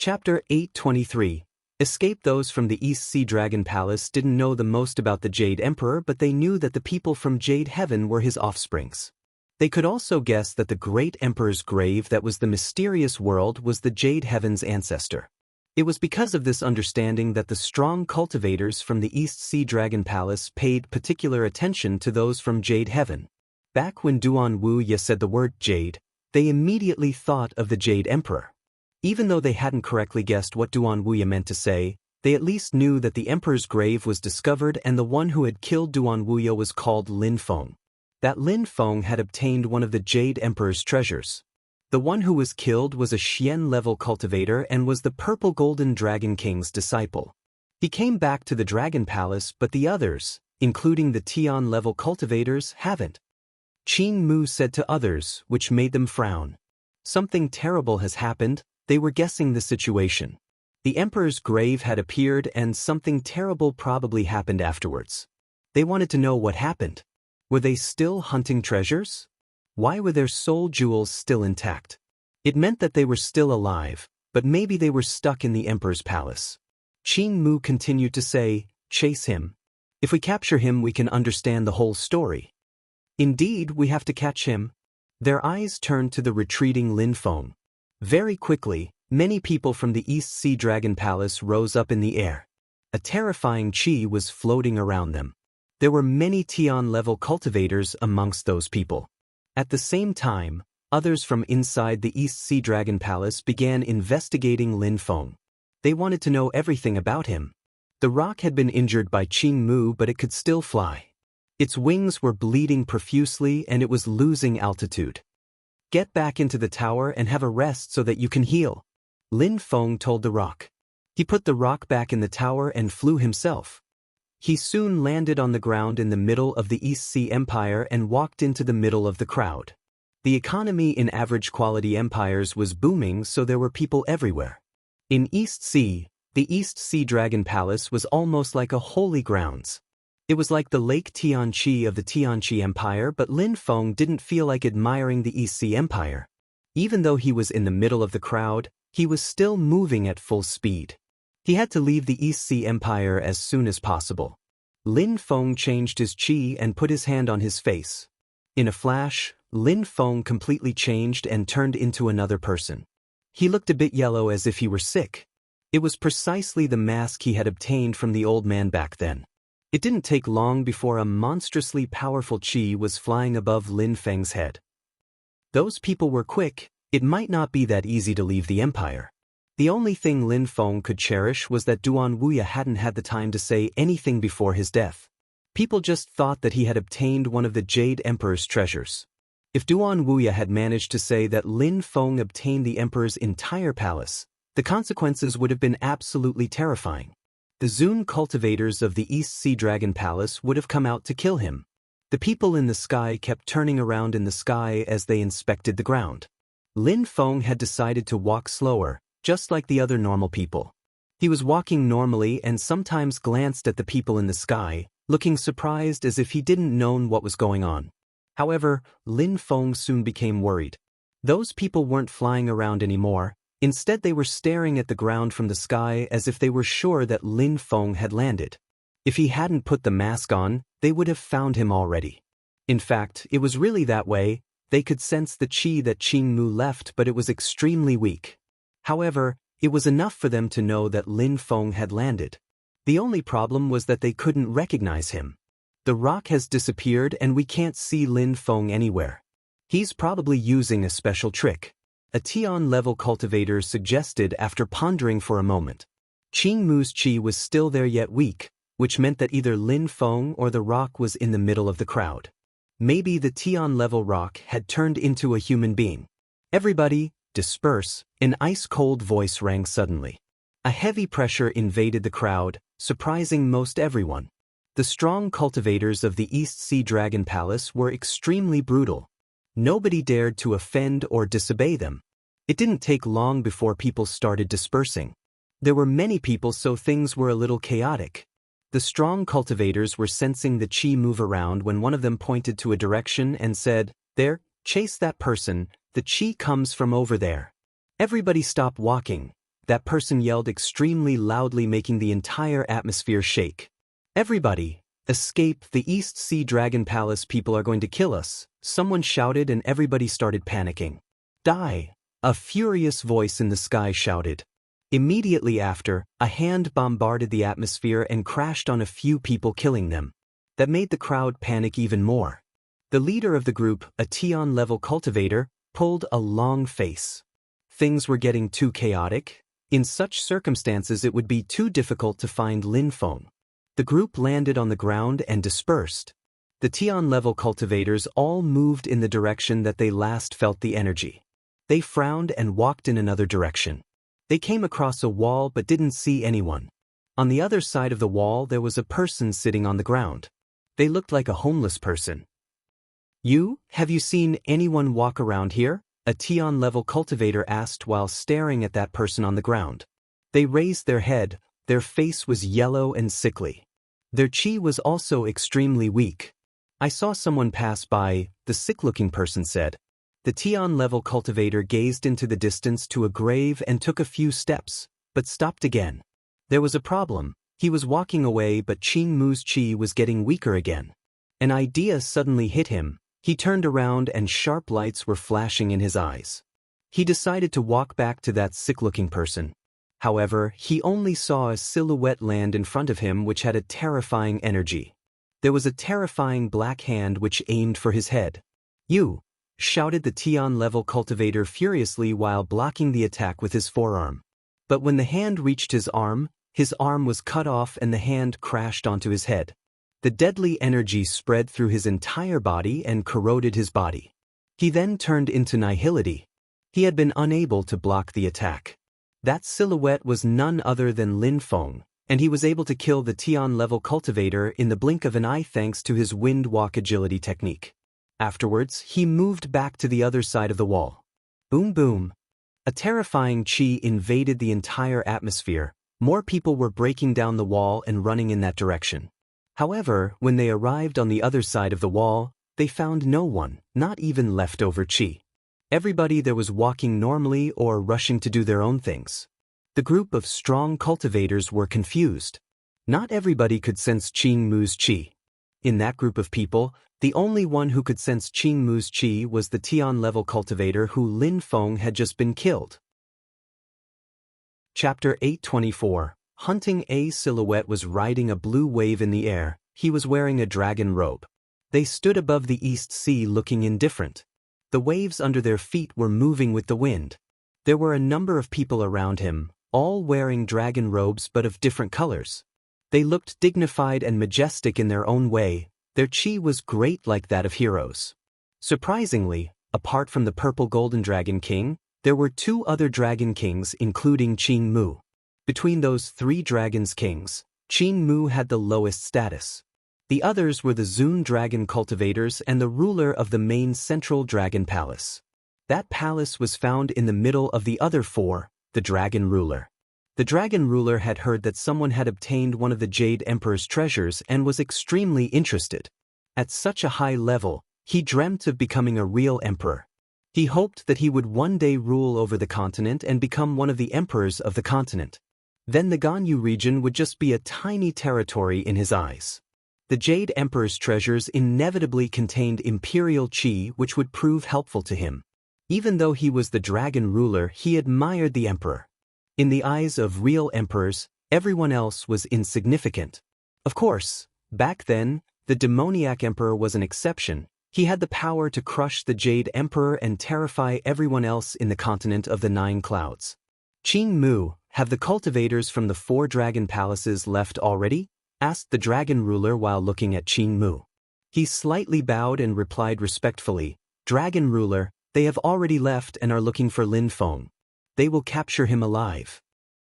Chapter 823. Escape. Those from the East Sea Dragon Palace didn't know the most about the Jade Emperor, but they knew that the people from Jade Heaven were his offsprings. They could also guess that the great Emperor's grave that was the mysterious world was the Jade Heaven's ancestor. It was because of this understanding that the strong cultivators from the East Sea Dragon Palace paid particular attention to those from Jade Heaven. Back when Duan Wuya said the word Jade, they immediately thought of the Jade Emperor. Even though they hadn't correctly guessed what Duan Wuya meant to say, they at least knew that the Emperor's grave was discovered and the one who had killed Duan Wuya was called Lin Feng. That Lin Feng had obtained one of the Jade Emperor's treasures. The one who was killed was a Xian-level cultivator and was the Purple Golden Dragon King's disciple. He came back to the Dragon Palace, but the others, including the Tian-level cultivators, haven't. Qing Mu said to others, which made them frown. Something terrible has happened. They were guessing the situation. The Emperor's grave had appeared and something terrible probably happened afterwards. They wanted to know what happened. Were they still hunting treasures? Why were their soul jewels still intact? It meant that they were still alive, but maybe they were stuck in the Emperor's palace. Qing Mu continued to say, "Chase him. If we capture him, we can understand the whole story." Indeed, we have to catch him. Their eyes turned to the retreating Lin Feng. Very quickly, many people from the East Sea Dragon Palace rose up in the air. A terrifying qi was floating around them. There were many Tian-level cultivators amongst those people. At the same time, others from inside the East Sea Dragon Palace began investigating Lin Feng. They wanted to know everything about him. The rock had been injured by Qing Mu, but it could still fly. Its wings were bleeding profusely and it was losing altitude. "Get back into the tower and have a rest so that you can heal," Lin Feng told the rock. He put the rock back in the tower and flew himself. He soon landed on the ground in the middle of the East Sea Empire and walked into the middle of the crowd. The economy in average quality empires was booming, so there were people everywhere. In East Sea, the East Sea Dragon Palace was almost like a holy grounds. It was like the Lake Tianqi of the Tianqi Empire, but Lin Feng didn't feel like admiring the East Sea Empire. Even though he was in the middle of the crowd, he was still moving at full speed. He had to leave the East Sea Empire as soon as possible. Lin Feng changed his qi and put his hand on his face. In a flash, Lin Feng completely changed and turned into another person. He looked a bit yellow as if he were sick. It was precisely the mask he had obtained from the old man back then. It didn't take long before a monstrously powerful qi was flying above Lin Feng's head. Those people were quick. It might not be that easy to leave the empire. The only thing Lin Feng could cherish was that Duan Wuya hadn't had the time to say anything before his death. People just thought that he had obtained one of the Jade Emperor's treasures. If Duan Wuya had managed to say that Lin Feng obtained the Emperor's entire palace, the consequences would have been absolutely terrifying. The Zun cultivators of the East Sea Dragon Palace would have come out to kill him. The people in the sky kept turning around in the sky as they inspected the ground. Lin Feng had decided to walk slower, just like the other normal people. He was walking normally and sometimes glanced at the people in the sky, looking surprised as if he didn't know what was going on. However, Lin Feng soon became worried. Those people weren't flying around anymore. Instead, they were staring at the ground from the sky as if they were sure that Lin Feng had landed. If he hadn't put the mask on, they would have found him already. In fact, it was really that way. They could sense the qi that Qing Mu left, but it was extremely weak. However, it was enough for them to know that Lin Feng had landed. The only problem was that they couldn't recognize him. The rock has disappeared and we can't see Lin Feng anywhere. He's probably using a special trick. A Tian-level cultivator suggested after pondering for a moment. Qing Mu's qi was still there yet weak, which meant that either Lin Feng or the rock was in the middle of the crowd. Maybe the Tian-level rock had turned into a human being. "Everybody, disperse," an ice-cold voice rang suddenly. A heavy pressure invaded the crowd, surprising most everyone. The strong cultivators of the East Sea Dragon Palace were extremely brutal. Nobody dared to offend or disobey them. It didn't take long before people started dispersing. There were many people, so things were a little chaotic. The strong cultivators were sensing the qi move around when one of them pointed to a direction and said, "There, chase that person, the qi comes from over there." Everybody stopped walking. That person yelled extremely loudly, making the entire atmosphere shake. "Everybody, escape, the East Sea Dragon Palace people are going to kill us," someone shouted, and everybody started panicking. "Die," a furious voice in the sky shouted. Immediately after, a hand bombarded the atmosphere and crashed on a few people, killing them. That made the crowd panic even more. The leader of the group, a Tian-level cultivator, pulled a long face. Things were getting too chaotic. In such circumstances it would be too difficult to find Lin Feng. The group landed on the ground and dispersed. The Tian-level cultivators all moved in the direction that they last felt the energy. They frowned and walked in another direction. They came across a wall but didn't see anyone. On the other side of the wall there was a person sitting on the ground. They looked like a homeless person. Have you seen anyone walk around here?" a Tian-level cultivator asked while staring at that person on the ground. They raised their head. Their face was yellow and sickly. Their chi was also extremely weak. "I saw someone pass by," the sick-looking person said. The Tian-level cultivator gazed into the distance to a grave and took a few steps, but stopped again. There was a problem. He was walking away, but Qing Mu's chi was getting weaker again. An idea suddenly hit him. He turned around and sharp lights were flashing in his eyes. He decided to walk back to that sick-looking person. However, he only saw a silhouette land in front of him which had a terrifying energy. There was a terrifying black hand which aimed for his head. "You!" shouted the Tian-level cultivator furiously while blocking the attack with his forearm. But when the hand reached his arm was cut off and the hand crashed onto his head. The deadly energy spread through his entire body and corroded his body. He then turned into nihility. He had been unable to block the attack. That silhouette was none other than Lin Feng, and he was able to kill the Tian-level cultivator in the blink of an eye thanks to his wind walk agility technique. Afterwards, he moved back to the other side of the wall. Boom boom. A terrifying chi invaded the entire atmosphere. More people were breaking down the wall and running in that direction. However, when they arrived on the other side of the wall, they found no one, not even leftover chi. Everybody there was walking normally or rushing to do their own things. The group of strong cultivators were confused. Not everybody could sense Qing Mu's chi. In that group of people, the only one who could sense Qing Mu's chi was the Tian-level cultivator who Lin Feng had just been killed. Chapter 824. Hunting. A silhouette was riding a blue wave in the air. He was wearing a dragon robe. They stood above the East Sea looking indifferent. The waves under their feet were moving with the wind. There were a number of people around him, all wearing dragon robes but of different colors. They looked dignified and majestic in their own way. Their chi was great, like that of heroes. Surprisingly, apart from the purple golden dragon king, there were two other dragon kings including Qing Mu. Between those three dragons kings, Qing Mu had the lowest status. The others were the Zun dragon cultivators and the ruler of the main central dragon palace. That palace was found in the middle of the other four, the dragon ruler. The dragon ruler had heard that someone had obtained one of the Jade Emperor's treasures and was extremely interested. At such a high level, he dreamt of becoming a real emperor. He hoped that he would one day rule over the continent and become one of the emperors of the continent. Then the Ganyu region would just be a tiny territory in his eyes. The Jade Emperor's treasures inevitably contained imperial chi which would prove helpful to him. Even though he was the dragon ruler, he admired the emperor. In the eyes of real emperors, everyone else was insignificant. Of course, back then, the demoniac emperor was an exception. He had the power to crush the Jade Emperor and terrify everyone else in the continent of the 9 clouds. Qing Mu, have the cultivators from the 4 dragon palaces left already? Asked the dragon ruler while looking at Qing Mu. He slightly bowed and replied respectfully, "Dragon ruler, they have already left and are looking for Lin Feng. They will capture him alive."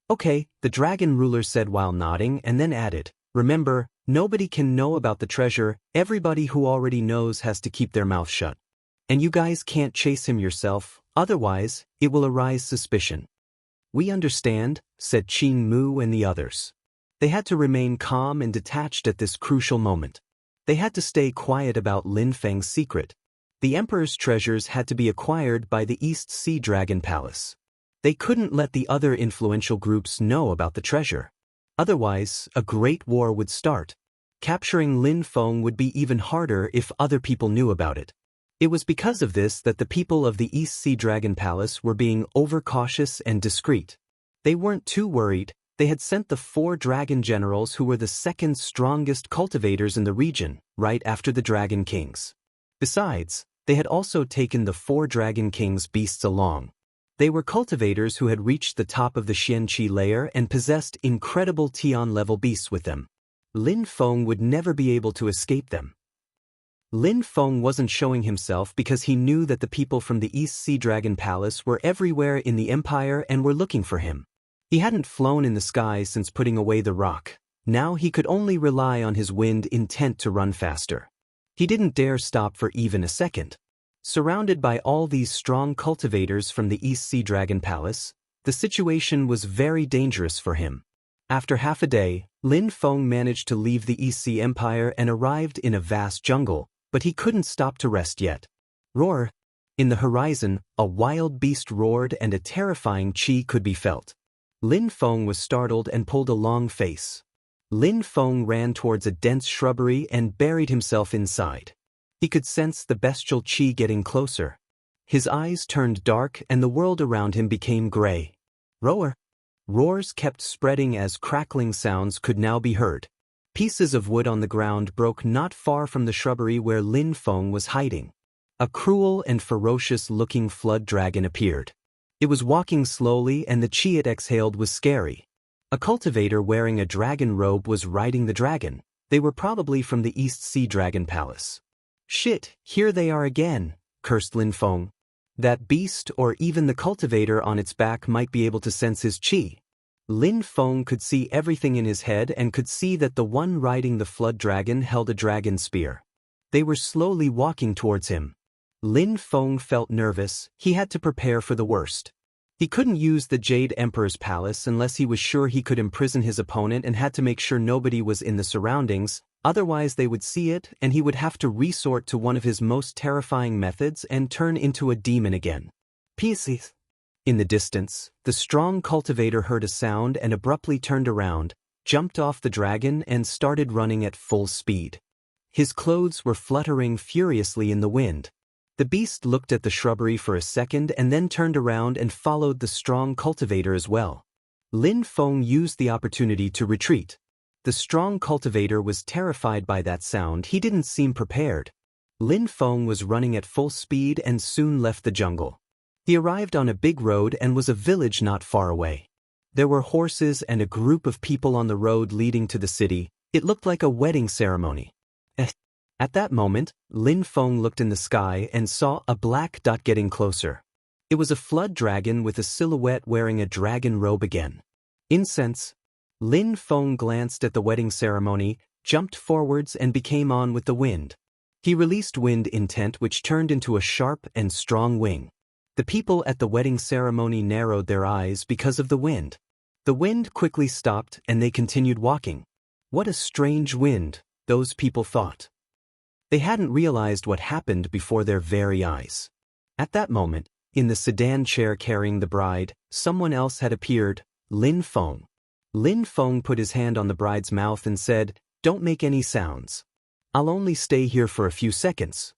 "Okay," the dragon ruler said while nodding, and then added, "Remember, nobody can know about the treasure. Everybody who already knows has to keep their mouth shut. And you guys can't chase him yourself, otherwise, it will arise suspicion." "We understand," said Qing Mu and the others. They had to remain calm and detached at this crucial moment. They had to stay quiet about Lin Feng's secret. The emperor's treasures had to be acquired by the East Sea Dragon Palace. They couldn't let the other influential groups know about the treasure. Otherwise, a great war would start. Capturing Lin Feng would be even harder if other people knew about it. It was because of this that the people of the East Sea Dragon Palace were being overcautious and discreet. They weren't too worried. They had sent the 4 dragon generals who were the second strongest cultivators in the region, right after the Dragon Kings. Besides, they had also taken the 4 Dragon Kings' beasts along. They were cultivators who had reached the top of the Xianqi layer and possessed incredible Tian-level beasts with them. Lin Feng would never be able to escape them. Lin Feng wasn't showing himself because he knew that the people from the East Sea Dragon Palace were everywhere in the Empire and were looking for him. He hadn't flown in the sky since putting away the rock. Now he could only rely on his wind intent to run faster. He didn't dare stop for even a second. Surrounded by all these strong cultivators from the East Sea Dragon Palace, the situation was very dangerous for him. After half a day, Lin Feng managed to leave the East Sea Empire and arrived in a vast jungle, but he couldn't stop to rest yet. Roar! In the horizon, a wild beast roared and a terrifying chi could be felt. Lin Feng was startled and pulled a long face. Lin Feng ran towards a dense shrubbery and buried himself inside. He could sense the bestial chi getting closer. His eyes turned dark and the world around him became gray. Roar! Roars kept spreading as crackling sounds could now be heard. Pieces of wood on the ground broke not far from the shrubbery where Lin Feng was hiding. A cruel and ferocious-looking flood dragon appeared. It was walking slowly and the chi it exhaled was scary. A cultivator wearing a dragon robe was riding the dragon. They were probably from the East Sea Dragon Palace. Shit, here they are again, cursed Lin Feng. That beast or even the cultivator on its back might be able to sense his chi. Lin Feng could see everything in his head and could see that the one riding the flood dragon held a dragon spear. They were slowly walking towards him. Lin Feng felt nervous. He had to prepare for the worst. He couldn't use the Jade Emperor's palace unless he was sure he could imprison his opponent and had to make sure nobody was in the surroundings, otherwise they would see it and he would have to resort to one of his most terrifying methods and turn into a demon again. Peerless. In the distance, the strong cultivator heard a sound and abruptly turned around, jumped off the dragon and started running at full speed. His clothes were fluttering furiously in the wind. The beast looked at the shrubbery for a second and then turned around and followed the strong cultivator as well. Lin Feng used the opportunity to retreat. The strong cultivator was terrified by that sound. He didn't seem prepared. Lin Feng was running at full speed and soon left the jungle. He arrived on a big road and was a village not far away. There were horses and a group of people on the road leading to the city. It looked like a wedding ceremony. At that moment, Lin Feng looked in the sky and saw a black dot getting closer. It was a flood dragon with a silhouette wearing a dragon robe again. Incense. Lin Feng glanced at the wedding ceremony, jumped forwards and became on with the wind. He released wind intent which turned into a sharp and strong wing. The people at the wedding ceremony narrowed their eyes because of the wind. The wind quickly stopped and they continued walking. What a strange wind, those people thought. They hadn't realized what happened before their very eyes. At that moment, in the sedan chair carrying the bride, someone else had appeared, Lin Feng. Lin Feng put his hand on the bride's mouth and said, "Don't make any sounds. I'll only stay here for a few seconds."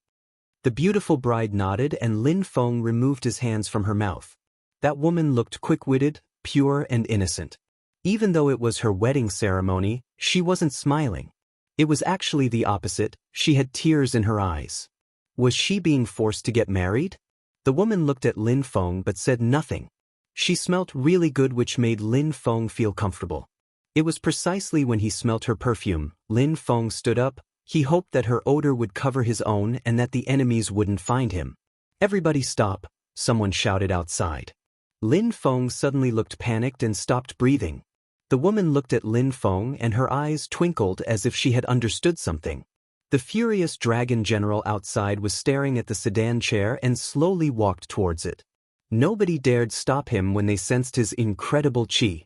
The beautiful bride nodded and Lin Feng removed his hands from her mouth. That woman looked quick-witted, pure and innocent. Even though it was her wedding ceremony, she wasn't smiling. It was actually the opposite. She had tears in her eyes. Was she being forced to get married? The woman looked at Lin Feng but said nothing. She smelt really good which made Lin Feng feel comfortable. It was precisely when he smelt her perfume, Lin Feng stood up. He hoped that her odor would cover his own and that the enemies wouldn't find him. "Everybody stop," someone shouted outside. Lin Feng suddenly looked panicked and stopped breathing. The woman looked at Lin Feng and her eyes twinkled as if she had understood something. The furious dragon general outside was staring at the sedan chair and slowly walked towards it. Nobody dared stop him when they sensed his incredible chi.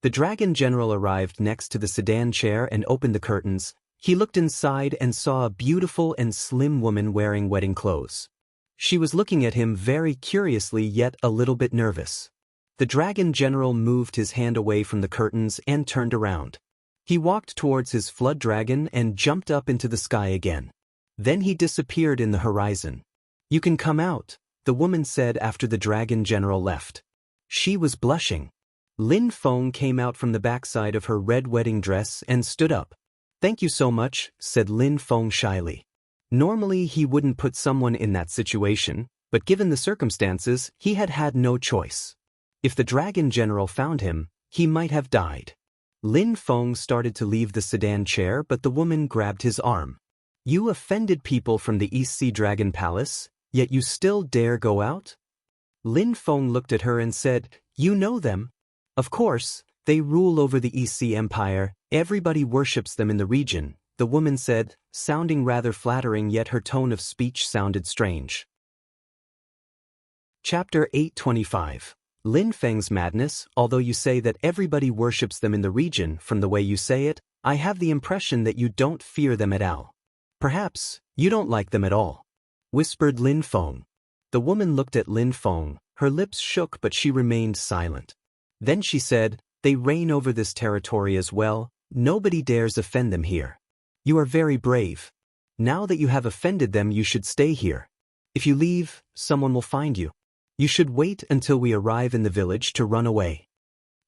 The dragon general arrived next to the sedan chair and opened the curtains. He looked inside and saw a beautiful and slim woman wearing wedding clothes. She was looking at him very curiously yet a little bit nervous. The dragon general moved his hand away from the curtains and turned around. He walked towards his flood dragon and jumped up into the sky again. Then he disappeared in the horizon. "You can come out," the woman said after the dragon general left. She was blushing. Lin Feng came out from the backside of her red wedding dress and stood up. "Thank you so much," said Lin Feng shyly. Normally he wouldn't put someone in that situation, but given the circumstances, he had had no choice. If the dragon general found him, he might have died. Lin Feng started to leave the sedan chair, but the woman grabbed his arm. "You offended people from the East Sea Dragon Palace, yet you still dare go out?" Lin Feng looked at her and said, "You know them. Of course, they rule over the East Sea Empire, everybody worships them in the region," the woman said, sounding rather flattering, yet her tone of speech sounded strange. Chapter 825. Lin Feng's madness. Although you say that everybody worships them in the region, from the way you say it, I have the impression that you don't fear them at all. Perhaps, you don't like them at all," whispered Lin Feng. The woman looked at Lin Feng, her lips shook but she remained silent. Then she said, "They reign over this territory as well, nobody dares offend them here. You are very brave. Now that you have offended them, you should stay here. If you leave, someone will find you. You should wait until we arrive in the village to run away."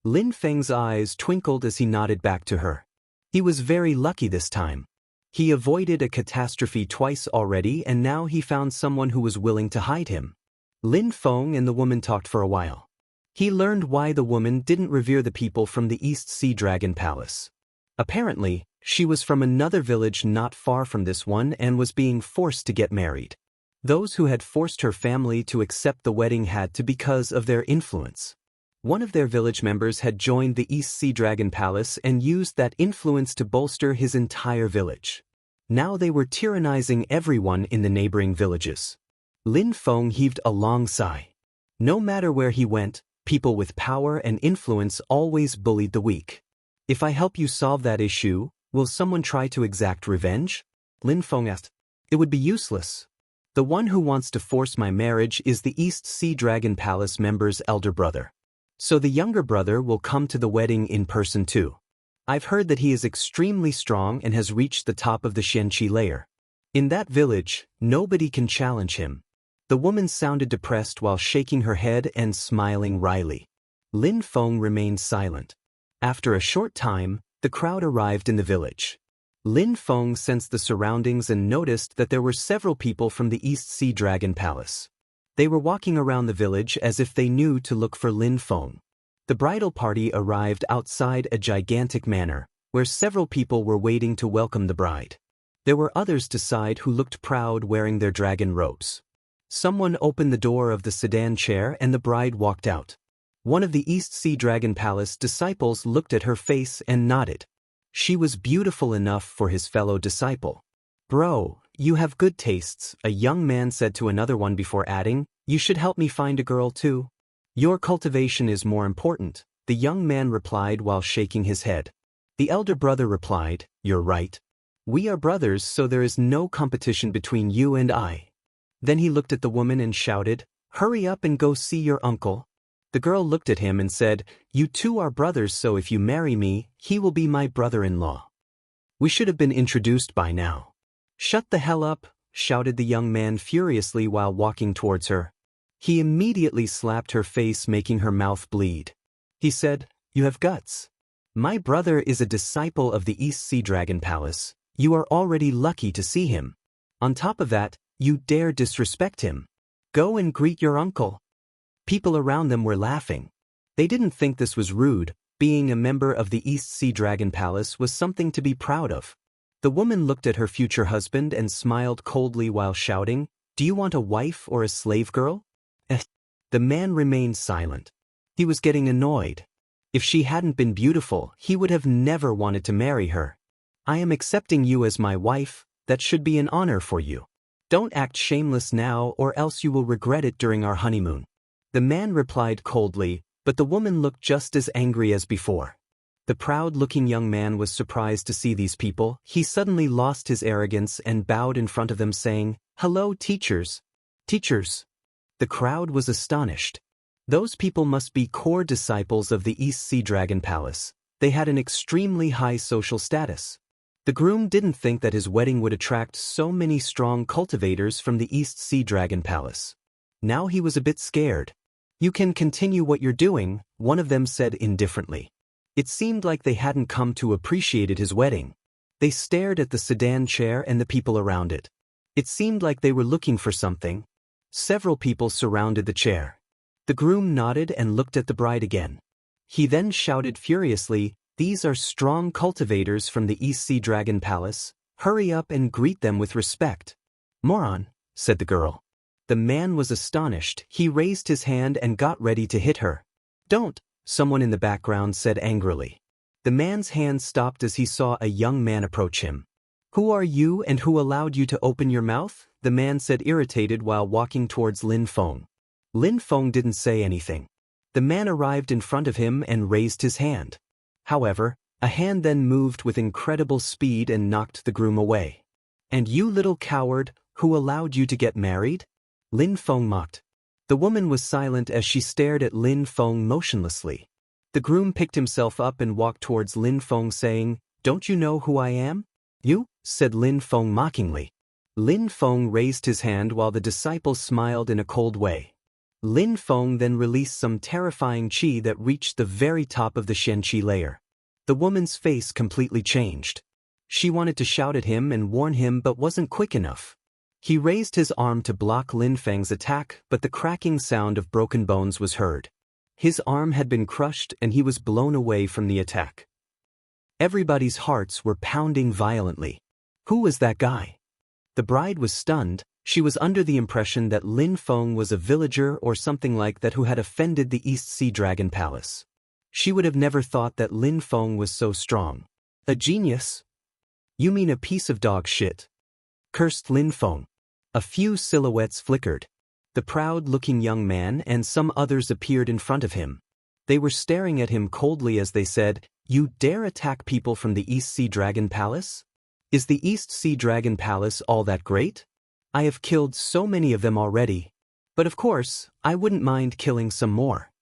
Lin Feng's eyes twinkled as he nodded back to her. He was very lucky this time. He avoided a catastrophe twice already, and now he found someone who was willing to hide him. Lin Feng and the woman talked for a while. He learned why the woman didn't revere the people from the East Sea Dragon Palace. Apparently, she was from another village not far from this one and was being forced to get married. Those who had forced her family to accept the wedding had to because of their influence. One of their village members had joined the East Sea Dragon Palace and used that influence to bolster his entire village. Now they were tyrannizing everyone in the neighboring villages. Lin Feng heaved a long sigh. No matter where he went, people with power and influence always bullied the weak. "If I help you solve that issue, will someone try to exact revenge?" Lin Feng asked. "It would be useless. The one who wants to force my marriage is the East Sea Dragon Palace member's elder brother. So the younger brother will come to the wedding in person too. I've heard that he is extremely strong and has reached the top of the Xianqi layer. In that village, nobody can challenge him." The woman sounded depressed while shaking her head and smiling wryly. Lin Feng remained silent. After a short time, the crowd arrived in the village. Lin Feng sensed the surroundings and noticed that there were several people from the East Sea Dragon Palace. They were walking around the village as if they knew to look for Lin Feng. The bridal party arrived outside a gigantic manor, where several people were waiting to welcome the bride. There were others to side who looked proud wearing their dragon robes. Someone opened the door of the sedan chair and the bride walked out. One of the East Sea Dragon Palace disciples looked at her face and nodded. She was beautiful enough for his fellow disciple. "Bro, you have good tastes," a young man said to another one before adding, "You should help me find a girl too." "Your cultivation is more important," the young man replied while shaking his head. The elder brother replied, "You're right. We are brothers, so there is no competition between you and I." Then he looked at the woman and shouted, "Hurry up and go see your uncle." The girl looked at him and said, "You two are brothers, so if you marry me, he will be my brother-in-law. We should have been introduced by now." "Shut the hell up," shouted the young man furiously while walking towards her. He immediately slapped her face, making her mouth bleed. He said, "You have guts. My brother is a disciple of the East Sea Dragon Palace. You are already lucky to see him. On top of that, you dare disrespect him. Go and greet your uncle." People around them were laughing. They didn't think this was rude. Being a member of the East Sea Dragon Palace was something to be proud of. The woman looked at her future husband and smiled coldly while shouting, "Do you want a wife or a slave girl?" The man remained silent. He was getting annoyed. If she hadn't been beautiful, he would have never wanted to marry her. "I am accepting you as my wife. That should be an honor for you. Don't act shameless now or else you will regret it during our honeymoon." The man replied coldly, but the woman looked just as angry as before. The proud-looking young man was surprised to see these people. He suddenly lost his arrogance and bowed in front of them saying, "Hello, teachers." "Teachers." The crowd was astonished. Those people must be core disciples of the East Sea Dragon Palace. They had an extremely high social status. The groom didn't think that his wedding would attract so many strong cultivators from the East Sea Dragon Palace. Now he was a bit scared. "You can continue what you're doing," one of them said indifferently. It seemed like they hadn't come to appreciate his wedding. They stared at the sedan chair and the people around it. It seemed like they were looking for something. Several people surrounded the chair. The groom nodded and looked at the bride again. He then shouted furiously, "These are strong cultivators from the East Sea Dragon Palace. Hurry up and greet them with respect." "Moron," said the girl. The man was astonished. He raised his hand and got ready to hit her. "Don't," someone in the background said angrily. The man's hand stopped as he saw a young man approach him. "Who are you and who allowed you to open your mouth?" the man said, irritated, while walking towards Lin Feng. Lin Feng didn't say anything. The man arrived in front of him and raised his hand. However, a hand then moved with incredible speed and knocked the groom away. "And you little coward, who allowed you to get married?" Lin Feng mocked. The woman was silent as she stared at Lin Feng motionlessly. The groom picked himself up and walked towards Lin Feng, saying, "Don't you know who I am?" "You?" said Lin Feng mockingly. Lin Feng raised his hand while the disciple smiled in a cold way. Lin Feng then released some terrifying qi that reached the very top of the Shen qi layer. The woman's face completely changed. She wanted to shout at him and warn him but wasn't quick enough. He raised his arm to block Lin Feng's attack, but the cracking sound of broken bones was heard. His arm had been crushed and he was blown away from the attack. Everybody's hearts were pounding violently. Who was that guy? The bride was stunned. She was under the impression that Lin Feng was a villager or something like that who had offended the East Sea Dragon Palace. She would have never thought that Lin Feng was so strong. "A genius? You mean a piece of dog shit?" cursed Lin Feng. A few silhouettes flickered. The proud-looking young man and some others appeared in front of him. They were staring at him coldly as they said, "You dare attack people from the East Sea Dragon Palace? Is the East Sea Dragon Palace all that great? I have killed so many of them already. But of course, I wouldn't mind killing some more."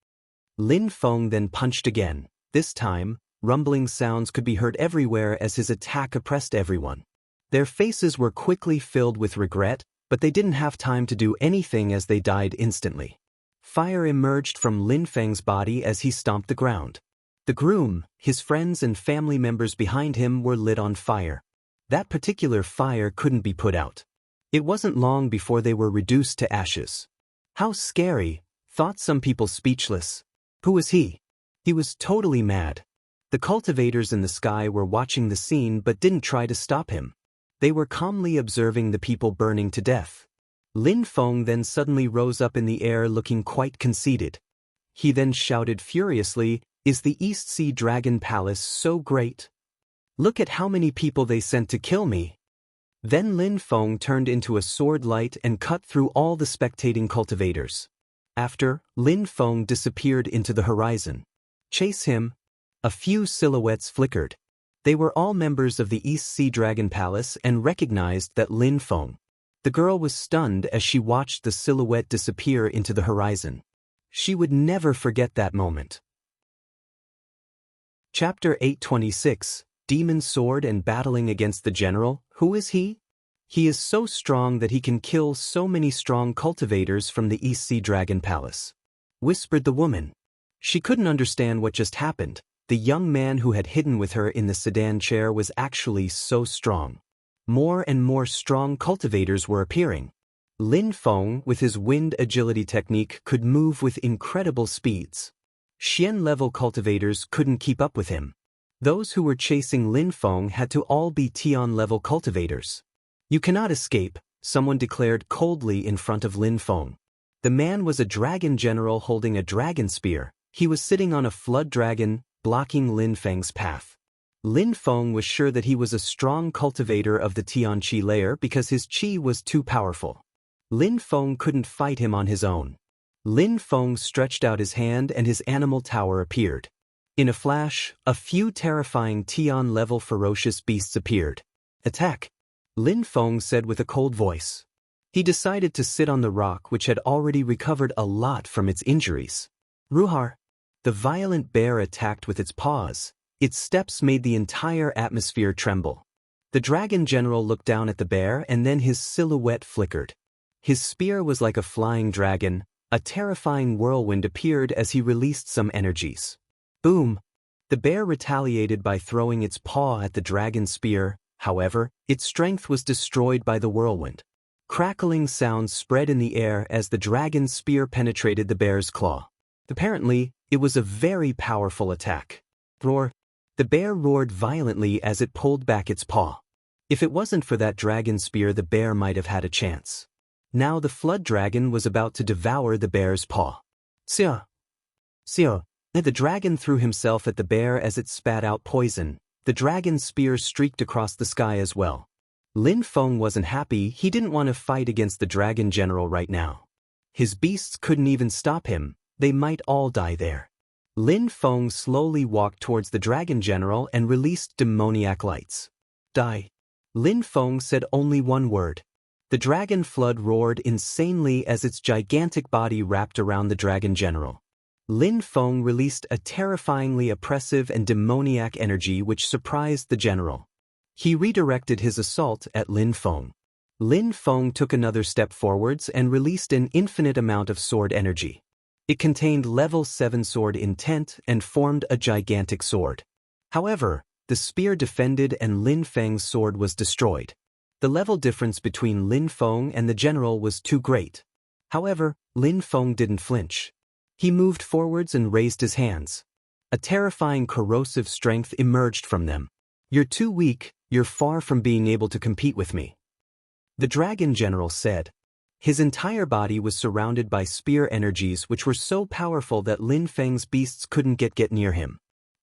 Lin Feng then punched again. This time, rumbling sounds could be heard everywhere as his attack oppressed everyone. Their faces were quickly filled with regret, but they didn't have time to do anything as they died instantly. Fire emerged from Lin Feng's body as he stomped the ground. The groom, his friends and family members behind him were lit on fire. That particular fire couldn't be put out. It wasn't long before they were reduced to ashes. "How scary," thought some people, speechless. Who was he? He was totally mad. The cultivators in the sky were watching the scene but didn't try to stop him. They were calmly observing the people burning to death. Lin Feng then suddenly rose up in the air looking quite conceited. He then shouted furiously, "Is the East Sea Dragon Palace so great? Look at how many people they sent to kill me." Then Lin Feng turned into a sword light and cut through all the spectating cultivators. After, Lin Feng disappeared into the horizon. "Chase him." A few silhouettes flickered. They were all members of the East Sea Dragon Palace and recognized that Lin Feng. The girl was stunned as she watched the silhouette disappear into the horizon. She would never forget that moment. Chapter 826, Demon Sword and Battling Against the General. Who is he? He is so strong that he can kill so many strong cultivators from the East Sea Dragon Palace, whispered the woman. She couldn't understand what just happened. The young man who had hidden with her in the sedan chair was actually so strong. More and more strong cultivators were appearing. Lin Feng, with his wind agility technique, could move with incredible speeds. Xian-level cultivators couldn't keep up with him. Those who were chasing Lin Feng had to all be Tian-level cultivators. "You cannot escape," someone declared coldly in front of Lin Feng. The man was a dragon general holding a dragon spear. He was sitting on a flood dragon, blocking Lin Feng's path. Lin Feng was sure that he was a strong cultivator of the Tian Qi layer because his qi was too powerful. Lin Feng couldn't fight him on his own. Lin Feng stretched out his hand and his animal tower appeared. In a flash, a few terrifying Tian-level ferocious beasts appeared. "Attack!" Lin Feng said with a cold voice. He decided to sit on the rock which had already recovered a lot from its injuries. Ruhar. The violent bear attacked with its paws. Its steps made the entire atmosphere tremble. The dragon general looked down at the bear and then his silhouette flickered. His spear was like a flying dragon. A terrifying whirlwind appeared as he released some energies. Boom! The bear retaliated by throwing its paw at the dragon's spear. However, its strength was destroyed by the whirlwind. Crackling sounds spread in the air as the dragon's spear penetrated the bear's claw. Apparently, it was a very powerful attack. Roar! The bear roared violently as it pulled back its paw. If it wasn't for that dragon spear, the bear might have had a chance. Now the flood dragon was about to devour the bear's paw. Sia! Sia! The dragon threw himself at the bear as it spat out poison. The dragon's spear streaked across the sky as well. Lin Feng wasn't happy. He didn't want to fight against the dragon general right now. His beasts couldn't even stop him. They might all die there. Lin Feng slowly walked towards the dragon general and released demoniac lights. Die. Lin Feng said only one word. The dragon flood roared insanely as its gigantic body wrapped around the dragon general. Lin Feng released a terrifyingly oppressive and demoniac energy which surprised the general. He redirected his assault at Lin Feng. Lin Feng took another step forwards and released an infinite amount of sword energy. It contained level 7 sword intent and formed a gigantic sword. However, the spear defended and Lin Feng's sword was destroyed. The level difference between Lin Feng and the general was too great. However, Lin Feng didn't flinch. He moved forwards and raised his hands. A terrifying corrosive strength emerged from them. You're too weak, you're far from being able to compete with me. The dragon general said. His entire body was surrounded by spear energies which were so powerful that Lin Feng's beasts couldn't get near him.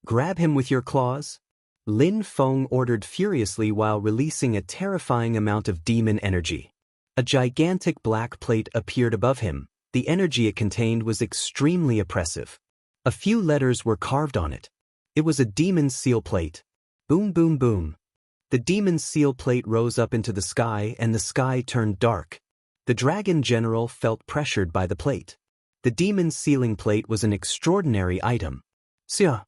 Grab him with your claws? Lin Feng ordered furiously while releasing a terrifying amount of demon energy. A gigantic black plate appeared above him. The energy it contained was extremely oppressive. A few letters were carved on it. It was a demon's seal plate. Boom, boom, boom. The demon's seal plate rose up into the sky and the sky turned dark. The dragon general felt pressured by the plate. The demon's sealing plate was an extraordinary item. Sia!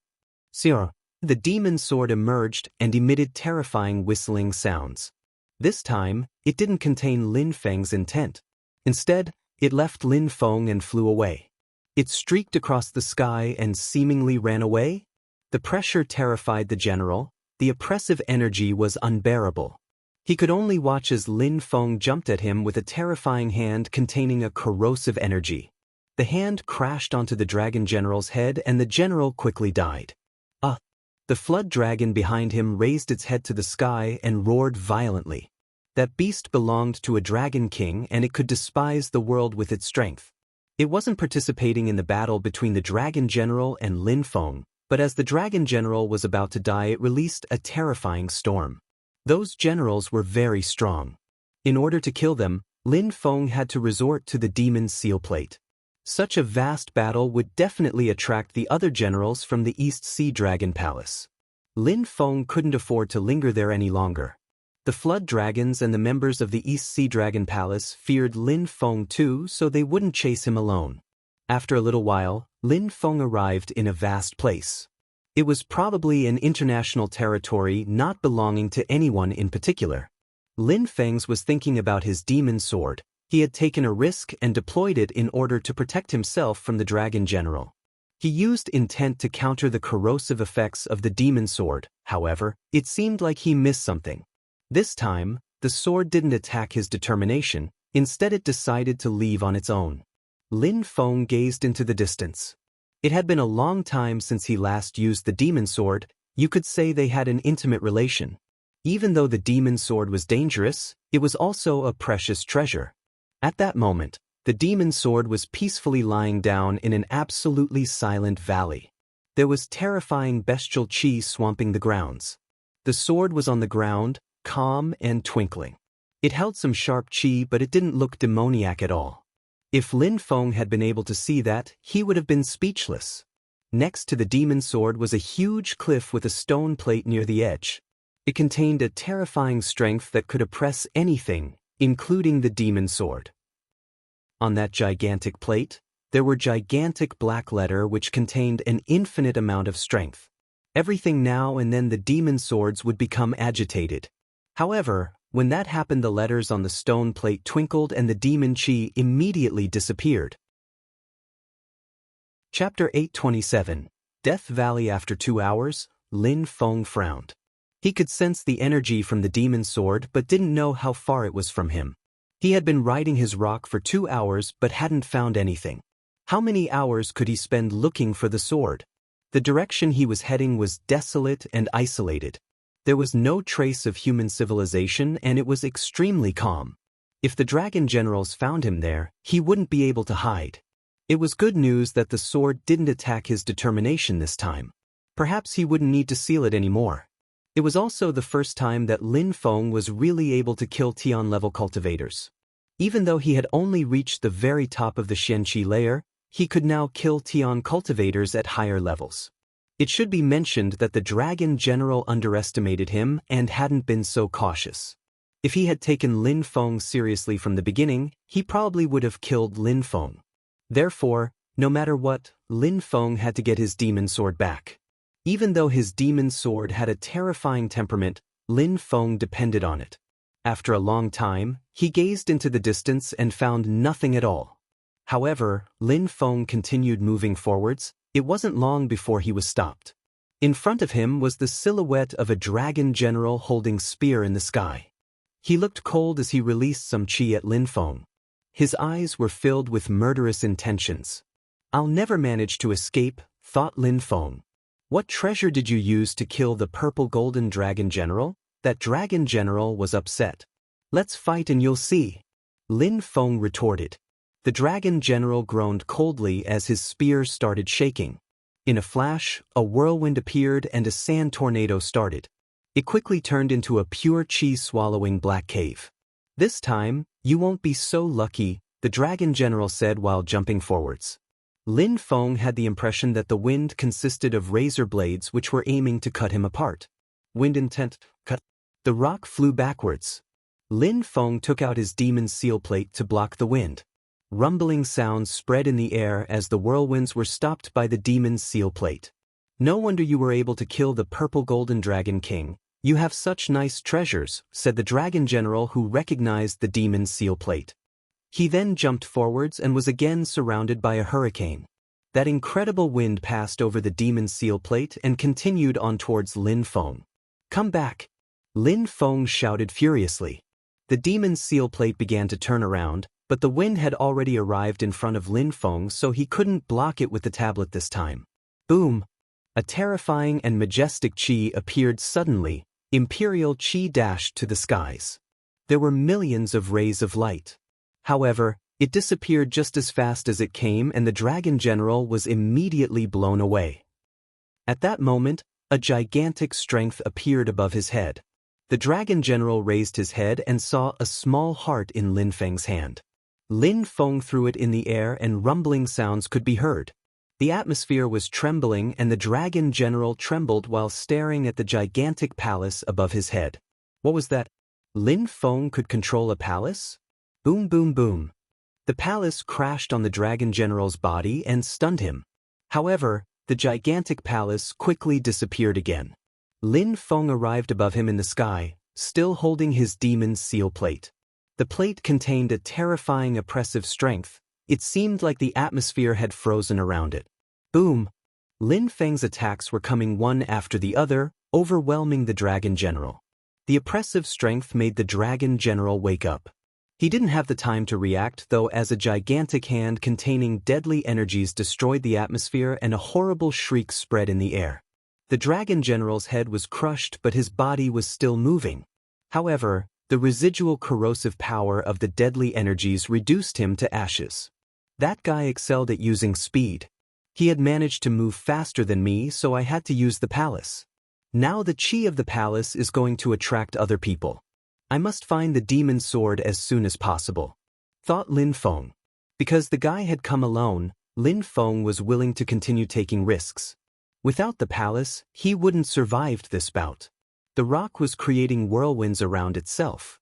Sia! The demon's sword emerged and emitted terrifying whistling sounds. This time, it didn't contain Lin Feng's intent. Instead, it left Lin Feng and flew away. It streaked across the sky and seemingly ran away. The pressure terrified the general. The oppressive energy was unbearable. He could only watch as Lin Feng jumped at him with a terrifying hand containing a corrosive energy. The hand crashed onto the dragon general's head and the general quickly died. The flood dragon behind him raised its head to the sky and roared violently. That beast belonged to a dragon king and it could despise the world with its strength. It wasn't participating in the battle between the dragon general and Lin Feng, but as the dragon general was about to die, it released a terrifying storm. Those generals were very strong. In order to kill them, Lin Feng had to resort to the demon's seal plate. Such a vast battle would definitely attract the other generals from the East Sea Dragon Palace. Lin Feng couldn't afford to linger there any longer. The flood dragons and the members of the East Sea Dragon Palace feared Lin Feng too, so they wouldn't chase him alone. After a little while, Lin Feng arrived in a vast place. It was probably an international territory not belonging to anyone in particular. Lin Feng was thinking about his demon sword. He had taken a risk and deployed it in order to protect himself from the dragon general. He used intent to counter the corrosive effects of the demon sword. However, it seemed like he missed something. This time, the sword didn't attack his determination. Instead, it decided to leave on its own. Lin Feng gazed into the distance. It had been a long time since he last used the demon sword. You could say they had an intimate relation. Even though the demon sword was dangerous, it was also a precious treasure. At that moment, the demon sword was peacefully lying down in an absolutely silent valley. There was terrifying bestial chi swamping the grounds. The sword was on the ground, calm and twinkling. It held some sharp chi, but it didn't look demoniac at all. If Lin Feng had been able to see that, he would have been speechless. Next to the demon sword was a huge cliff with a stone plate near the edge. It contained a terrifying strength that could oppress anything, including the demon sword. On that gigantic plate, there were gigantic black letters which contained an infinite amount of strength. Everything now and then the demon swords would become agitated. However, when that happened, the letters on the stone plate twinkled and the demon chi immediately disappeared. Chapter 827, Death Valley. After 2 hours, Lin Feng frowned. He could sense the energy from the demon sword but didn't know how far it was from him. He had been riding his rock for 2 hours but hadn't found anything. How many hours could he spend looking for the sword? The direction he was heading was desolate and isolated. There was no trace of human civilization and it was extremely calm. If the dragon generals found him there, he wouldn't be able to hide. It was good news that the sword didn't attack his determination this time. Perhaps he wouldn't need to seal it anymore. It was also the first time that Lin Feng was really able to kill Tian-level cultivators. Even though he had only reached the very top of the Xianqi layer, he could now kill Tian cultivators at higher levels. It should be mentioned that the dragon general underestimated him and hadn't been so cautious. If he had taken Lin Feng seriously from the beginning, he probably would have killed Lin Feng. Therefore, no matter what, Lin Feng had to get his demon sword back. Even though his demon sword had a terrifying temperament, Lin Feng depended on it. After a long time, he gazed into the distance and found nothing at all. However, Lin Feng continued moving forwards. It wasn't long before he was stopped. In front of him was the silhouette of a dragon general holding spear in the sky. He looked cold as he released some chi at Lin Feng. His eyes were filled with murderous intentions. "I'll never manage to escape," thought Lin Feng. "What treasure did you use to kill the purple golden dragon general?" That dragon general was upset. "Let's fight and you'll see," Lin Feng retorted. The dragon general groaned coldly as his spear started shaking. In a flash, a whirlwind appeared and a sand tornado started. It quickly turned into a pure chi-swallowing black cave. "This time, you won't be so lucky," the dragon general said while jumping forwards. Lin Feng had the impression that the wind consisted of razor blades which were aiming to cut him apart. Wind intent, cut. The rock flew backwards. Lin Feng took out his demon seal plate to block the wind. Rumbling sounds spread in the air as the whirlwinds were stopped by the demon's seal plate. "No wonder you were able to kill the purple golden dragon king. You have such nice treasures," said the dragon general who recognized the demon's seal plate. He then jumped forwards and was again surrounded by a hurricane. That incredible wind passed over the demon's seal plate and continued on towards Lin Feng. "Come back!" Lin Feng shouted furiously. The demon's seal plate began to turn around, but the wind had already arrived in front of Lin Feng, so he couldn't block it with the tablet this time. Boom! A terrifying and majestic chi appeared suddenly. Imperial chi dashed to the skies. There were millions of rays of light. However, it disappeared just as fast as it came and the dragon general was immediately blown away. At that moment, a gigantic strength appeared above his head. The dragon general raised his head and saw a small heart in Lin Feng's hand. Lin Feng threw it in the air and rumbling sounds could be heard. The atmosphere was trembling and the dragon general trembled while staring at the gigantic palace above his head. What was that? Lin Feng could control a palace? Boom boom boom. The palace crashed on the dragon general's body and stunned him. However, the gigantic palace quickly disappeared again. Lin Feng arrived above him in the sky, still holding his demon's seal plate. The plate contained a terrifying oppressive strength. It seemed like the atmosphere had frozen around it. Boom! Lin Feng's attacks were coming one after the other, overwhelming the dragon general. The oppressive strength made the dragon general wake up. He didn't have the time to react though, as a gigantic hand containing deadly energies destroyed the atmosphere and a horrible shriek spread in the air. The dragon general's head was crushed but his body was still moving. However, the residual corrosive power of the deadly energies reduced him to ashes. That guy excelled at using speed. He had managed to move faster than me, so I had to use the palace. Now the chi of the palace is going to attract other people. I must find the demon sword as soon as possible, thought Lin Feng. Because the guy had come alone, Lin Feng was willing to continue taking risks. Without the palace, he wouldn't survived this bout. The rock was creating whirlwinds around itself.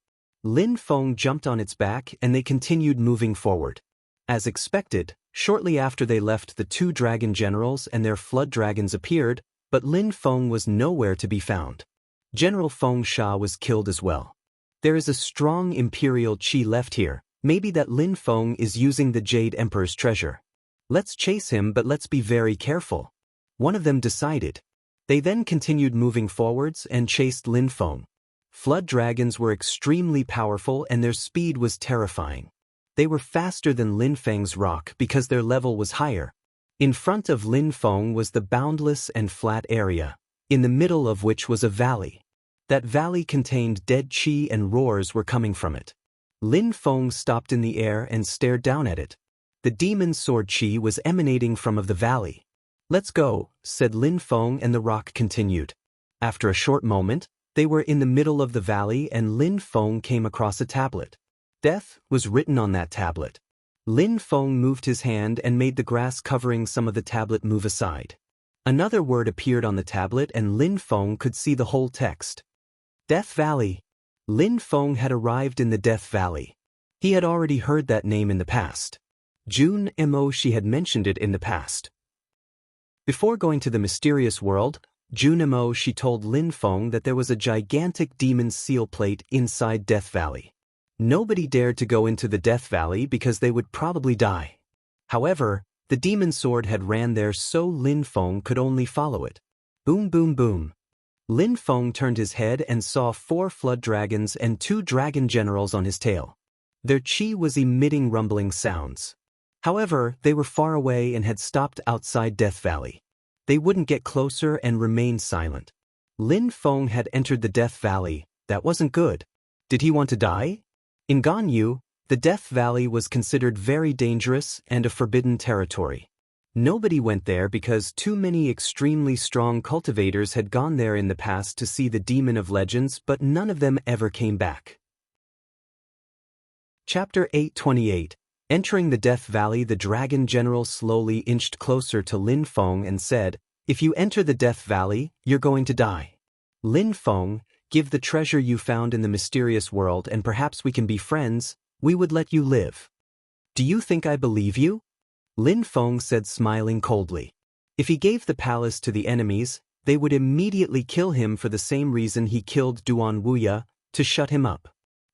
Lin Feng jumped on its back and they continued moving forward. As expected, shortly after they left, the two dragon generals and their flood dragons appeared, but Lin Feng was nowhere to be found. General Feng Sha was killed as well. There is a strong imperial qi left here. Maybe that Lin Feng is using the Jade Emperor's treasure. Let's chase him, but let's be very careful. One of them decided. They then continued moving forwards and chased Lin Feng. Flood dragons were extremely powerful and their speed was terrifying. They were faster than Lin Feng's rock because their level was higher. In front of Lin Feng was the boundless and flat area, in the middle of which was a valley. That valley contained dead qi and roars were coming from it. Lin Feng stopped in the air and stared down at it. The demon sword qi was emanating from the valley. "Let's go," said Lin Feng, and the rock continued. After a short moment, they were in the middle of the valley and Lin Feng came across a tablet. Death was written on that tablet. Lin Feng moved his hand and made the grass covering some of the tablet move aside. Another word appeared on the tablet and Lin Feng could see the whole text. Death Valley. Lin Feng had arrived in the Death Valley. He had already heard that name in the past. June Mo, she had mentioned it in the past. Before going to the mysterious world, June Mo, she told Lin Feng that there was a gigantic demon seal plate inside Death Valley. Nobody dared to go into the Death Valley because they would probably die. However, the demon sword had ran there, so Lin Feng could only follow it. Boom boom boom. Lin Feng turned his head and saw 4 flood dragons and 2 dragon generals on his tail. Their qi was emitting rumbling sounds. However, they were far away and had stopped outside Death Valley. They wouldn't get closer and remained silent. Lin Feng had entered the Death Valley. That wasn't good. Did he want to die? In Ganyu, the Death Valley was considered very dangerous and a forbidden territory. Nobody went there because too many extremely strong cultivators had gone there in the past to see the Demon of Legends, but none of them ever came back. Chapter 828. Entering the Death Valley, the Dragon General slowly inched closer to Lin Feng and said, "If you enter the Death Valley, you're going to die. Lin Feng, give the treasure you found in the mysterious world and perhaps we can be friends. We would let you live." "Do you think I believe you?" Lin Feng said, smiling coldly. If he gave the palace to the enemies, they would immediately kill him for the same reason he killed Duan Wuya, to shut him up.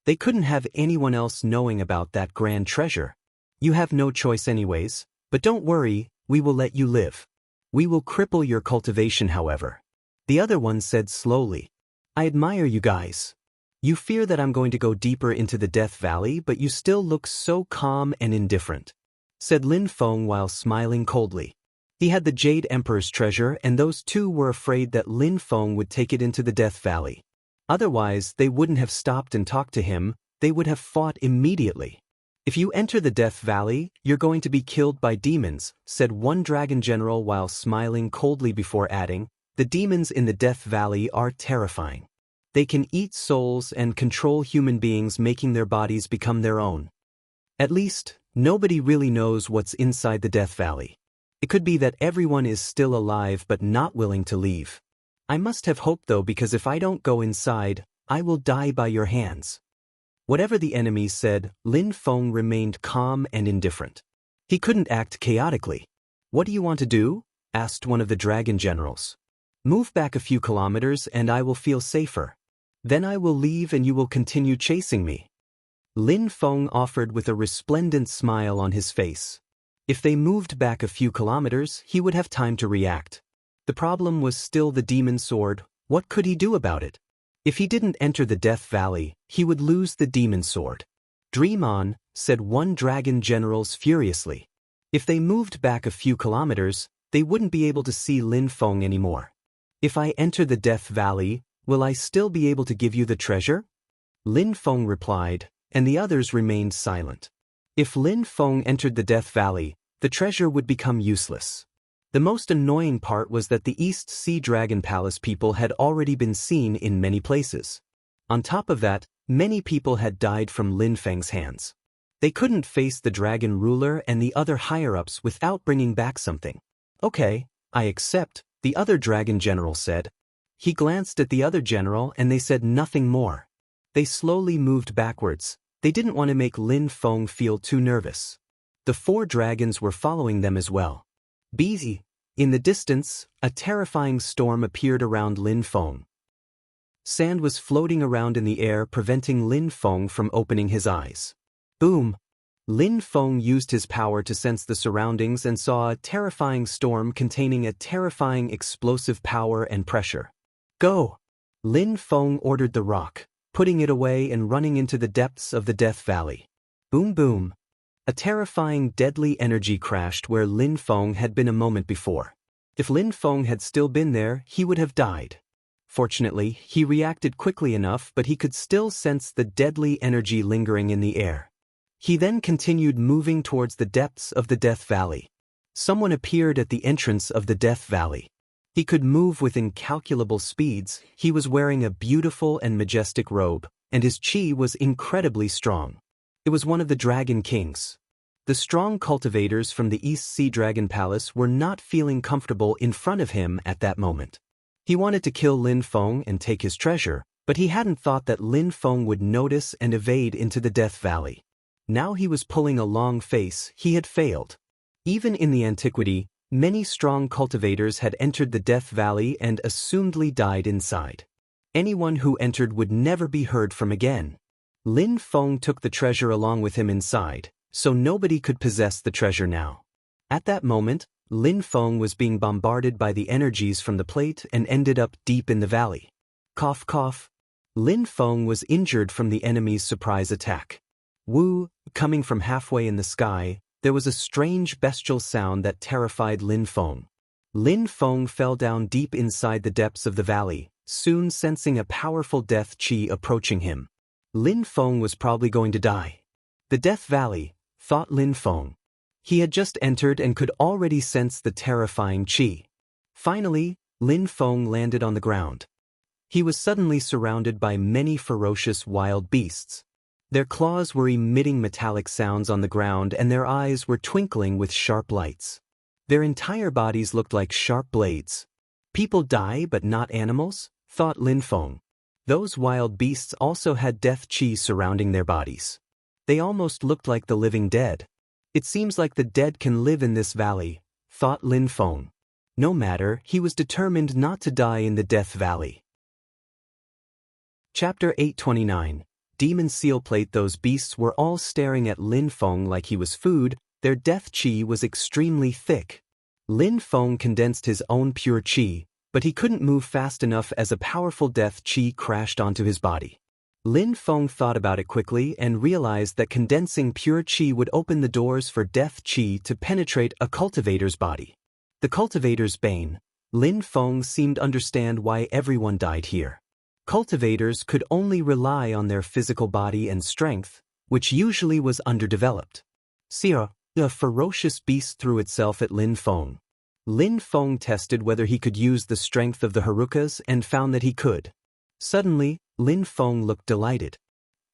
They couldn't have anyone else knowing about that grand treasure. "You have no choice anyways, but don't worry, we will let you live. We will cripple your cultivation, however." The other one said slowly, "I admire you guys. You fear that I'm going to go deeper into the Death Valley, but you still look so calm and indifferent," said Lin Feng while smiling coldly. He had the Jade Emperor's treasure and those two were afraid that Lin Feng would take it into the Death Valley. Otherwise, they wouldn't have stopped and talked to him, they would have fought immediately. "If you enter the Death Valley, you're going to be killed by demons," said one dragon general while smiling coldly before adding, "The demons in the Death Valley are terrifying. They can eat souls and control human beings, making their bodies become their own. At least, nobody really knows what's inside the Death Valley. It could be that everyone is still alive but not willing to leave. I must have hope though, because if I don't go inside, I will die by your hands." Whatever the enemies said, Lin Feng remained calm and indifferent. He couldn't act chaotically. "What do you want to do?" asked one of the dragon generals. "Move back a few kilometers and I will feel safer. Then I will leave and you will continue chasing me." Lin Feng offered with a resplendent smile on his face. If they moved back a few kilometers, he would have time to react. The problem was still the demon sword. What could he do about it? If he didn't enter the Death Valley, he would lose the demon sword. "Dream on," said one dragon general furiously. If they moved back a few kilometers, they wouldn't be able to see Lin Feng anymore. "If I enter the Death Valley, will I still be able to give you the treasure?" Lin Feng replied, and the others remained silent. If Lin Feng entered the Death Valley, the treasure would become useless. The most annoying part was that the East Sea Dragon Palace people had already been seen in many places. On top of that, many people had died from Lin Feng's hands. They couldn't face the dragon ruler and the other higher-ups without bringing back something. "Okay, I accept," the other dragon general said. He glanced at the other general and they said nothing more. They slowly moved backwards. They didn't want to make Lin Feng feel too nervous. The 4 dragons were following them as well. Busy. In the distance, a terrifying storm appeared around Lin Feng. Sand was floating around in the air, preventing Lin Feng from opening his eyes. Boom! Lin Feng used his power to sense the surroundings and saw a terrifying storm containing a terrifying explosive power and pressure. Go! Lin Feng ordered the rock, putting it away and running into the depths of the Death Valley. Boom boom! A terrifying deadly energy crashed where Lin Feng had been a moment before. If Lin Feng had still been there, he would have died. Fortunately, he reacted quickly enough, but he could still sense the deadly energy lingering in the air. He then continued moving towards the depths of the Death Valley. Someone appeared at the entrance of the Death Valley. He could move with incalculable speeds. He was wearing a beautiful and majestic robe, and his chi was incredibly strong. It was one of the Dragon Kings. The strong cultivators from the East Sea Dragon Palace were not feeling comfortable in front of him at that moment. He wanted to kill Lin Feng and take his treasure, but he hadn't thought that Lin Feng would notice and evade into the Death Valley. Now he was pulling a long face. He had failed. Even in the antiquity, many strong cultivators had entered the Death Valley and assumedly died inside. Anyone who entered would never be heard from again. Lin Feng took the treasure along with him inside, so nobody could possess the treasure now. At that moment, Lin Feng was being bombarded by the energies from the plate and ended up deep in the valley. Cough cough. Lin Feng was injured from the enemy's surprise attack. Woo! Coming from halfway in the sky, there was a strange bestial sound that terrified Lin Feng. Lin Feng fell down deep inside the depths of the valley, soon sensing a powerful death chi approaching him. Lin Feng was probably going to die. The Death Valley, thought Lin Feng. He had just entered and could already sense the terrifying chi. Finally, Lin Feng landed on the ground. He was suddenly surrounded by many ferocious wild beasts. Their claws were emitting metallic sounds on the ground and their eyes were twinkling with sharp lights. Their entire bodies looked like sharp blades. People die but not animals, thought Lin Feng. Those wild beasts also had death chi surrounding their bodies. They almost looked like the living dead. It seems like the dead can live in this valley, thought Lin Feng. No matter, he was determined not to die in the Death Valley. Chapter 829. Demon Seal Plate. Those beasts were all staring at Lin Feng like he was food. Their death chi was extremely thick. Lin Feng condensed his own pure chi, but he couldn't move fast enough as a powerful death chi crashed onto his body. Lin Feng thought about it quickly and realized that condensing pure chi would open the doors for death chi to penetrate a cultivator's body. The cultivator's bane. Lin Feng seemed to understand why everyone died here. Cultivators could only rely on their physical body and strength, which usually was underdeveloped. Sia, a ferocious beast, threw itself at Lin Feng. Lin Feng tested whether he could use the strength of the Harukas and found that he could. Suddenly, Lin Feng looked delighted.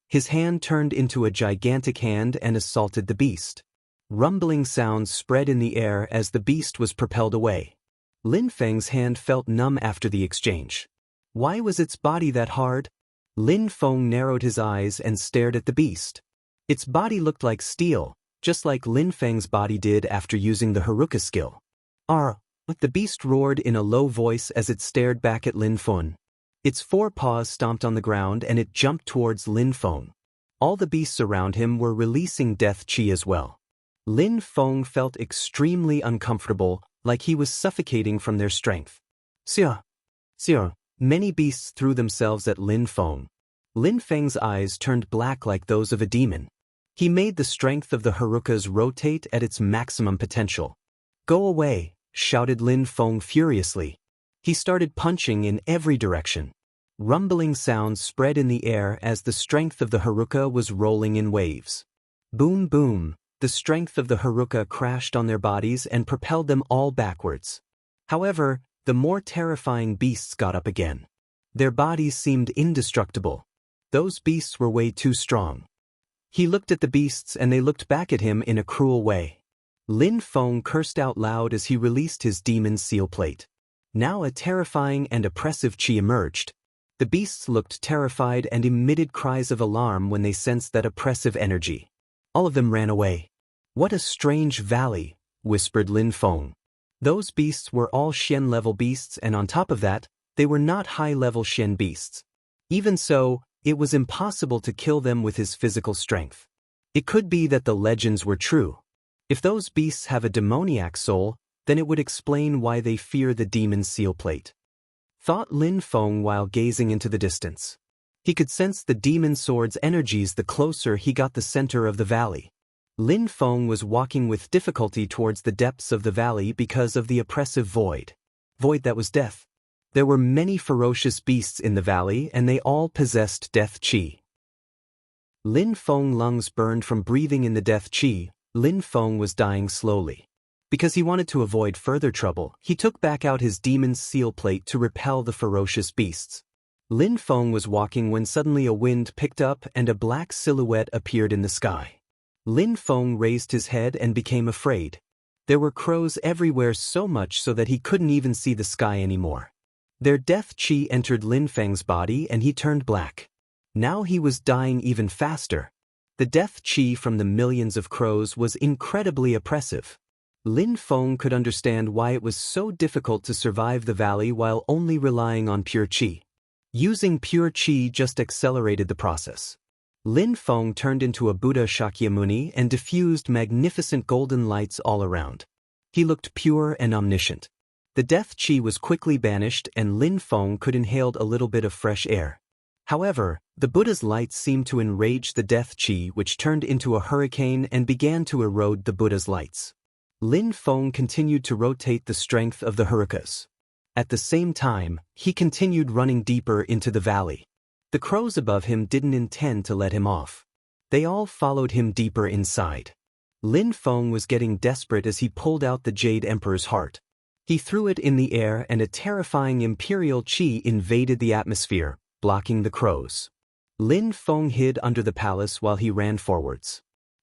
His hand turned into a gigantic hand and assaulted the beast. Rumbling sounds spread in the air as the beast was propelled away. Lin Feng's hand felt numb after the exchange. Why was its body that hard? Lin Feng narrowed his eyes and stared at the beast. Its body looked like steel, just like Lin Feng's body did after using the Haruka skill. The beast roared in a low voice as it stared back at Lin Feng. Its 4 paws stomped on the ground and it jumped towards Lin Feng. All the beasts around him were releasing death chi as well. Lin Feng felt extremely uncomfortable, like he was suffocating from their strength. Sia. Many beasts threw themselves at Lin Feng. Lin Feng's eyes turned black like those of a demon. He made the strength of the Harukas rotate at its maximum potential. Go away, shouted Lin Feng furiously. He started punching in every direction. Rumbling sounds spread in the air as the strength of the Haruka was rolling in waves. Boom boom, the strength of the Haruka crashed on their bodies and propelled them all backwards. However, the more terrifying beasts got up again. Their bodies seemed indestructible. Those beasts were way too strong. He looked at the beasts and they looked back at him in a cruel way. Lin Feng cursed out loud as he released his demon seal plate. Now a terrifying and oppressive chi emerged. The beasts looked terrified and emitted cries of alarm when they sensed that oppressive energy. All of them ran away. "What a strange valley," whispered Lin Feng. Those beasts were all Xian-level beasts, and on top of that, they were not high-level Xian beasts. Even so, it was impossible to kill them with his physical strength. It could be that the legends were true. If those beasts have a demoniac soul, then it would explain why they fear the demon seal plate. Thought Lin Feng while gazing into the distance. He could sense the demon sword's energies the closer he got the center of the valley. Lin Feng was walking with difficulty towards the depths of the valley because of the oppressive void. Void that was death. There were many ferocious beasts in the valley, and they all possessed death qi. Lin Feng's lungs burned from breathing in the death qi. Lin Feng was dying slowly. Because he wanted to avoid further trouble, he took back out his demon's seal plate to repel the ferocious beasts. Lin Feng was walking when suddenly a wind picked up and a black silhouette appeared in the sky. Lin Feng raised his head and became afraid. There were crows everywhere, so much so that he couldn't even see the sky anymore. Their death qi entered Lin Feng's body and he turned black. Now he was dying even faster. The death qi from the millions of crows was incredibly oppressive. Lin Feng could understand why it was so difficult to survive the valley while only relying on pure qi. Using pure qi just accelerated the process. Lin Feng turned into a Buddha Shakyamuni and diffused magnificent golden lights all around. He looked pure and omniscient. The death qi was quickly banished and Lin Feng could inhale a little bit of fresh air. However, the Buddha's lights seemed to enrage the death qi, which turned into a hurricane and began to erode the Buddha's lights. Lin Feng continued to rotate the strength of the hurricanes. At the same time, he continued running deeper into the valley. The crows above him didn't intend to let him off. They all followed him deeper inside. Lin Feng was getting desperate as he pulled out the Jade Emperor's heart. He threw it in the air and a terrifying imperial qi invaded the atmosphere, blocking the crows. Lin Feng hid under the palace while he ran forwards.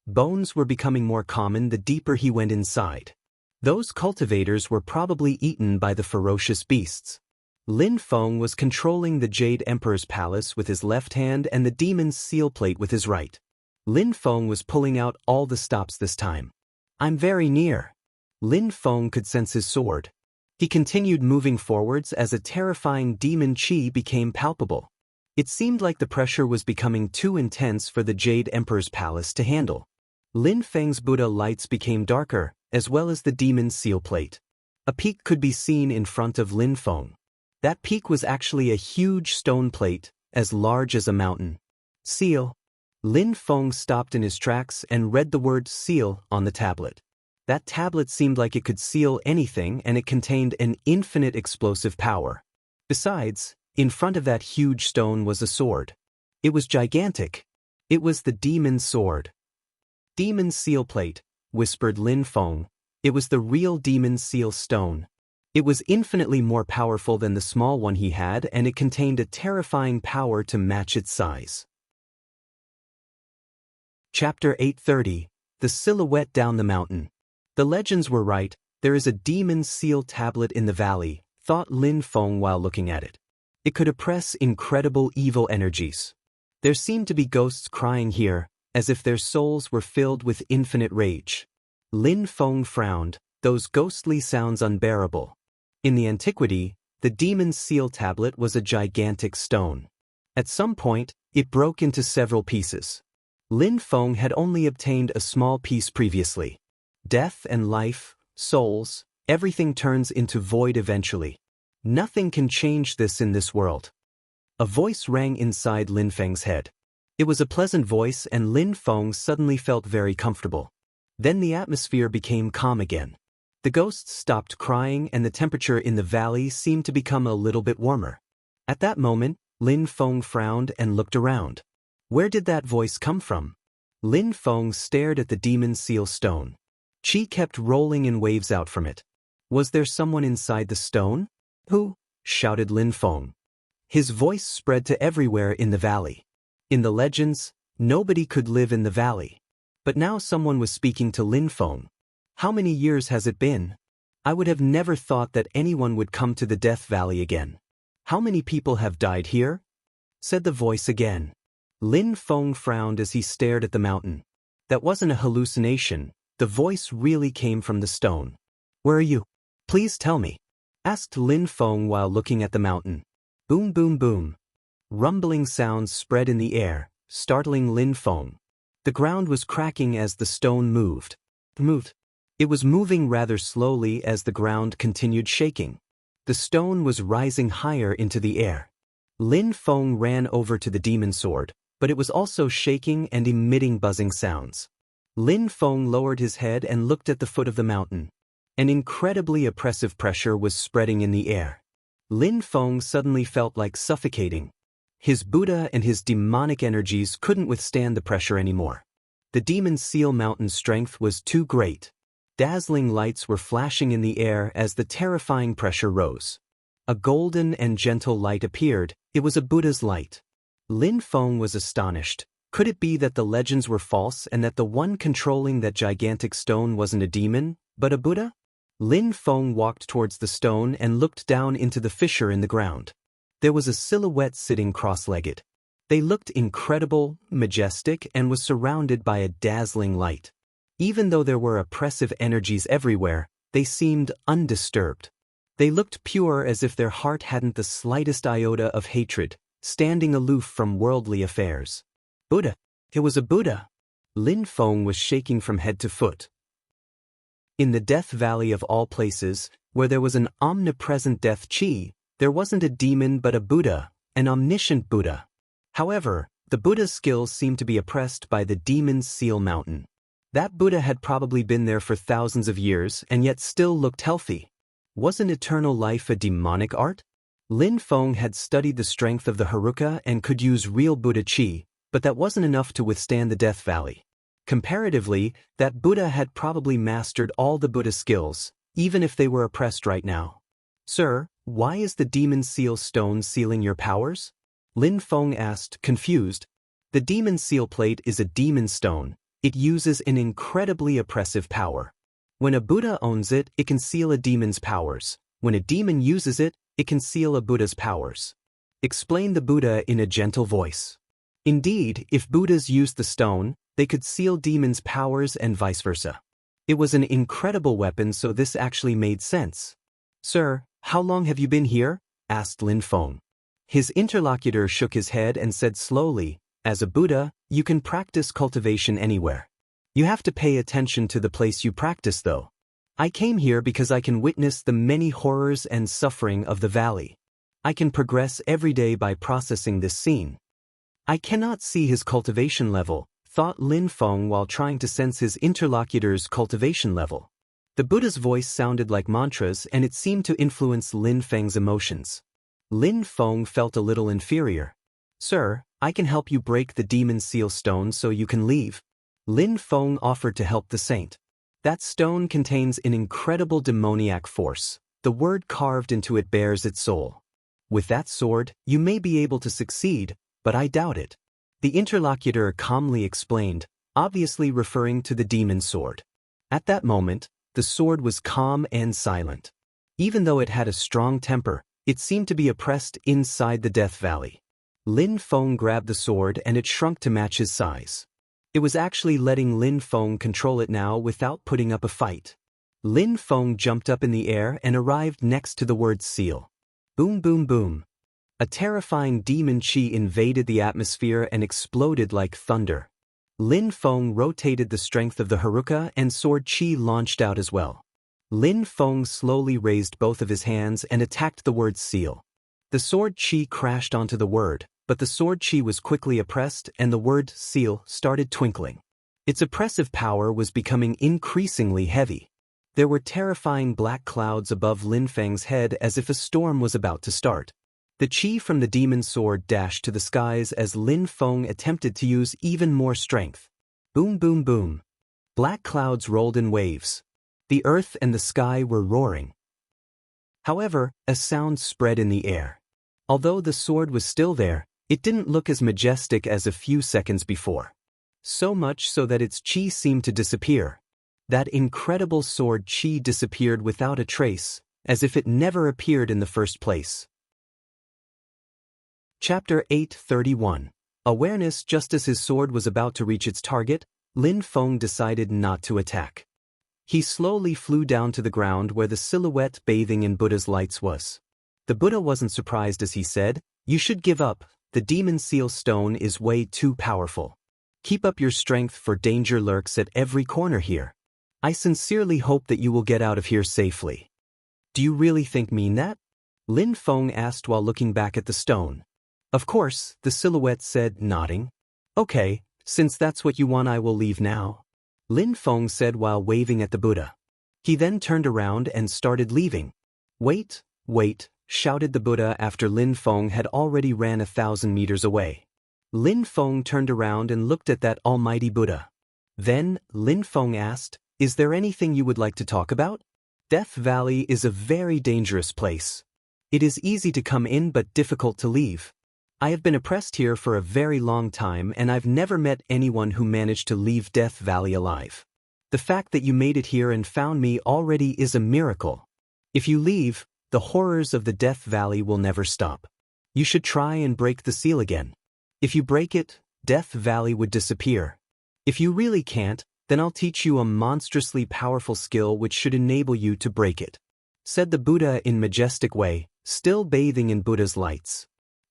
Bones were becoming more common the deeper he went inside. Those cultivators were probably eaten by the ferocious beasts. Lin Feng was controlling the Jade Emperor's palace with his left hand and the demon's seal plate with his right. Lin Feng was pulling out all the stops this time. "I'm very near." Lin Feng could sense his sword. He continued moving forwards as a terrifying demon qi became palpable. It seemed like the pressure was becoming too intense for the Jade Emperor's palace to handle. Lin Feng's Buddha lights became darker, as well as the demon's seal plate. A peak could be seen in front of Lin Feng. That peak was actually a huge stone plate, as large as a mountain. "Seal." Lin Feng stopped in his tracks and read the word "seal" on the tablet. That tablet seemed like it could seal anything, and it contained an infinite explosive power. Besides, in front of that huge stone was a sword. It was gigantic. It was the demon's sword. "Demon seal plate," whispered Lin Feng. It was the real demon seal stone. It was infinitely more powerful than the small one he had, and it contained a terrifying power to match its size. Chapter 830. The Silhouette Down the Mountain. The legends were right, there is a demon seal tablet in the valley, thought Lin Feng while looking at it. It could oppress incredible evil energies. There seemed to be ghosts crying here, as if their souls were filled with infinite rage. Lin Feng frowned, those ghostly sounds unbearable. In the antiquity, the demon's seal tablet was a gigantic stone. At some point, it broke into several pieces. Lin Feng had only obtained a small piece previously. Death and life, souls, everything turns into void eventually. Nothing can change this in this world. A voice rang inside Lin Feng's head. It was a pleasant voice and Lin Feng suddenly felt very comfortable. Then the atmosphere became calm again. The ghosts stopped crying and the temperature in the valley seemed to become a little bit warmer. At that moment, Lin Feng frowned and looked around. Where did that voice come from? Lin Feng stared at the demon seal stone. Qi kept rolling in waves out from it. Was there someone inside the stone? "Who?" shouted Lin Feng. His voice spread to everywhere in the valley. In the legends, nobody could live in the valley. But now someone was speaking to Lin Feng. "How many years has it been? I would have never thought that anyone would come to the Death Valley again. How many people have died here?" said the voice again. Lin Feng frowned as he stared at the mountain. That wasn't a hallucination, the voice really came from the stone. Where are you? Please tell me, asked Lin Feng while looking at the mountain. Boom boom boom. Rumbling sounds spread in the air, startling Lin Feng. The ground was cracking as the stone moved. It was moving rather slowly as the ground continued shaking. The stone was rising higher into the air. Lin Feng ran over to the demon sword, but it was also shaking and emitting buzzing sounds. Lin Feng lowered his head and looked at the foot of the mountain. An incredibly oppressive pressure was spreading in the air. Lin Feng suddenly felt like suffocating. His Buddha and his demonic energies couldn't withstand the pressure anymore. The demon seal mountain's strength was too great. Dazzling lights were flashing in the air as the terrifying pressure rose. A golden and gentle light appeared. It was a Buddha's light. Lin Feng was astonished. Could it be that the legends were false and that the one controlling that gigantic stone wasn't a demon, but a Buddha? Lin Feng walked towards the stone and looked down into the fissure in the ground. There was a silhouette sitting cross-legged. They looked incredible, majestic, and was surrounded by a dazzling light. Even though there were oppressive energies everywhere, they seemed undisturbed. They looked pure as if their heart hadn't the slightest iota of hatred, standing aloof from worldly affairs. Buddha. It was a Buddha. Lin Feng was shaking from head to foot. In the Death Valley of all places, where there was an omnipresent death chi, there wasn't a demon but a Buddha, an omniscient Buddha. However, the Buddha's skills seemed to be oppressed by the demon's seal mountain. That Buddha had probably been there for thousands of years and yet still looked healthy. Wasn't eternal life a demonic art? Lin Feng had studied the strength of the Haruka and could use real Buddha chi, but that wasn't enough to withstand the Death Valley. Comparatively, that Buddha had probably mastered all the Buddha skills, even if they were oppressed right now. Sir, why is the demon seal stone sealing your powers? Lin Feng asked, confused. The demon seal plate is a demon stone. It uses an incredibly oppressive power. When a Buddha owns it, it can seal a demon's powers. When a demon uses it, it can seal a Buddha's powers. Explained the Buddha in a gentle voice. Indeed, if Buddhas used the stone, they could seal demons' powers and vice versa. It was an incredible weapon, so this actually made sense. Sir, how long have you been here? Asked Lin Feng. His interlocutor shook his head and said slowly, as a Buddha, you can practice cultivation anywhere. You have to pay attention to the place you practice though. I came here because I can witness the many horrors and suffering of the valley. I can progress every day by processing this scene. I cannot see his cultivation level, thought Lin Feng while trying to sense his interlocutor's cultivation level. The Buddha's voice sounded like mantras and it seemed to influence Lin Feng's emotions. Lin Feng felt a little inferior. Sir, I can help you break the demon seal stone so you can leave. Lin Feng offered to help the saint. That stone contains an incredible demoniac force. The word carved into it bears its soul. With that sword, you may be able to succeed, but I doubt it. The interlocutor calmly explained, obviously referring to the demon sword. At that moment, the sword was calm and silent. Even though it had a strong temper, it seemed to be oppressed inside the Death Valley. Lin Feng grabbed the sword and it shrunk to match his size. It was actually letting Lin Feng control it now without putting up a fight. Lin Feng jumped up in the air and arrived next to the word seal. Boom boom boom. A terrifying demon chi invaded the atmosphere and exploded like thunder. Lin Feng rotated the strength of the Haruka and sword chi launched out as well. Lin Feng slowly raised both of his hands and attacked the word seal. The sword chi crashed onto the word, but the sword chi was quickly oppressed and the word seal started twinkling. Its oppressive power was becoming increasingly heavy. There were terrifying black clouds above Lin Feng's head as if a storm was about to start. The chi from the demon sword dashed to the skies as Lin Feng attempted to use even more strength. Boom boom boom. Black clouds rolled in waves. The earth and the sky were roaring. However, a sound spread in the air. Although the sword was still there, it didn't look as majestic as a few seconds before. So much so that its chi seemed to disappear. That incredible sword chi disappeared without a trace, as if it never appeared in the first place. Chapter 831. Awareness. Just as his sword was about to reach its target, Lin Feng decided not to attack. He slowly flew down to the ground where the silhouette bathing in Buddha's lights was. The Buddha wasn't surprised as he said, "You should give up, the demon seal stone is way too powerful. Keep up your strength, for danger lurks at every corner here. I sincerely hope that you will get out of here safely." "Do you really mean that?" Lin Feng asked while looking back at the stone. "Of course," the silhouette said, nodding. "Okay, since that's what you want, I will leave now," Lin Feng said while waving at the Buddha. He then turned around and started leaving. "Wait, wait," shouted the Buddha after Lin Feng had already ran 1,000 meters away. Lin Feng turned around and looked at that almighty Buddha. Then, Lin Feng asked, "Is there anything you would like to talk about? Death Valley is a very dangerous place. It is easy to come in but difficult to leave. I have been oppressed here for a very long time and I've never met anyone who managed to leave Death Valley alive. The fact that you made it here and found me already is a miracle. If you leave, the horrors of the Death Valley will never stop. You should try and break the seal again. If you break it, Death Valley would disappear. If you really can't, then I'll teach you a monstrously powerful skill which should enable you to break it," said the Buddha in majestic way, still bathing in Buddha's lights.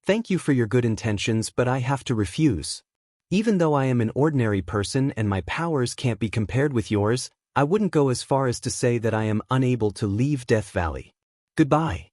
"Thank you for your good intentions, but I have to refuse. Even though I am an ordinary person and my powers can't be compared with yours, I wouldn't go as far as to say that I am unable to leave Death Valley. Goodbye."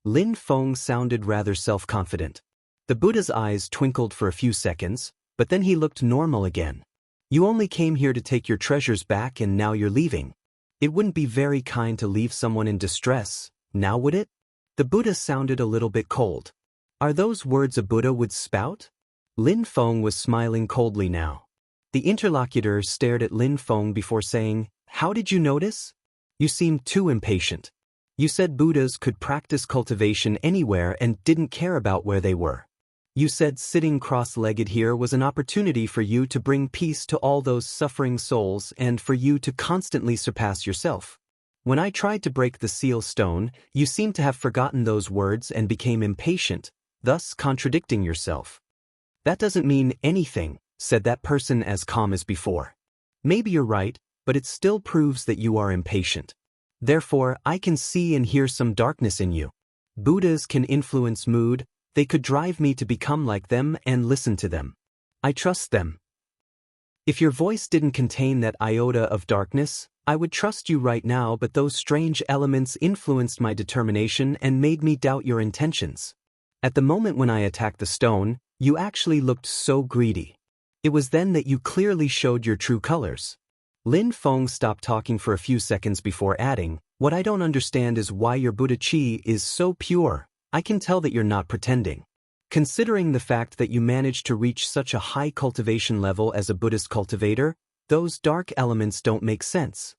Lin Feng sounded rather self-confident. The Buddha's eyes twinkled for a few seconds, but then he looked normal again. "You only came here to take your treasures back and now you're leaving. It wouldn't be very kind to leave someone in distress, now would it?" The Buddha sounded a little bit cold. Are those words a Buddha would spout? Lin Feng was smiling coldly now. The interlocutor stared at Lin Feng before saying, "How did you notice? You seemed too impatient. You said Buddhas could practice cultivation anywhere and didn't care about where they were. You said sitting cross-legged here was an opportunity for you to bring peace to all those suffering souls and for you to constantly surpass yourself. When I tried to break the seal stone, you seemed to have forgotten those words and became impatient, thus contradicting yourself." "That doesn't mean anything," said that person as calm as before. "Maybe you're right, but it still proves that you are impatient. Therefore, I can see and hear some darkness in you. Buddhas can influence mood, they could drive me to become like them and listen to them. I trust them. If your voice didn't contain that iota of darkness, I would trust you right now, but those strange elements influenced my determination and made me doubt your intentions. At the moment when I attacked the stone, you actually looked so greedy. It was then that you clearly showed your true colors." Lin Feng stopped talking for a few seconds before adding, "What I don't understand is why your Buddha Chi is so pure. I can tell that you're not pretending. Considering the fact that you managed to reach such a high cultivation level as a Buddhist cultivator, those dark elements don't make sense."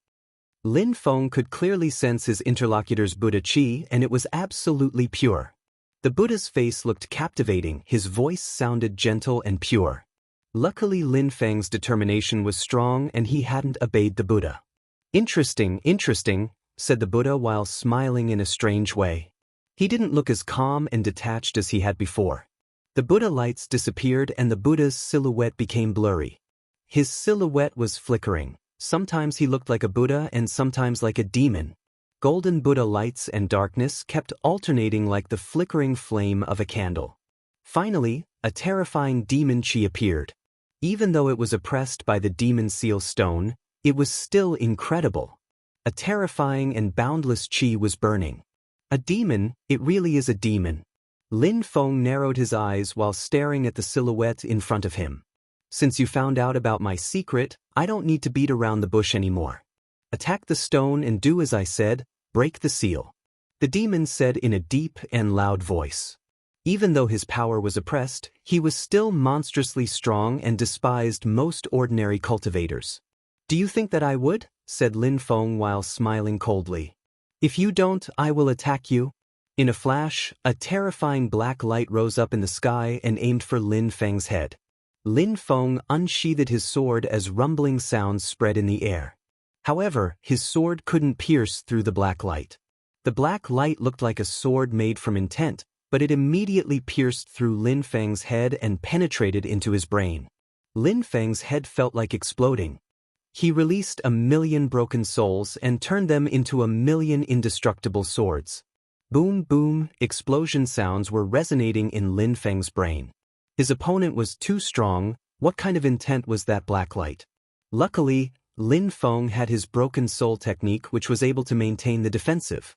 Lin Feng could clearly sense his interlocutor's Buddha Chi, and it was absolutely pure. The Buddha's face looked captivating, his voice sounded gentle and pure. Luckily, Lin Feng's determination was strong and he hadn't obeyed the Buddha. Interesting, said the Buddha while smiling in a strange way. He didn't look as calm and detached as he had before. The Buddha lights disappeared and the Buddha's silhouette became blurry. His silhouette was flickering. Sometimes he looked like a Buddha and sometimes like a demon. Golden Buddha lights and darkness kept alternating like the flickering flame of a candle. Finally, a terrifying demon chi appeared. Even though it was oppressed by the demon seal stone, it was still incredible. A terrifying and boundless chi was burning. A demon, it really is a demon. Lin Feng narrowed his eyes while staring at the silhouette in front of him. Since you found out about my secret, I don't need to beat around the bush anymore. Attack the stone and do as I said, break the seal. The demon said in a deep and loud voice. Even though his power was oppressed, he was still monstrously strong and despised most ordinary cultivators. Do you think that I would? Said Lin Feng while smiling coldly. If you don't, I will attack you. In a flash, a terrifying black light rose up in the sky and aimed for Lin Feng's head. Lin Feng unsheathed his sword as rumbling sounds spread in the air. However, his sword couldn't pierce through the black light. The black light looked like a sword made from intent, but it immediately pierced through Lin Feng's head and penetrated into his brain. Lin Feng's head felt like exploding. He released 1,000,000 broken souls and turned them into 1,000,000 indestructible swords. Boom boom, explosion sounds were resonating in Lin Feng's brain. His opponent was too strong. What kind of intent was that black light? Luckily, Lin Feng had his broken soul technique which was able to maintain the defensive.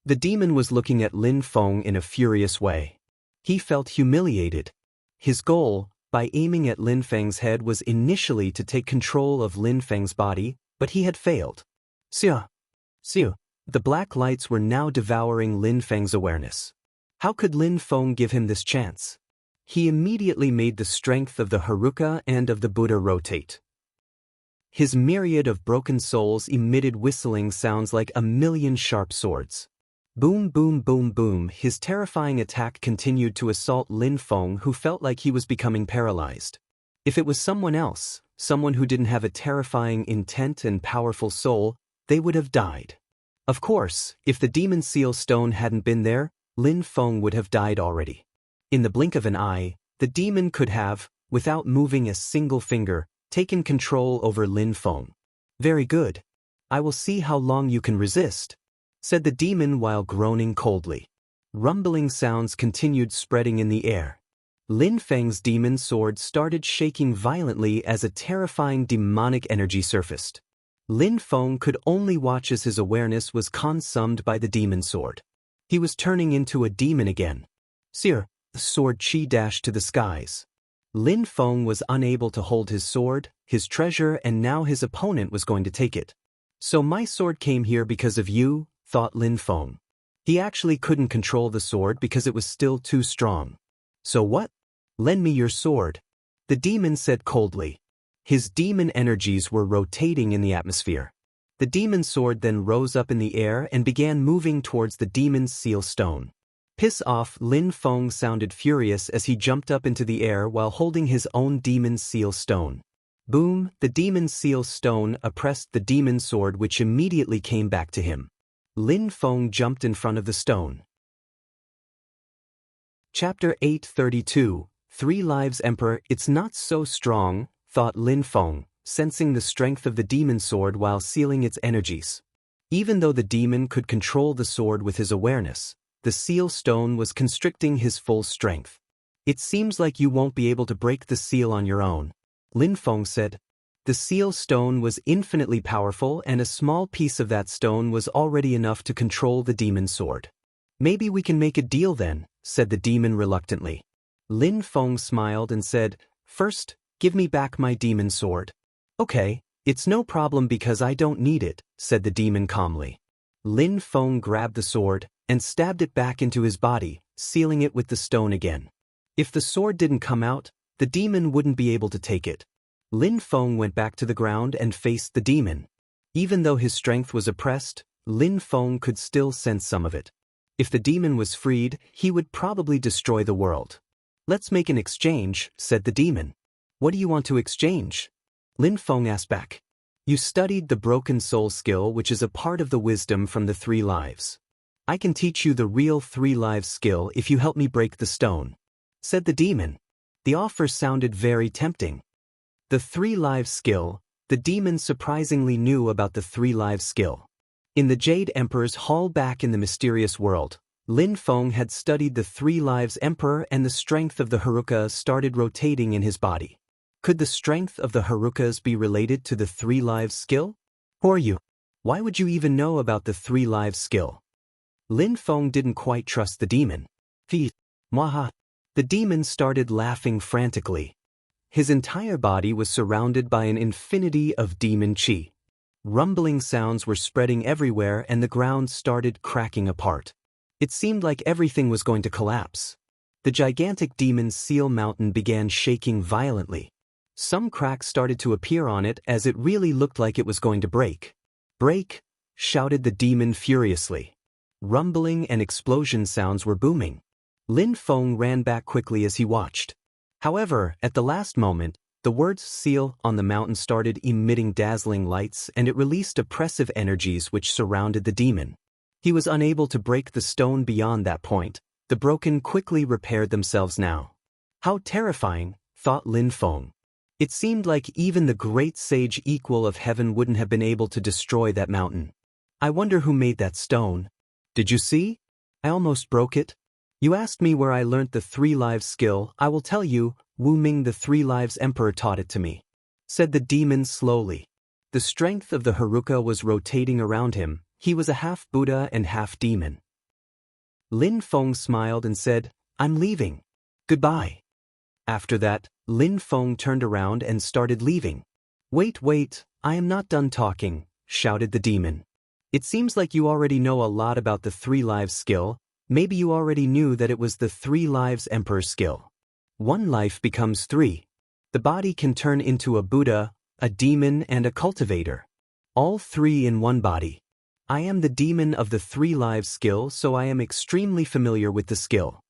The demon was looking at Lin Feng in a furious way. He felt humiliated. His goal, by aiming at Lin Feng's head, was initially to take control of Lin Feng's body, but he had failed. Sia! The black lights were now devouring Lin Feng's awareness. How could Lin Feng give him this chance? He immediately made the strength of the Haruka and of the Buddha rotate. His myriad of broken souls emitted whistling sounds like 1,000,000 sharp swords. Boom boom boom boom, his terrifying attack continued to assault Lin Feng, who felt like he was becoming paralyzed. If it was someone else, someone who didn't have a terrifying intent and powerful soul, they would have died. Of course, if the demon seal stone hadn't been there, Lin Feng would have died already. In the blink of an eye, the demon could have, without moving a single finger, taken control over Lin Feng. Very good. I will see how long you can resist, said the demon while groaning coldly. Rumbling sounds continued spreading in the air. Lin Feng's demon sword started shaking violently as a terrifying demonic energy surfaced. Lin Feng could only watch as his awareness was consumed by the demon sword. He was turning into a demon again. Seer, the sword chi dashed to the skies. Lin Feng was unable to hold his sword, his treasure, and now his opponent was going to take it. So my sword came here because of you, thought Lin Feng. He actually couldn't control the sword because it was still too strong. So what? Lend me your sword, the demon said coldly. His demon energies were rotating in the atmosphere. The demon sword then rose up in the air and began moving towards the demon's seal stone. Piss off, Lin Feng sounded furious as he jumped up into the air while holding his own demon seal stone. Boom, the demon seal stone oppressed the demon sword, which immediately came back to him. Lin Feng jumped in front of the stone. Chapter 832, 3 Lives Emperor. It's not so strong, thought Lin Feng, sensing the strength of the demon sword while sealing its energies. Even though the demon could control the sword with his awareness, the seal stone was constricting his full strength. It seems like you won't be able to break the seal on your own, Lin Feng said. The seal stone was infinitely powerful, and a small piece of that stone was already enough to control the demon sword. Maybe we can make a deal then, said the demon reluctantly. Lin Feng smiled and said, First, give me back my demon sword. Okay, it's no problem because I don't need it, said the demon calmly. Lin Feng grabbed the sword and stabbed it back into his body, sealing it with the stone again. If the sword didn't come out, the demon wouldn't be able to take it. Lin Feng went back to the ground and faced the demon. Even though his strength was oppressed, Lin Feng could still sense some of it. If the demon was freed, he would probably destroy the world. Let's make an exchange, said the demon. What do you want to exchange? Lin Feng asked back. You studied the broken soul skill, which is a part of the wisdom from the 3 lives. I can teach you the real 3 lives skill if you help me break the stone, said the demon. The offer sounded very tempting. The 3 lives skill, the demon surprisingly knew about the 3 lives skill. In the Jade Emperor's hall back in the mysterious world, Lin Feng had studied the 3 lives Emperor, and the strength of the Haruka started rotating in his body. Could the strength of the Harukas be related to the 3 lives skill? Who are you? Why would you even know about the 3 lives skill? Lin Feng didn't quite trust the demon. Mwaha. The demon started laughing frantically. His entire body was surrounded by an infinity of demon chi. Rumbling sounds were spreading everywhere and the ground started cracking apart. It seemed like everything was going to collapse. The gigantic demon seal mountain began shaking violently. Some cracks started to appear on it as it really looked like it was going to break. Break! Shouted the demon furiously. Rumbling and explosion sounds were booming. Lin Feng ran back quickly as he watched. However, at the last moment, the words seal on the mountain started emitting dazzling lights, and it released oppressive energies which surrounded the demon. He was unable to break the stone beyond that point, The broken quickly repaired themselves now. How terrifying, thought Lin Feng. It seemed like even the great sage equal of heaven wouldn't have been able to destroy that mountain. I wonder who made that stone. Did you see? I almost broke it. You asked me where I learnt the 3 lives skill. I will tell you, Wu Ming the 3 lives emperor taught it to me, said the demon slowly. The strength of the Haruka was rotating around him. He was a half Buddha and half demon. Lin Feng smiled and said, I'm leaving. Goodbye. After that, Lin Feng turned around and started leaving. Wait, I am not done talking, shouted the demon. It seems like you already know a lot about the 3 lives skill. Maybe you already knew that it was the 3 lives emperor skill. 1 life becomes 3. The body can turn into a Buddha, a demon and a cultivator. All 3 in one body. I am the demon of the 3 lives skill, so I am extremely familiar with the skill.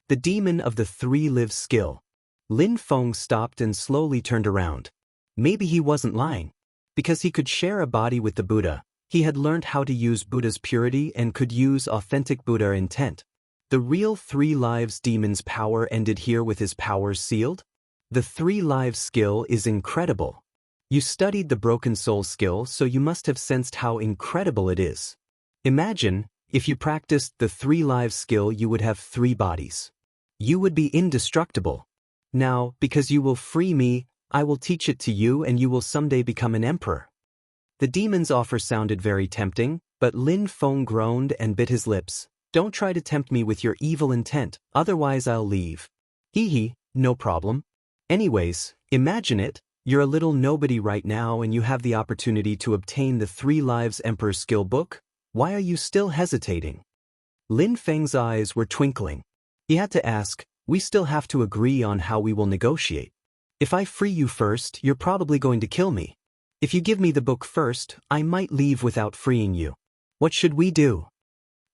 The demon of the 3 lives skill. Lin Feng stopped and slowly turned around. Maybe he wasn't lying. Because he could share a body with the Buddha, he had learned how to use Buddha's purity and could use authentic Buddha intent. The real 3 lives demon's power ended here with his powers sealed? The 3 lives skill is incredible. You studied the broken soul skill, so you must have sensed how incredible it is. Imagine, if you practiced the 3 lives skill, you would have 3 bodies. You would be indestructible. Now, because you will free me, I will teach it to you and you will someday become an emperor. The demon's offer sounded very tempting, but Lin Feng groaned and bit his lips. Don't try to tempt me with your evil intent, otherwise I'll leave. Hee, no problem. Anyways, imagine it, you're a little nobody right now and you have the opportunity to obtain the 3 lives emperor skill book. Why are you still hesitating? Lin Feng's eyes were twinkling. He had to ask, we still have to agree on how we will negotiate. If I free you first, you're probably going to kill me. If you give me the book first, I might leave without freeing you. What should we do?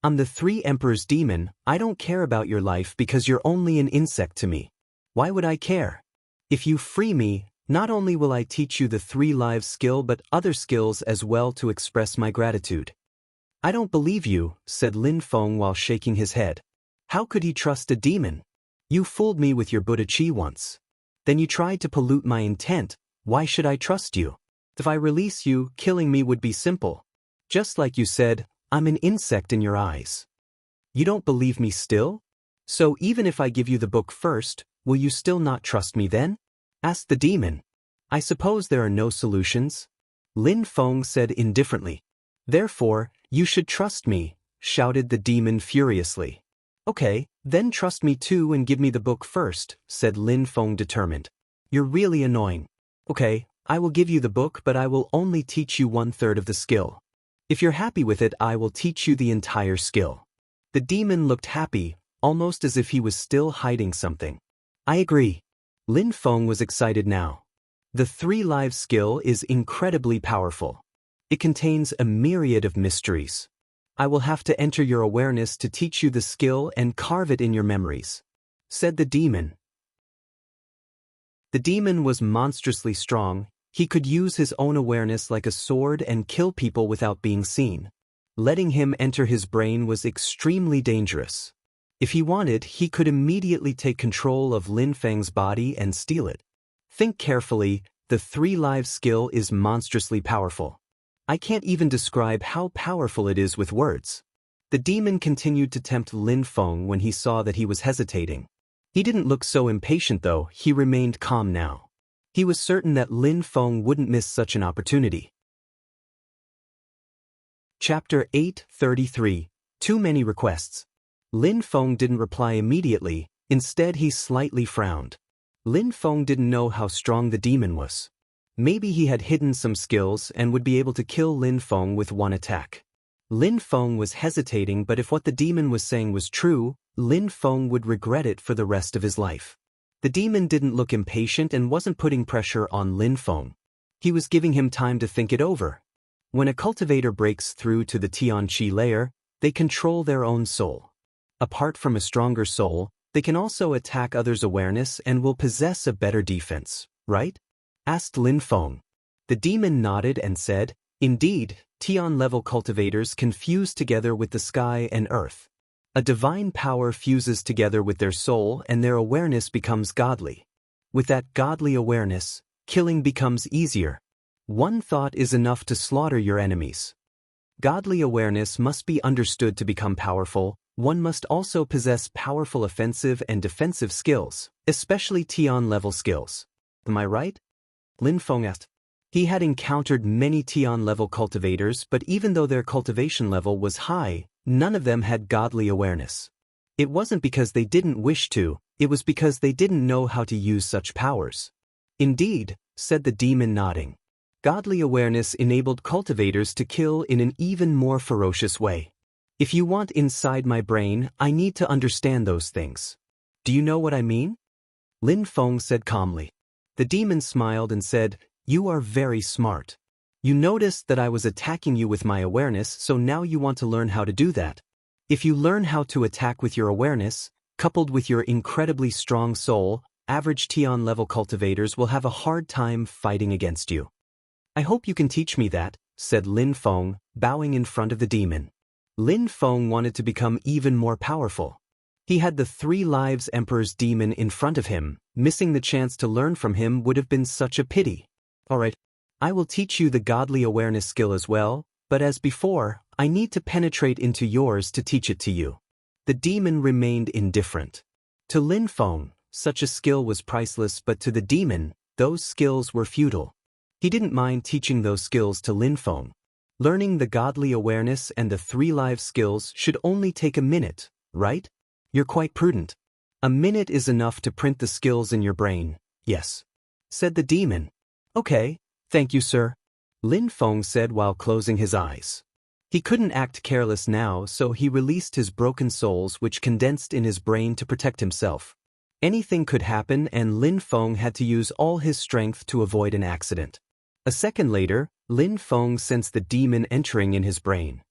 I'm the 3 emperors demon. I don't care about your life because you're only an insect to me. Why would I care? If you free me, not only will I teach you the 3 lives skill but other skills as well to express my gratitude. I don't believe you, said Lin Feng while shaking his head. How could he trust a demon? You fooled me with your Buddha chi once. Then you tried to pollute my intent. Why should I trust you? If I release you, killing me would be simple. Just like you said, I'm an insect in your eyes. You don't believe me still? So even if I give you the book first, will you still not trust me then? Asked the demon. I suppose there are no solutions? Lin Feng said indifferently. Therefore, you should trust me, shouted the demon furiously. Okay, then trust me too and give me the book first, said Lin Feng determined. You're really annoying. Okay, I will give you the book but I will only teach you 1/3 of the skill. If you're happy with it, I will teach you the entire skill. The demon looked happy, almost as if he was still hiding something. I agree. Lin Feng was excited now. The 3 lives skill is incredibly powerful. It contains a myriad of mysteries. I will have to enter your awareness to teach you the skill and carve it in your memories, said the demon. The demon was monstrously strong. He could use his own awareness like a sword and kill people without being seen. Letting him enter his brain was extremely dangerous. If he wanted, he could immediately take control of Lin Feng's body and steal it. Think carefully, the 3 lives skill is monstrously powerful. I can't even describe how powerful it is with words. The demon continued to tempt Lin Feng when he saw that he was hesitating. He didn't look so impatient though, he remained calm now. He was certain that Lin Feng wouldn't miss such an opportunity. Chapter 8:33. Too many requests. Lin Feng didn't reply immediately, instead he slightly frowned. Lin Feng didn't know how strong the demon was. Maybe he had hidden some skills and would be able to kill Lin Feng with 1 attack. Lin Feng was hesitating, but if what the demon was saying was true, Lin Feng would regret it for the rest of his life. The demon didn't look impatient and wasn't putting pressure on Lin Feng. He was giving him time to think it over. When a cultivator breaks through to the Tian Qi layer, they control their own soul. Apart from a stronger soul, they can also attack others' awareness and will possess a better defense, right? Asked Lin Feng. The demon nodded and said, indeed, Tian-level cultivators can fuse together with the sky and earth. A divine power fuses together with their soul and their awareness becomes godly. With that godly awareness, killing becomes easier. One thought is enough to slaughter your enemies. Godly awareness must be understood to become powerful. One must also possess powerful offensive and defensive skills, especially Tian-level skills. Am I right? Lin Feng asked. He had encountered many Tian-level cultivators, but even though their cultivation level was high, none of them had godly awareness. It wasn't because they didn't wish to, it was because they didn't know how to use such powers. Indeed, said the demon nodding. Godly awareness enabled cultivators to kill in an even more ferocious way. If you want inside my brain, I need to understand those things. Do you know what I mean? Lin Feng said calmly. The demon smiled and said, "You are very smart. You noticed that I was attacking you with my awareness, so now you want to learn how to do that. If you learn how to attack with your awareness, coupled with your incredibly strong soul, average Tian-level cultivators will have a hard time fighting against you. I hope you can teach me that," said Lin Feng, bowing in front of the demon. Lin Feng wanted to become even more powerful. He had the 3 lives Emperor's demon in front of him. Missing the chance to learn from him would have been such a pity. Alright, I will teach you the godly awareness skill as well, but as before, I need to penetrate into yours to teach it to you. The demon remained indifferent. To Lin Feng, such a skill was priceless, but to the demon, those skills were futile. He didn't mind teaching those skills to Lin Feng. Learning the godly awareness and the 3 live skills should only take a minute, right? You're quite prudent. A minute is enough to print the skills in your brain, yes, said the demon. Okay, thank you, sir, Lin Feng said while closing his eyes. He couldn't act careless now, so he released his broken souls which condensed in his brain to protect himself. Anything could happen and Lin Feng had to use all his strength to avoid an accident. A second later, Lin Feng sensed the demon entering in his brain.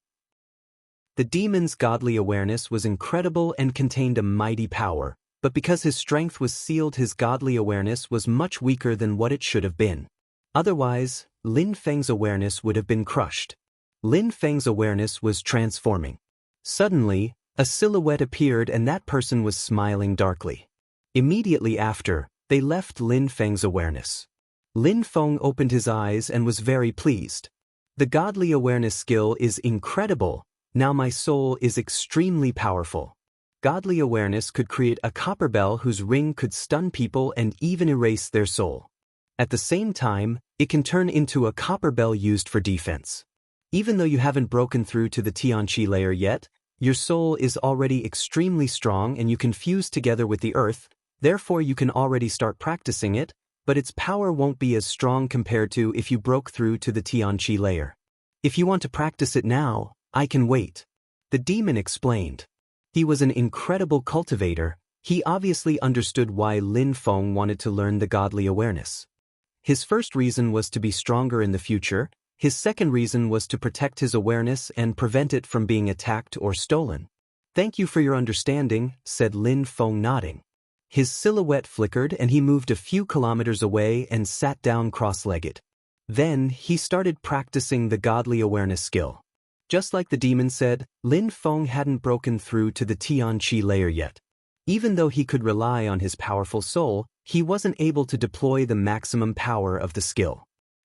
The demon's godly awareness was incredible and contained a mighty power, but because his strength was sealed, his godly awareness was much weaker than what it should have been. Otherwise, Lin Feng's awareness would have been crushed. Lin Feng's awareness was transforming. Suddenly, a silhouette appeared and that person was smiling darkly. Immediately after, they left Lin Feng's awareness. Lin Feng opened his eyes and was very pleased. The godly awareness skill is incredible. Now my soul is extremely powerful. Godly awareness could create a copper bell whose ring could stun people and even erase their soul. At the same time, it can turn into a copper bell used for defense. Even though you haven't broken through to the Tianqi layer yet, your soul is already extremely strong and you can fuse together with the earth, therefore you can already start practicing it, but its power won't be as strong compared to if you broke through to the Tianqi layer. If you want to practice it now, I can wait, the demon explained. He was an incredible cultivator. He obviously understood why Lin Feng wanted to learn the godly awareness. His first reason was to be stronger in the future. His second reason was to protect his awareness and prevent it from being attacked or stolen. Thank you for your understanding, said Lin Feng nodding. His silhouette flickered and he moved a few kilometers away and sat down cross-legged. Then he started practicing the godly awareness skill. Just like the demon said, Lin Feng hadn't broken through to the Tianqi layer yet. Even though he could rely on his powerful soul, he wasn't able to deploy the maximum power of the skill.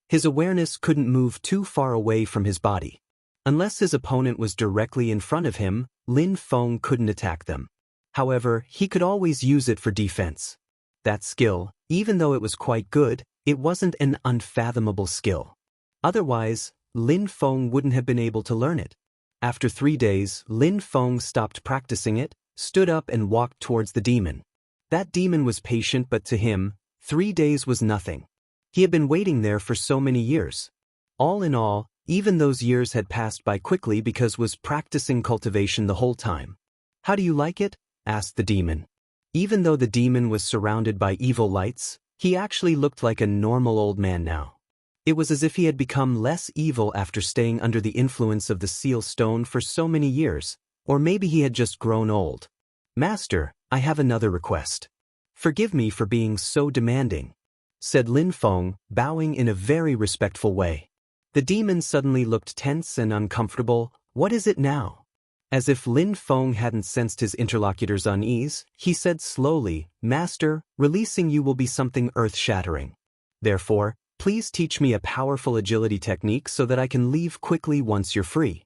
His awareness couldn't move too far away from his body. Unless his opponent was directly in front of him, Lin Feng couldn't attack them. However, he could always use it for defense. That skill, even though it was quite good, it wasn't an unfathomable skill. Otherwise, Lin Feng wouldn't have been able to learn it. After 3 days, Lin Feng stopped practicing it, stood up and walked towards the demon. That demon was patient, but to him, 3 days was nothing. He had been waiting there for so many years. All in all, even those years had passed by quickly because was practicing cultivation the whole time. How do you like it? Asked the demon. Even though the demon was surrounded by evil lights, he actually looked like a normal old man now. It was as if he had become less evil after staying under the influence of the seal stone for so many years, or maybe he had just grown old. Master, I have another request. Forgive me for being so demanding, said Lin Feng, bowing in a very respectful way. The demon suddenly looked tense and uncomfortable. What is it now? As if Lin Feng hadn't sensed his interlocutor's unease, he said slowly, "Master, releasing you will be something earth-shattering. Therefore, please teach me a powerful agility technique so that I can leave quickly once you're free.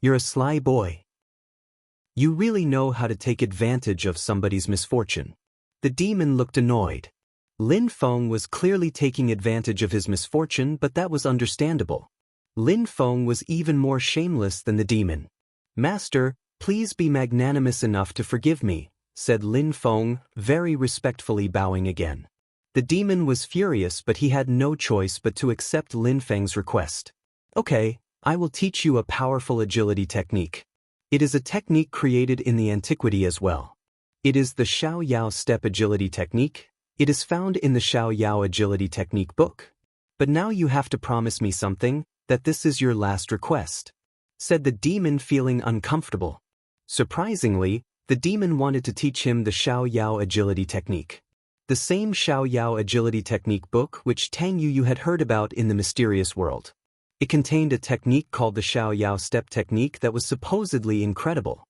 You're a sly boy. You really know how to take advantage of somebody's misfortune." The demon looked annoyed. Lin Feng was clearly taking advantage of his misfortune, but that was understandable. Lin Feng was even more shameless than the demon. "Master, please be magnanimous enough to forgive me," said Lin Feng, very respectfully bowing again. The demon was furious, but he had no choice but to accept Lin Feng's request. "Okay, I will teach you a powerful agility technique. It is a technique created in the antiquity as well. It is the Xiao Yao Step Agility Technique. It is found in the Xiao Yao Agility Technique book. But now you have to promise me something, that this is your last request," said the demon, feeling uncomfortable. Surprisingly, the demon wanted to teach him the Xiao Yao Agility Technique. The same Xiao Yao Agility Technique book which Tang Yu had heard about in the mysterious world. It contained a technique called the Xiao Yao Step Technique that was supposedly incredible.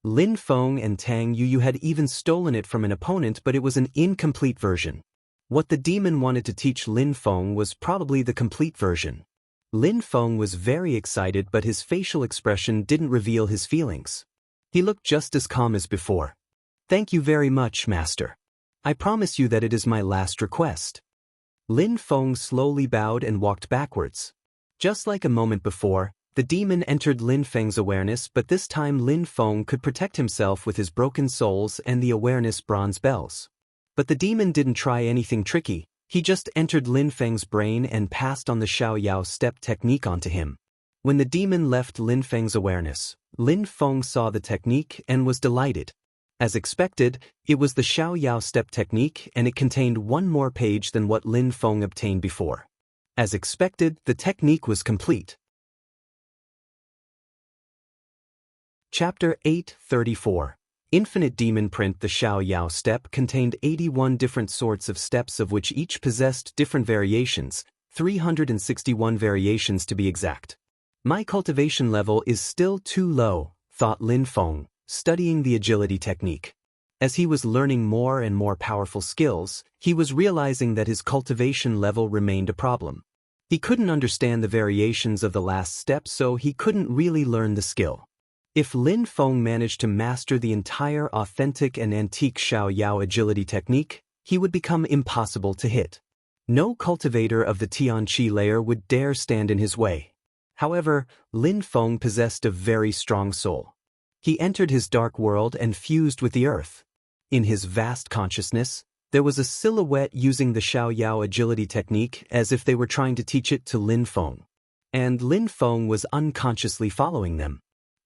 Lin Feng and Tang Yu had even stolen it from an opponent, but it was an incomplete version. What the demon wanted to teach Lin Feng was probably the complete version. Lin Feng was very excited, but his facial expression didn't reveal his feelings. He looked just as calm as before. "Thank you very much, Master. I promise you that it is my last request." Lin Feng slowly bowed and walked backwards. Just like a moment before, the demon entered Lin Feng's awareness, but this time Lin Feng could protect himself with his broken souls and the awareness bronze bells. But the demon didn't try anything tricky. He just entered Lin Feng's brain and passed on the Xiao Yao Step Technique onto him. When the demon left Lin Feng's awareness, Lin Feng saw the technique and was delighted. As expected, it was the Xiao Yao Step Technique, and it contained one more page than what Lin Feng obtained before. As expected, the technique was complete. Chapter 834. Infinite Demon Print. The Xiao Yao Step contained 81 different sorts of steps, of which each possessed different variations, 361 variations to be exact. "My cultivation level is still too low," thought Lin Feng, studying the agility technique. As he was learning more and more powerful skills, he was realizing that his cultivation level remained a problem. He couldn't understand the variations of the last step, so he couldn't really learn the skill. If Lin Feng managed to master the entire authentic and antique Xiao Yao agility technique, he would become impossible to hit. No cultivator of the Tianqi layer would dare stand in his way. However, Lin Feng possessed a very strong soul. He entered his dark world and fused with the earth. In his vast consciousness, there was a silhouette using the Xiao Yao agility technique as if they were trying to teach it to Lin Feng. And Lin Feng was unconsciously following them.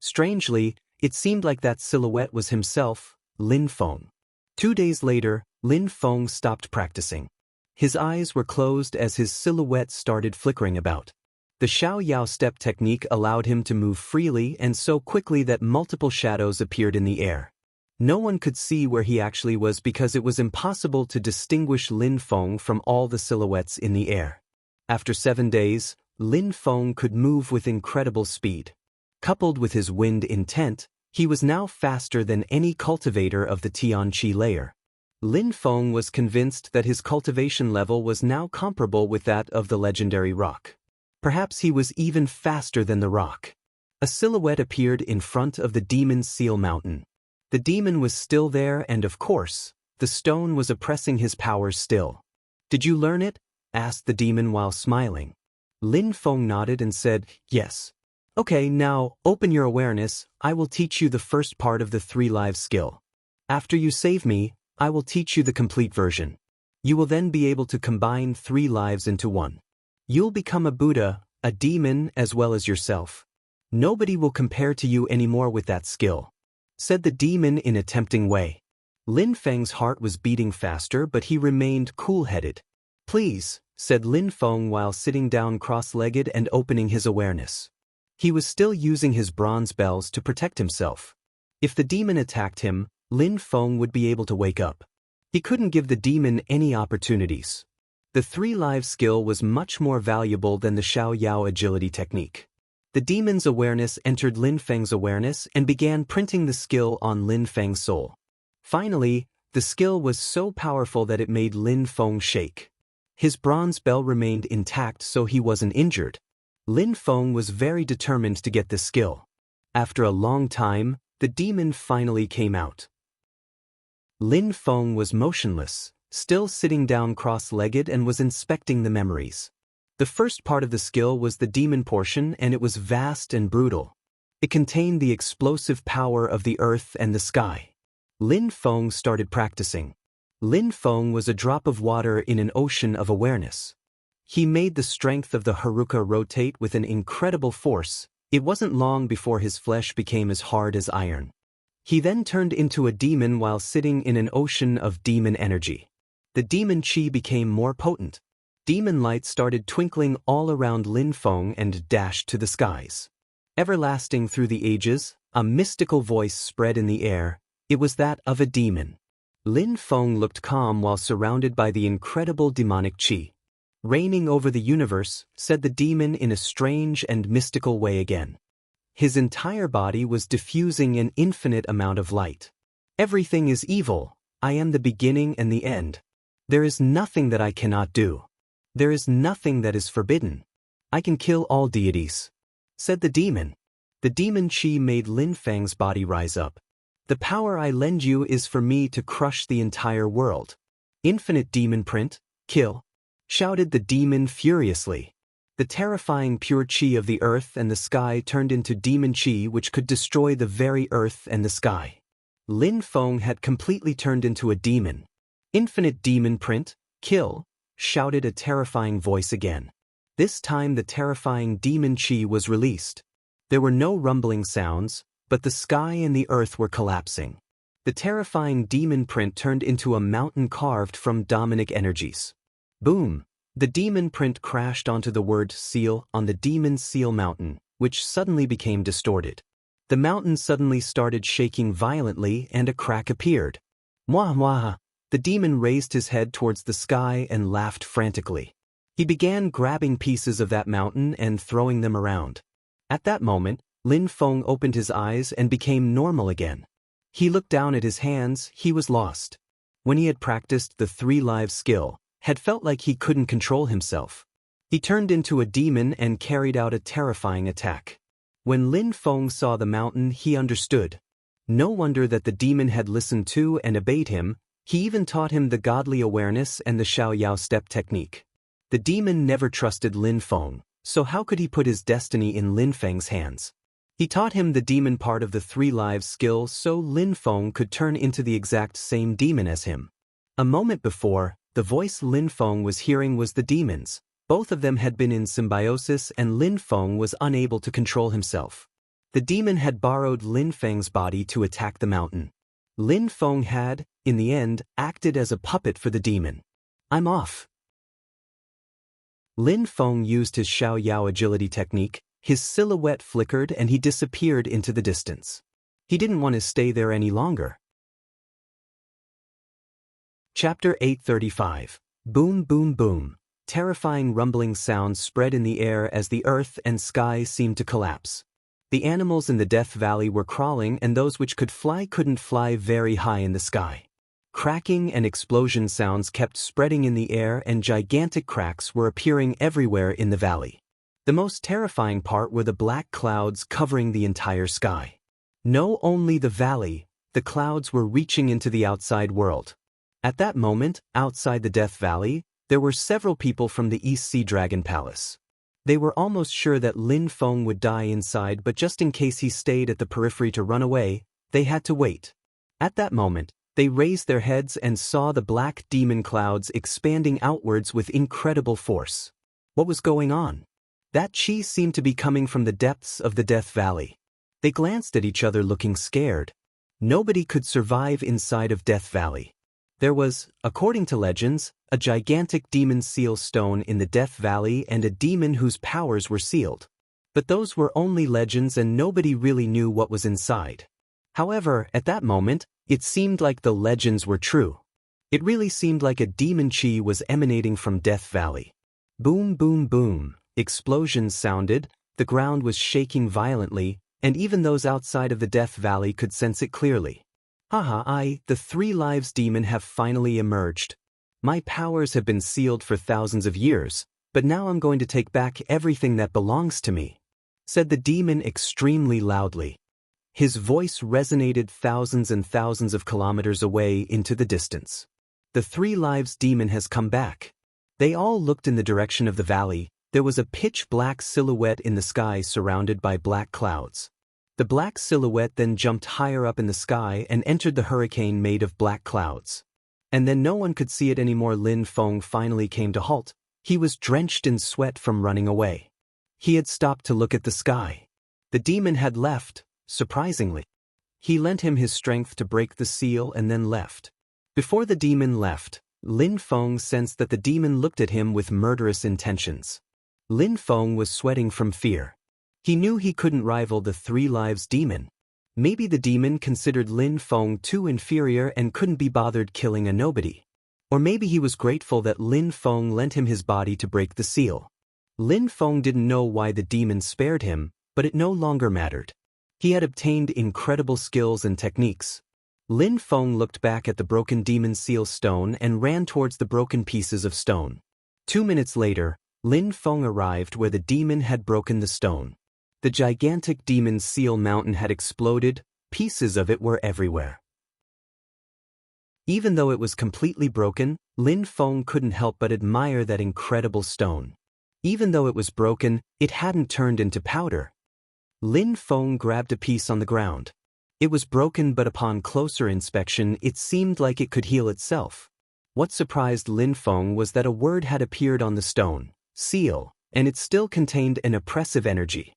Strangely, it seemed like that silhouette was himself, Lin Feng. 2 days later, Lin Feng stopped practicing. His eyes were closed as his silhouette started flickering about. The Xiao Yao Step Technique allowed him to move freely and so quickly that multiple shadows appeared in the air. No one could see where he actually was because it was impossible to distinguish Lin Feng from all the silhouettes in the air. After 7 days, Lin Feng could move with incredible speed. Coupled with his wind intent, he was now faster than any cultivator of the Tianqi layer. Lin Feng was convinced that his cultivation level was now comparable with that of the legendary rock. Perhaps he was even faster than the rock. A silhouette appeared in front of the demon's seal mountain. The demon was still there, and of course, the stone was oppressing his powers still. "Did you learn it?" asked the demon while smiling. Lin Feng nodded and said, "Yes." "Okay, now, open your awareness. I will teach you the first part of the 3 lives skill. After you save me, I will teach you the complete version. You will then be able to combine 3 lives into 1. You'll become a Buddha, a demon, as well as yourself. Nobody will compare to you anymore with that skill," said the demon in a tempting way. Lin Feng's heart was beating faster, but he remained cool-headed. "Please," said Lin Feng while sitting down cross-legged and opening his awareness. He was still using his bronze bells to protect himself. If the demon attacked him, Lin Feng would be able to wake up. He couldn't give the demon any opportunities. The 3 lives skill was much more valuable than the Xiao Yao agility technique. The demon's awareness entered Lin Feng's awareness and began printing the skill on Lin Feng's soul. Finally, the skill was so powerful that it made Lin Feng shake. His bronze bell remained intact, so he wasn't injured. Lin Feng was very determined to get the skill. After a long time, the demon finally came out. Lin Feng was motionless, still sitting down cross-legged, and was inspecting the memories. The first part of the skill was the demon portion, and it was vast and brutal. It contained the explosive power of the earth and the sky. Lin Feng started practicing. Lin Feng was a drop of water in an ocean of awareness. He made the strength of the Haruka rotate with an incredible force. It wasn't long before his flesh became as hard as iron. He then turned into a demon while sitting in an ocean of demon energy. The demon chi became more potent. Demon light started twinkling all around Lin Feng and dashed to the skies. Everlasting through the ages, a mystical voice spread in the air. It was that of a demon. Lin Feng looked calm while surrounded by the incredible demonic chi. Reigning over the universe, said the demon in a strange and mystical way again. His entire body was diffusing an infinite amount of light. Everything is evil. I am the beginning and the end. There is nothing that I cannot do. There is nothing that is forbidden. I can kill all deities, said the demon. The demon chi made Lin Feng's body rise up. The power I lend you is for me to crush the entire world. Infinite demon print, kill, shouted the demon furiously. The terrifying pure chi of the earth and the sky turned into demon chi which could destroy the very earth and the sky. Lin Feng had completely turned into a demon. Infinite demon print, kill, shouted a terrifying voice again. This time the terrifying demon chi was released. There were no rumbling sounds, but the sky and the earth were collapsing. The terrifying demon print turned into a mountain carved from demonic energies. Boom! The demon print crashed onto the word seal on the demon's seal mountain, which suddenly became distorted. The mountain suddenly started shaking violently and a crack appeared. Mwah mwah! The demon raised his head towards the sky and laughed frantically. He began grabbing pieces of that mountain and throwing them around. At that moment, Lin Feng opened his eyes and became normal again. He looked down at his hands. He was lost. When he had practiced the 3 lives skill, had felt like he couldn't control himself. He turned into a demon and carried out a terrifying attack. When Lin Feng saw the mountain, he understood. No wonder that the demon had listened to and obeyed him. He even taught him the godly awareness and the Xiao Yao step technique. The demon never trusted Lin Feng, so how could he put his destiny in Lin Feng's hands? He taught him the demon part of the 3 lives skill so Lin Feng could turn into the exact same demon as him. A moment before, the voice Lin Feng was hearing was the demon's. Both of them had been in symbiosis and Lin Feng was unable to control himself. The demon had borrowed Lin Feng's body to attack the mountain. Lin Feng had, in the end, acted as a puppet for the demon. I'm off. Lin Feng used his Xiao Yao agility technique. His silhouette flickered and he disappeared into the distance. He didn't want to stay there any longer. Chapter 835. Boom boom boom. Terrifying rumbling sounds spread in the air as the earth and sky seemed to collapse. The animals in the Death Valley were crawling and those which could fly couldn't fly very high in the sky. Cracking and explosion sounds kept spreading in the air and gigantic cracks were appearing everywhere in the valley. The most terrifying part were the black clouds covering the entire sky. No, only the valley, the clouds were reaching into the outside world. At that moment, outside the Death Valley, there were several people from the East Sea Dragon Palace. They were almost sure that Lin Feng would die inside, but just in case he stayed at the periphery to run away, they had to wait. At that moment, they raised their heads and saw the black demon clouds expanding outwards with incredible force. What was going on? That chi seemed to be coming from the depths of the Death Valley. They glanced at each other looking scared. Nobody could survive inside of Death Valley. There was, according to legends, a gigantic demon seal stone in the Death Valley and a demon whose powers were sealed. But those were only legends and nobody really knew what was inside. However, at that moment, it seemed like the legends were true. It really seemed like a demon chi was emanating from Death Valley. Boom boom boom, explosions sounded, The ground was shaking violently, and even those outside of the Death Valley could sense it clearly. The 3 lives demon have finally emerged. My powers have been sealed for thousands of years, but now I'm going to take back everything that belongs to me," said the demon extremely loudly. His voice resonated thousands and thousands of kilometers away into the distance. The 3 lives demon has come back. They all looked in the direction of the valley. There was a pitch-black silhouette in the sky surrounded by black clouds. The black silhouette then jumped higher up in the sky and entered the hurricane made of black clouds. And then no one could see it anymore. Lin Feng finally came to halt. He was drenched in sweat from running away. He had stopped to look at the sky. The demon had left, surprisingly. He lent him his strength to break the seal and then left. Before the demon left, Lin Feng sensed that the demon looked at him with murderous intentions. Lin Feng was sweating from fear. He knew he couldn't rival the 3 lives demon. Maybe the demon considered Lin Feng too inferior and couldn't be bothered killing a nobody. Or maybe he was grateful that Lin Feng lent him his body to break the seal. Lin Feng didn't know why the demon spared him, but it no longer mattered. He had obtained incredible skills and techniques. Lin Feng looked back at the broken demon seal stone and ran towards the broken pieces of stone. 2 minutes later, Lin Feng arrived where the demon had broken the stone. The gigantic demon seal mountain had exploded, pieces of it were everywhere. Even though it was completely broken, Lin Feng couldn't help but admire that incredible stone. Even though it was broken, it hadn't turned into powder. Lin Feng grabbed a piece on the ground. It was broken, but upon closer inspection it seemed like it could heal itself. What surprised Lin Feng was that a word had appeared on the stone, seal, and it still contained an oppressive energy.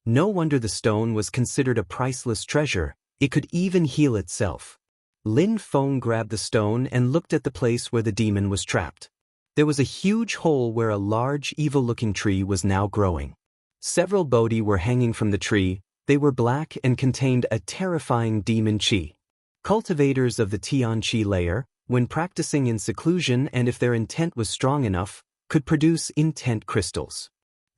No wonder the stone was considered a priceless treasure. It could even heal itself. Lin Feng grabbed the stone and looked at the place where the demon was trapped. There was a huge hole where a large, evil-looking tree was now growing. Several Bodhi were hanging from the tree. They were black and contained a terrifying demon chi. Cultivators of the Tian Chi layer, when practicing in seclusion and if their intent was strong enough, could produce intent crystals.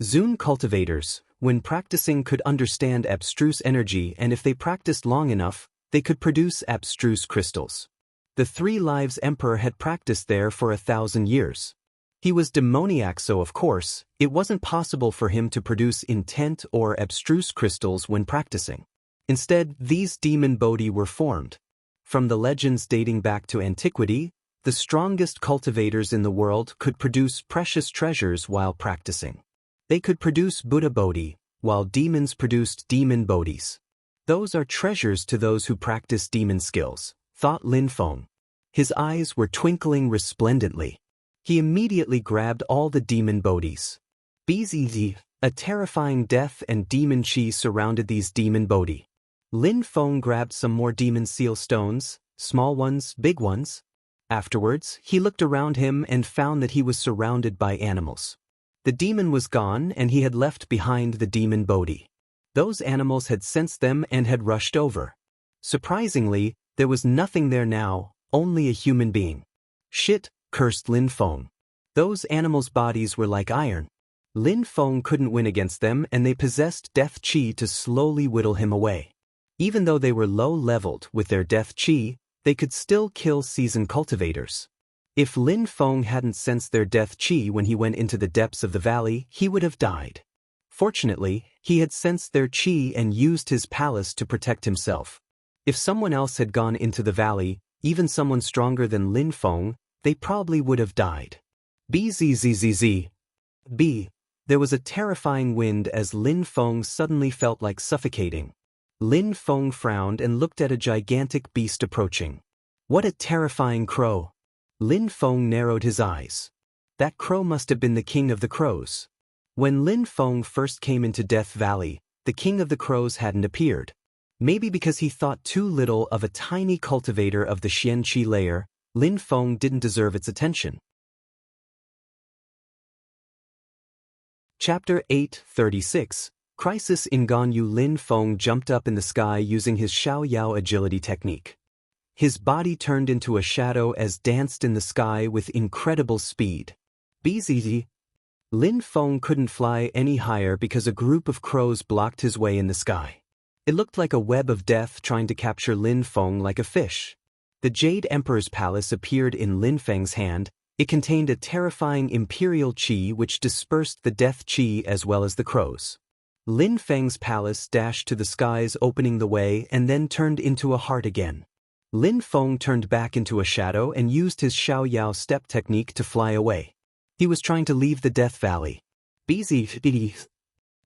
Zun cultivators, when practicing, could understand abstruse energy, and if they practiced long enough, they could produce abstruse crystals. The 3 lives emperor had practiced there for 1,000 years. He was demoniac, so of course, it wasn't possible for him to produce intent or abstruse crystals when practicing. Instead, these demon Bodhi were formed. From the legends dating back to antiquity, the strongest cultivators in the world could produce precious treasures while practicing. They could produce Buddha Bodhi, while demons produced demon Bodhis. Those are treasures to those who practice demon skills, thought Lin Feng. His eyes were twinkling resplendently. He immediately grabbed all the demon Bodhis. Bzz, a terrifying death and demon chi surrounded these demon Bodhi. Lin Feng grabbed some more demon seal stones, small ones, big ones. Afterwards, he looked around him and found that he was surrounded by animals. The demon was gone and he had left behind the demon Bodhi. Those animals had sensed them and had rushed over. Surprisingly, there was nothing there now, only a human being. Shit, cursed Lin Feng. Those animals' bodies were like iron. Lin Feng couldn't win against them and they possessed death chi to slowly whittle him away. Even though they were low-leveled with their death chi, they could still kill seasoned cultivators. If Lin Feng hadn't sensed their death chi when he went into the depths of the valley, he would have died. Fortunately, he had sensed their chi and used his palace to protect himself. If someone else had gone into the valley, even someone stronger than Lin Feng, they probably would have died. Bzzz. B. There was a terrifying wind as Lin Feng suddenly felt like suffocating. Lin Feng frowned and looked at a gigantic beast approaching. What a terrifying crow! Lin Feng narrowed his eyes. That crow must have been the king of the crows. When Lin Feng first came into Death Valley, the king of the crows hadn't appeared. Maybe because he thought too little of a tiny cultivator of the Xian Qi layer, Lin Feng didn't deserve its attention. Chapter 8:36 Crisis in Ganyu. Lin Feng jumped up in the sky using his Xiaoyao agility technique. His body turned into a shadow as danced in the sky with incredible speed. Bzz. Lin Feng couldn't fly any higher because a group of crows blocked his way in the sky. It looked like a web of death trying to capture Lin Feng like a fish. The Jade Emperor's palace appeared in Lin Feng's hand. It contained a terrifying imperial qi which dispersed the death qi as well as the crows. Lin Feng's palace dashed to the skies, opening the way, and then turned into a heart again. Lin Feng turned back into a shadow and used his Xiao Yao step technique to fly away. He was trying to leave the Death Valley. Busy,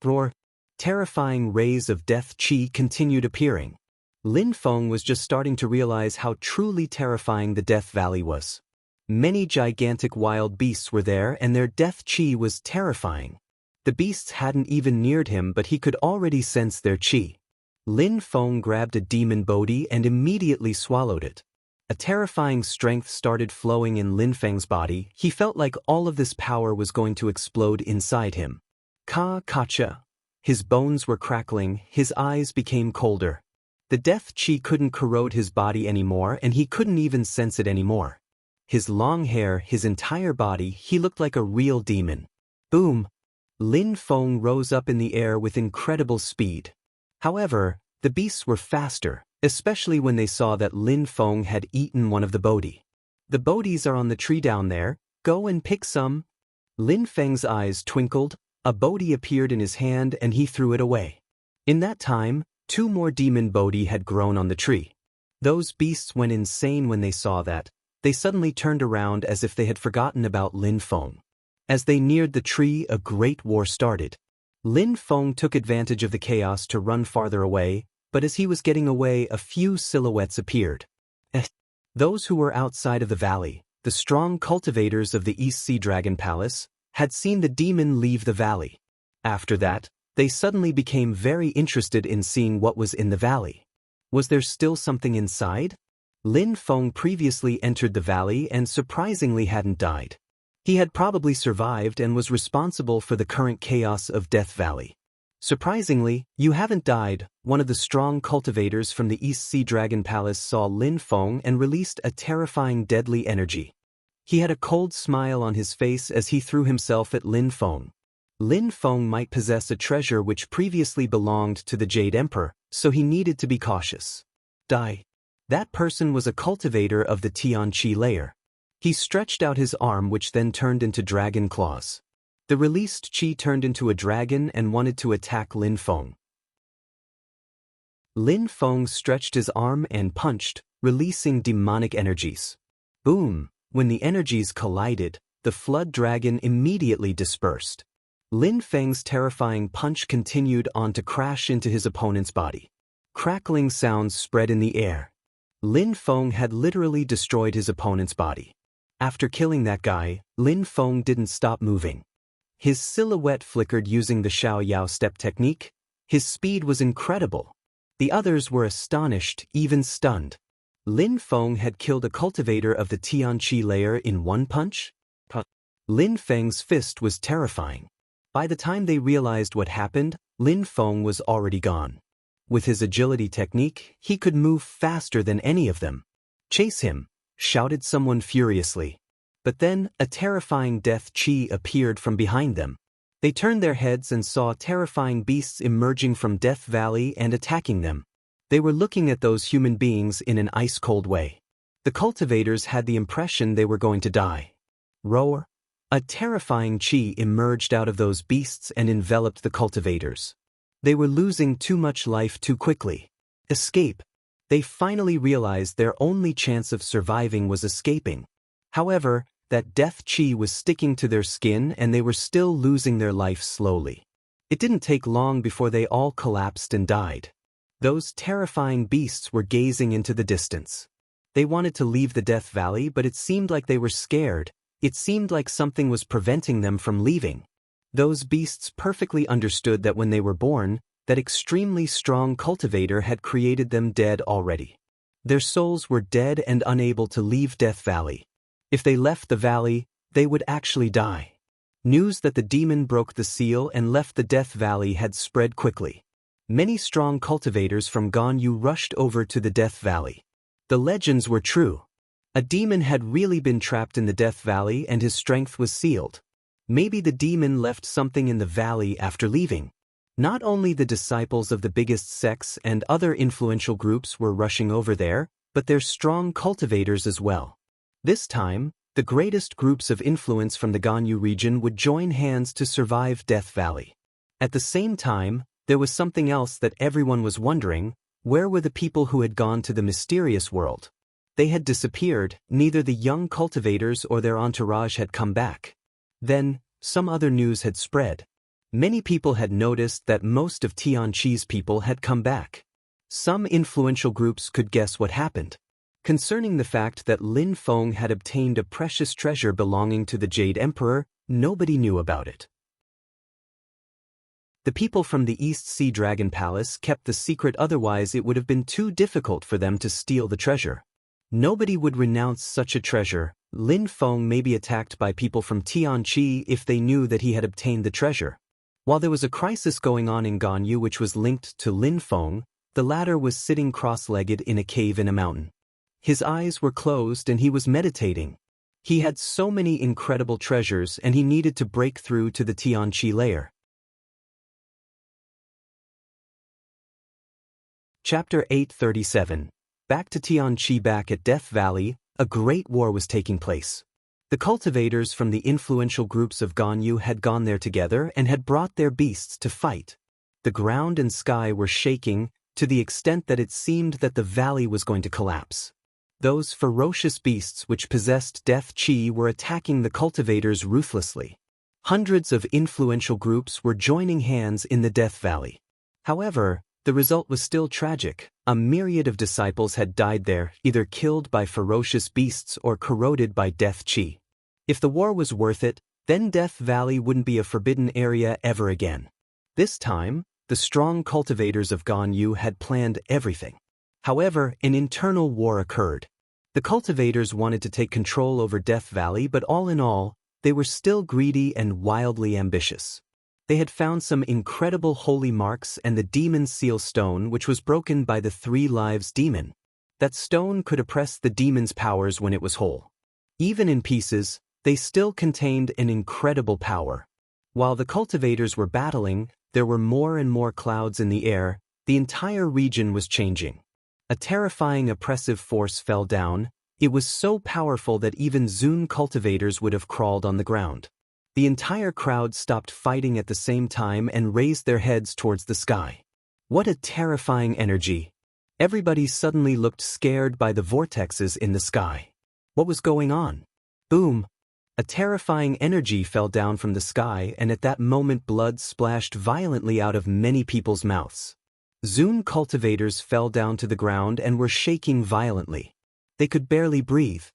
roar. Terrifying rays of death qi continued appearing. Lin Feng was just starting to realize how truly terrifying the Death Valley was. Many gigantic wild beasts were there and their death qi was terrifying. The beasts hadn't even neared him, but he could already sense their qi. Lin Feng grabbed a demon Bodhi and immediately swallowed it. A terrifying strength started flowing in Lin Feng's body. He felt like all of this power was going to explode inside him. Kacha. His bones were crackling, his eyes became colder. The death qi couldn't corrode his body anymore and he couldn't even sense it anymore. His long hair, his entire body, he looked like a real demon. Boom! Lin Feng rose up in the air with incredible speed. However, the beasts were faster, especially when they saw that Lin Feng had eaten one of the Bodhi. The Bodhis are on the tree down there, go and pick some. Lin Feng's eyes twinkled, a Bodhi appeared in his hand and he threw it away. In that time, 2 more demon Bodhi had grown on the tree. Those beasts went insane when they saw that. They suddenly turned around as if they had forgotten about Lin Feng. As they neared the tree, a great war started. Lin Feng took advantage of the chaos to run farther away, but as he was getting away, a few silhouettes appeared. Those who were outside of the valley, the strong cultivators of the East Sea Dragon Palace, had seen the demon leave the valley. After that, they suddenly became very interested in seeing what was in the valley. Was there still something inside? Lin Feng previously entered the valley and surprisingly hadn't died. He had probably survived and was responsible for the current chaos of Death Valley. Surprisingly, you haven't died. One of the strong cultivators from the East Sea Dragon Palace saw Lin Feng and released a terrifying deadly energy. He had a cold smile on his face as he threw himself at Lin Feng. Lin Feng might possess a treasure which previously belonged to the Jade Emperor, so he needed to be cautious. Die. That person was a cultivator of the Tianqi layer. He stretched out his arm which then turned into dragon claws. The released qi turned into a dragon and wanted to attack Lin Feng. Lin Feng stretched his arm and punched, releasing demonic energies. Boom! When the energies collided, the flood dragon immediately dispersed. Lin Feng's terrifying punch continued on to crash into his opponent's body. Crackling sounds spread in the air. Lin Feng had literally destroyed his opponent's body. After killing that guy, Lin Feng didn't stop moving. His silhouette flickered using the Xiao Yao step technique. His speed was incredible. The others were astonished, even stunned. Lin Feng had killed a cultivator of the Tianqi layer in one punch? Lin Feng's fist was terrifying. By the time they realized what happened, Lin Feng was already gone. With his agility technique, he could move faster than any of them. Chase him! Shouted someone furiously. But then, a terrifying death qi appeared from behind them. They turned their heads and saw terrifying beasts emerging from Death Valley and attacking them. They were looking at those human beings in an ice-cold way. The cultivators had the impression they were going to die. Roar! A terrifying qi emerged out of those beasts and enveloped the cultivators. They were losing too much life too quickly. Escape! They finally realized their only chance of surviving was escaping. However, that death qi was sticking to their skin and they were still losing their life slowly. It didn't take long before they all collapsed and died. Those terrifying beasts were gazing into the distance. They wanted to leave the Death Valley, but it seemed like they were scared. It seemed like something was preventing them from leaving. Those beasts perfectly understood that when they were born, that extremely strong cultivator had created them dead already. Their souls were dead and unable to leave Death Valley. If they left the valley, they would actually die. News that the demon broke the seal and left the Death Valley had spread quickly. Many strong cultivators from Ganyu rushed over to the Death Valley. The legends were true. A demon had really been trapped in the Death Valley and his strength was sealed. Maybe the demon left something in the valley after leaving. Not only the disciples of the biggest sects and other influential groups were rushing over there, but their strong cultivators as well. This time, the greatest groups of influence from the Ganyu region would join hands to survive Death Valley. At the same time, there was something else that everyone was wondering: where were the people who had gone to the mysterious world? They had disappeared, neither the young cultivators or their entourage had come back. Then, some other news had spread. Many people had noticed that most of Tianqi's people had come back. Some influential groups could guess what happened. Concerning the fact that Lin Feng had obtained a precious treasure belonging to the Jade Emperor, nobody knew about it. The people from the East Sea Dragon Palace kept the secret, otherwise it would have been too difficult for them to steal the treasure. Nobody would renounce such a treasure. Lin Feng may be attacked by people from Tianqi if they knew that he had obtained the treasure. While there was a crisis going on in Ganyu which was linked to Lin Feng, the latter was sitting cross-legged in a cave in a mountain. His eyes were closed and he was meditating. He had so many incredible treasures and he needed to break through to the Tianqi layer. Chapter 837. Back to Tianqi. Back at Death Valley, a great war was taking place. The cultivators from the influential groups of Ganyu had gone there together and had brought their beasts to fight. The ground and sky were shaking, to the extent that it seemed that the valley was going to collapse. Those ferocious beasts which possessed death chi were attacking the cultivators ruthlessly. Hundreds of influential groups were joining hands in the Death Valley. However, the result was still tragic. A myriad of disciples had died there, either killed by ferocious beasts or corroded by death chi. If the war was worth it, then Death Valley wouldn't be a forbidden area ever again. This time, the strong cultivators of Ganyu had planned everything. However, an internal war occurred. The cultivators wanted to take control over Death Valley, but all in all, they were still greedy and wildly ambitious. They had found some incredible holy marks and the demon seal stone, which was broken by the 3 lives demon. That stone could oppress the demon's powers when it was whole. Even in pieces, they still contained an incredible power. While the cultivators were battling, there were more and more clouds in the air. The entire region was changing. A terrifying oppressive force fell down. It was so powerful that even Zun cultivators would have crawled on the ground. The entire crowd stopped fighting at the same time and raised their heads towards the sky. What a terrifying energy! Everybody suddenly looked scared by the vortexes in the sky. What was going on? Boom! A terrifying energy fell down from the sky, and at that moment blood splashed violently out of many people's mouths. Zun cultivators fell down to the ground and were shaking violently. They could barely breathe.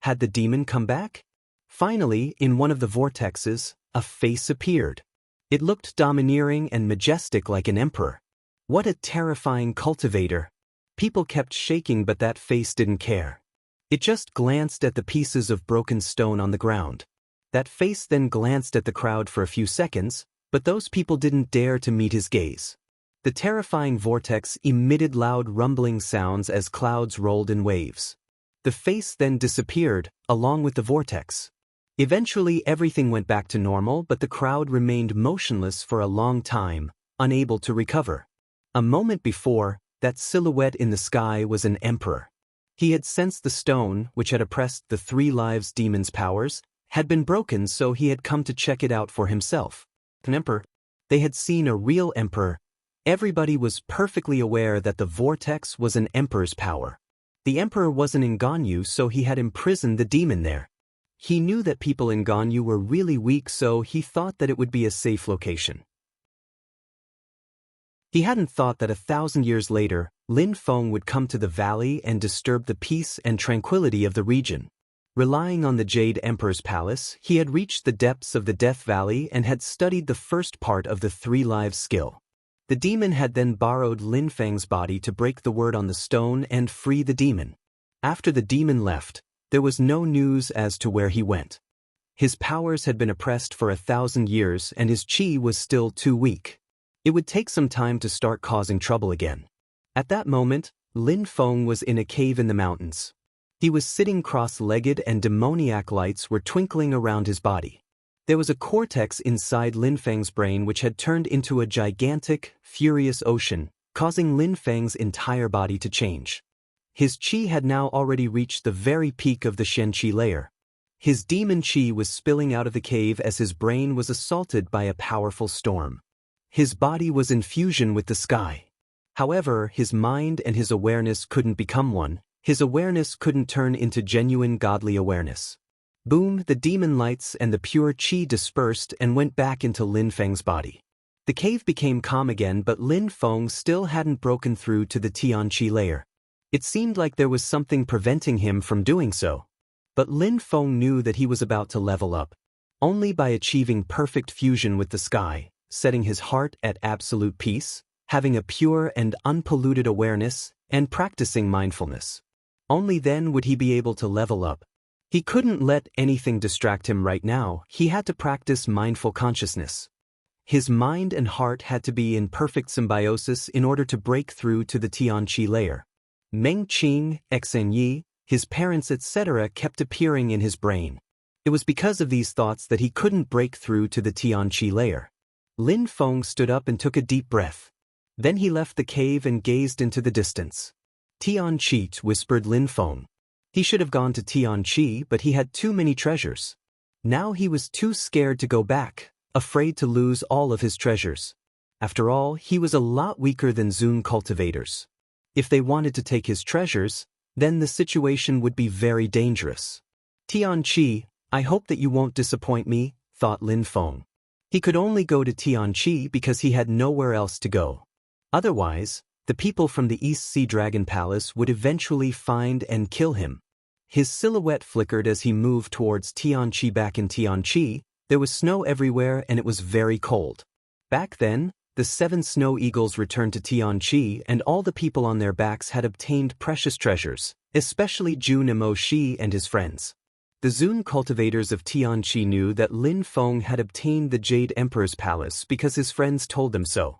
Had the demon come back? Finally, in one of the vortexes, a face appeared. It looked domineering and majestic like an emperor. What a terrifying cultivator! People kept shaking, but that face didn't care. It just glanced at the pieces of broken stone on the ground. That face then glanced at the crowd for a few seconds, but those people didn't dare to meet his gaze. The terrifying vortex emitted loud rumbling sounds as clouds rolled in waves. The face then disappeared, along with the vortex. Eventually everything went back to normal, but the crowd remained motionless for a long time, unable to recover. A moment before, that silhouette in the sky was an emperor. He had sensed the stone, which had oppressed the 3 lives demon's powers, had been broken, so he had come to check it out for himself. An emperor? They had seen a real emperor. Everybody was perfectly aware that the vortex was an emperor's power. The emperor wasn't in Ganyu, so he had imprisoned the demon there. He knew that people in Ganyu were really weak, so he thought that it would be a safe location. He hadn't thought that 1,000 years later, Lin Feng would come to the valley and disturb the peace and tranquility of the region. Relying on the Jade Emperor's palace, he had reached the depths of the Death Valley and had studied the first part of the 3 lives skill. The demon had then borrowed Lin Feng's body to break the word on the stone and free the demon. After the demon left, there was no news as to where he went. His powers had been oppressed for 1,000 years and his chi was still too weak. It would take some time to start causing trouble again. At that moment, Lin Feng was in a cave in the mountains. He was sitting cross-legged and demoniac lights were twinkling around his body. There was a cortex inside Lin Feng's brain which had turned into a gigantic, furious ocean, causing Lin Feng's entire body to change. His qi had now already reached the very peak of the Shen qi layer. His demon qi was spilling out of the cave as his brain was assaulted by a powerful storm. His body was in fusion with the sky. However, his mind and his awareness couldn't become one. His awareness couldn't turn into genuine godly awareness. Boom, the demon lights and the pure qi dispersed and went back into Lin Feng's body. The cave became calm again, but Lin Feng still hadn't broken through to the Tian qi layer. It seemed like there was something preventing him from doing so. But Lin Feng knew that he was about to level up. Only by achieving perfect fusion with the sky, setting his heart at absolute peace, having a pure and unpolluted awareness, and practicing mindfulness. Only then would he be able to level up. He couldn't let anything distract him right now. He had to practice mindful consciousness. His mind and heart had to be in perfect symbiosis in order to break through to the Tian qi layer. Meng Qing, Xen Yi, his parents etc. kept appearing in his brain. It was because of these thoughts that he couldn't break through to the Tian qi layer. Lin Feng stood up and took a deep breath. Then he left the cave and gazed into the distance. Tian qi, whispered Lin Feng. He should have gone to Tian qi, but he had too many treasures. Now he was too scared to go back, afraid to lose all of his treasures. After all, he was a lot weaker than Zun cultivators. If they wanted to take his treasures, then the situation would be very dangerous. Tian qi, I hope that you won't disappoint me, thought Lin Feng. He could only go to Tian qi because he had nowhere else to go. Otherwise, the people from the East Sea Dragon Palace would eventually find and kill him. His silhouette flickered as he moved towards Tian qi. Back in Tian qi, there was snow everywhere and it was very cold. Back then, the 7 snow eagles returned to Tian qi and all the people on their backs had obtained precious treasures, especially Jun Mo Shi and his friends. The Zun cultivators of Tian qi knew that Lin Feng had obtained the Jade Emperor's palace because his friends told them so.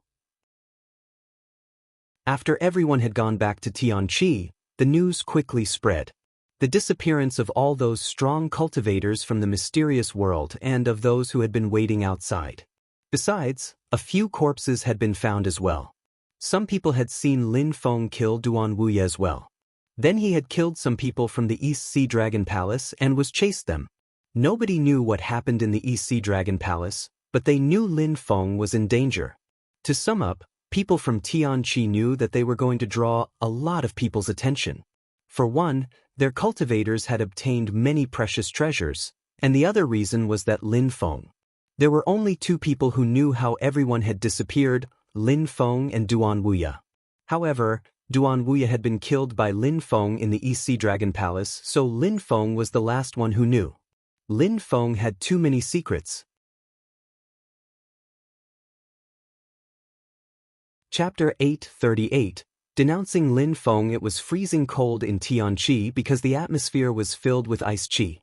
After everyone had gone back to Tian qi, the news quickly spread. The disappearance of all those strong cultivators from the mysterious world and of those who had been waiting outside. Besides, a few corpses had been found as well. Some people had seen Lin Feng kill Duan Wuye as well. Then he had killed some people from the East Sea Dragon Palace and was chased them. Nobody knew what happened in the East Sea Dragon Palace, but they knew Lin Feng was in danger. To sum up, people from Tian qi knew that they were going to draw a lot of people's attention. For one, their cultivators had obtained many precious treasures, and the other reason was that Lin Feng. There were only 2 people who knew how everyone had disappeared, Lin Feng and Duan Wuye. However, Duan Wuye had been killed by Lin Feng in the East Sea Dragon Palace, so Lin Feng was the last one who knew. Lin Feng had too many secrets. Chapter 838, Denouncing Lin Feng. It was freezing cold in Tian qi because the atmosphere was filled with ice qi.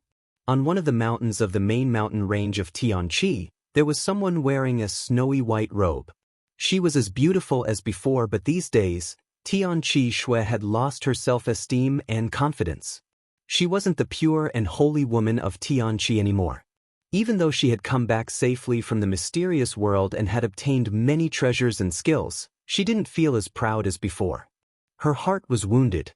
On one of the mountains of the main mountain range of Tian qi, there was someone wearing a snowy white robe. She was as beautiful as before, but these days, Tian qi Shui had lost her self-esteem and confidence. She wasn't the pure and holy woman of Tian qi anymore. Even though she had come back safely from the mysterious world and had obtained many treasures and skills, she didn't feel as proud as before. Her heart was wounded.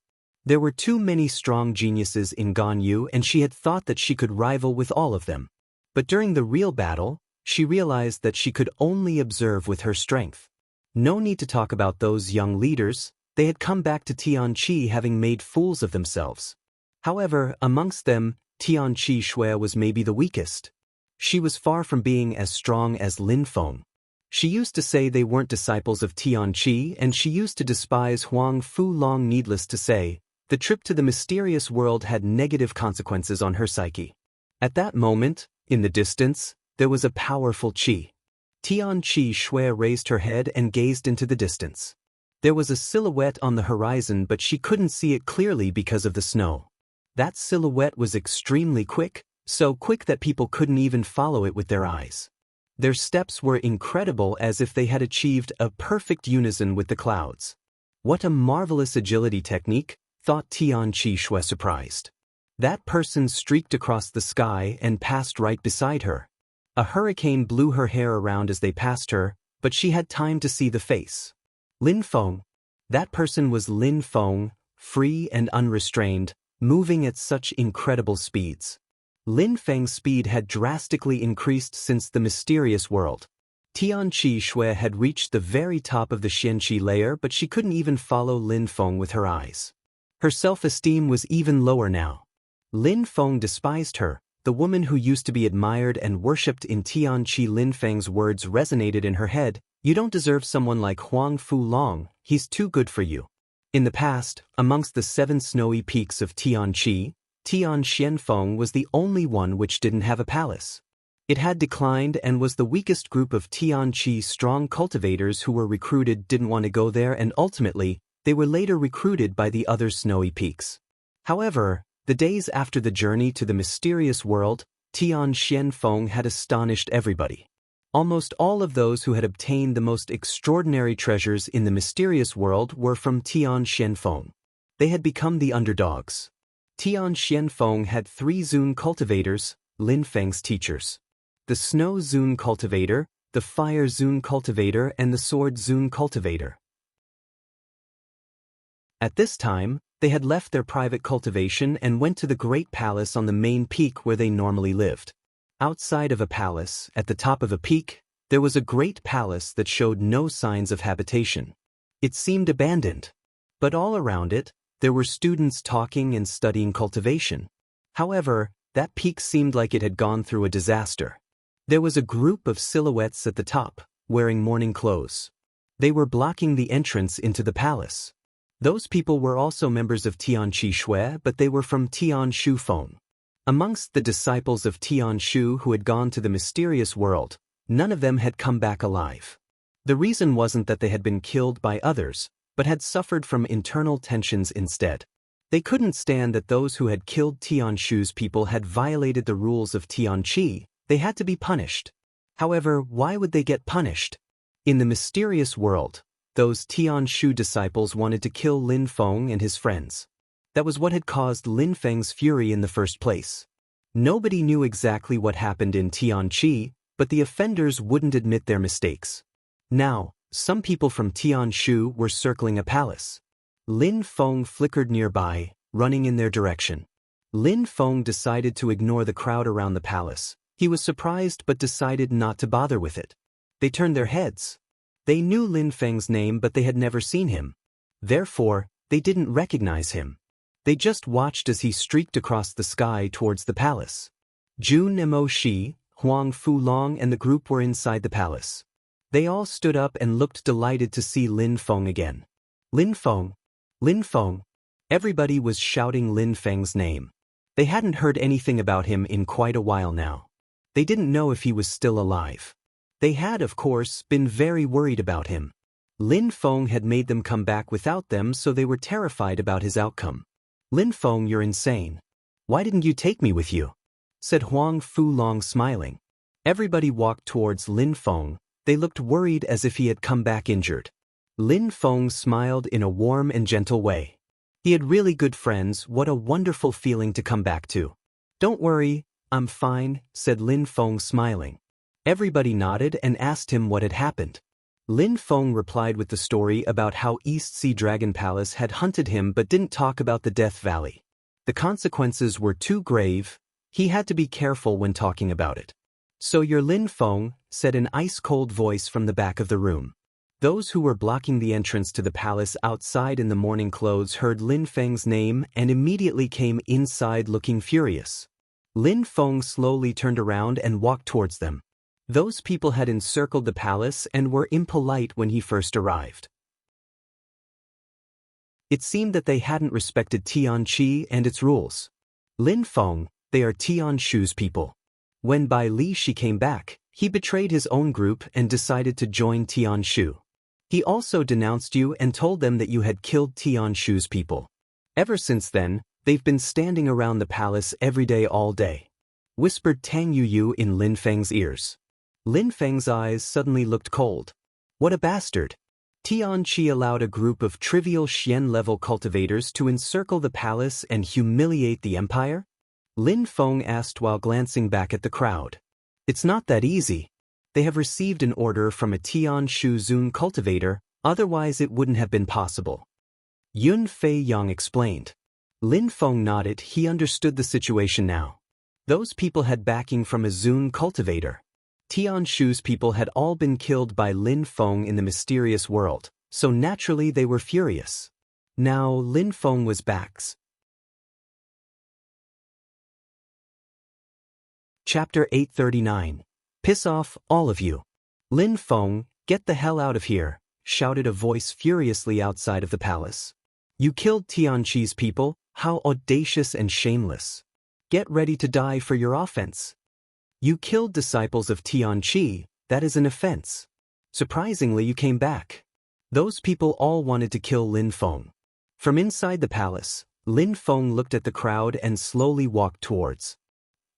There were too many strong geniuses in Ganyu and she had thought that she could rival with all of them. But during the real battle, she realized that she could only observe with her strength. No need to talk about those young leaders, they had come back to Tian qi having made fools of themselves. However, amongst them, Tian qi Shui was maybe the weakest. She was far from being as strong as Lin Feng. She used to say they weren't disciples of Tian qi and she used to despise Huang Fu Long. Needless to say, the trip to the mysterious world had negative consequences on her psyche. At that moment, in the distance, there was a powerful qi. Tian qi Shui raised her head and gazed into the distance. There was a silhouette on the horizon, but she couldn't see it clearly because of the snow. That silhouette was extremely quick, so quick that people couldn't even follow it with their eyes. Their steps were incredible, as if they had achieved a perfect unison with the clouds. What a marvelous agility technique, thought Tian qi Shui surprised. That person streaked across the sky and passed right beside her. A hurricane blew her hair around as they passed her, but she had time to see the face. Lin Feng. That person was Lin Feng, free and unrestrained, moving at such incredible speeds. Lin Feng's speed had drastically increased since the mysterious world. Tianqi Shui had reached the very top of the Xianqi layer, but she couldn't even follow Lin Feng with her eyes. Her self-esteem was even lower now. Lin Feng despised her. The woman who used to be admired and worshipped in Tianqi. Lin Feng's words resonated in her head. You don't deserve someone like Huang Fu Long, he's too good for you. In the past, amongst the 7 snowy peaks of Tianqi, Tian Xianfeng was the only one which didn't have a palace. It had declined and was the weakest group of Tianqi's strong cultivators who were recruited didn't want to go there, and ultimately, they were later recruited by the other snowy peaks. However, the days after the journey to the mysterious world, Tian Xianfeng had astonished everybody. Almost all of those who had obtained the most extraordinary treasures in the mysterious world were from Tian Xianfeng. They had become the underdogs. Tian Xianfeng had 3 Zun cultivators, Lin Feng's teachers. The Snow Zun cultivator, the Fire Zun cultivator, and the Sword Zun cultivator. At this time, they had left their private cultivation and went to the great palace on the main peak where they normally lived. Outside of a palace, at the top of a peak, there was a great palace that showed no signs of habitation. It seemed abandoned. But all around it, there were students talking and studying cultivation. However, that peak seemed like it had gone through a disaster. There was a group of silhouettes at the top, wearing morning clothes. They were blocking the entrance into the palace. Those people were also members of Tianqi Shui, but they were from Tian Shufeng. Amongst the disciples of Tian Shu who had gone to the mysterious world, none of them had come back alive. The reason wasn't that they had been killed by others, but had suffered from internal tensions instead. They couldn't stand that those who had killed Tian Shu's people had violated the rules of Tianqi. They had to be punished. However, why would they get punished? In the mysterious world, those Tian Shu disciples wanted to kill Lin Feng and his friends. That was what had caused Lin Feng's fury in the first place. Nobody knew exactly what happened in Tianqi, but the offenders wouldn't admit their mistakes. Now, some people from Tian Shu were circling a palace. Lin Feng flickered nearby, running in their direction. Lin Feng decided to ignore the crowd around the palace. He was surprised but decided not to bother with it. They turned their heads. They knew Lin Feng's name, but they had never seen him. Therefore, they didn't recognize him. They just watched as he streaked across the sky towards the palace. Jun Mo Shi, Huang Fu Long and the group were inside the palace. They all stood up and looked delighted to see Lin Feng again. Lin Feng! Lin Feng! Everybody was shouting Lin Feng's name. They hadn't heard anything about him in quite a while now. They didn't know if he was still alive. They had, of course, been very worried about him. Lin Feng had made them come back without them, so they were terrified about his outcome. Lin Feng, you're insane. Why didn't you take me with you? Said Huang Fu Long, smiling. Everybody walked towards Lin Feng. They looked worried as if he had come back injured. Lin Feng smiled in a warm and gentle way. He had really good friends. What a wonderful feeling to come back to. Don't worry, I'm fine, said Lin Feng, smiling. Everybody nodded and asked him what had happened. Lin Feng replied with the story about how East Sea Dragon Palace had hunted him but didn't talk about the Death Valley. The consequences were too grave. He had to be careful when talking about it. So you're Lin Feng, said an ice-cold voice from the back of the room. Those who were blocking the entrance to the palace outside in the morning clothes heard Lin Feng's name and immediately came inside looking furious. Lin Feng slowly turned around and walked towards them. Those people had encircled the palace and were impolite when he first arrived. It seemed that they hadn't respected Tianqi and its rules. Lin Feng, they are Tian Shu's people. When Bai Li Shi came back, he betrayed his own group and decided to join Tian Shu. He also denounced you and told them that you had killed Tian Shu's people. Ever since then, they've been standing around the palace every day all day. Whispered Tang Yu in Lin Feng's ears. Lin Feng's eyes suddenly looked cold. What a bastard! Tianqi allowed a group of trivial Xian-level cultivators to encircle the palace and humiliate the empire? Lin Feng asked while glancing back at the crowd. It's not that easy. They have received an order from a Tianshu Zun cultivator, otherwise it wouldn't have been possible. Yun Fei Yang explained. Lin Feng nodded. He understood the situation now. Those people had backing from a Zun cultivator. Tianshu's people had all been killed by Lin Feng in the mysterious world, so naturally they were furious. Now Lin Feng was back. Chapter 839. Piss off, all of you. Lin Feng, get the hell out of here, shouted a voice furiously outside of the palace. You killed Tianqi's people, how audacious and shameless. Get ready to die for your offense. You killed disciples of Tianqi, that is an offense. Surprisingly, you came back. Those people all wanted to kill Lin Feng. From inside the palace, Lin Feng looked at the crowd and slowly walked towards.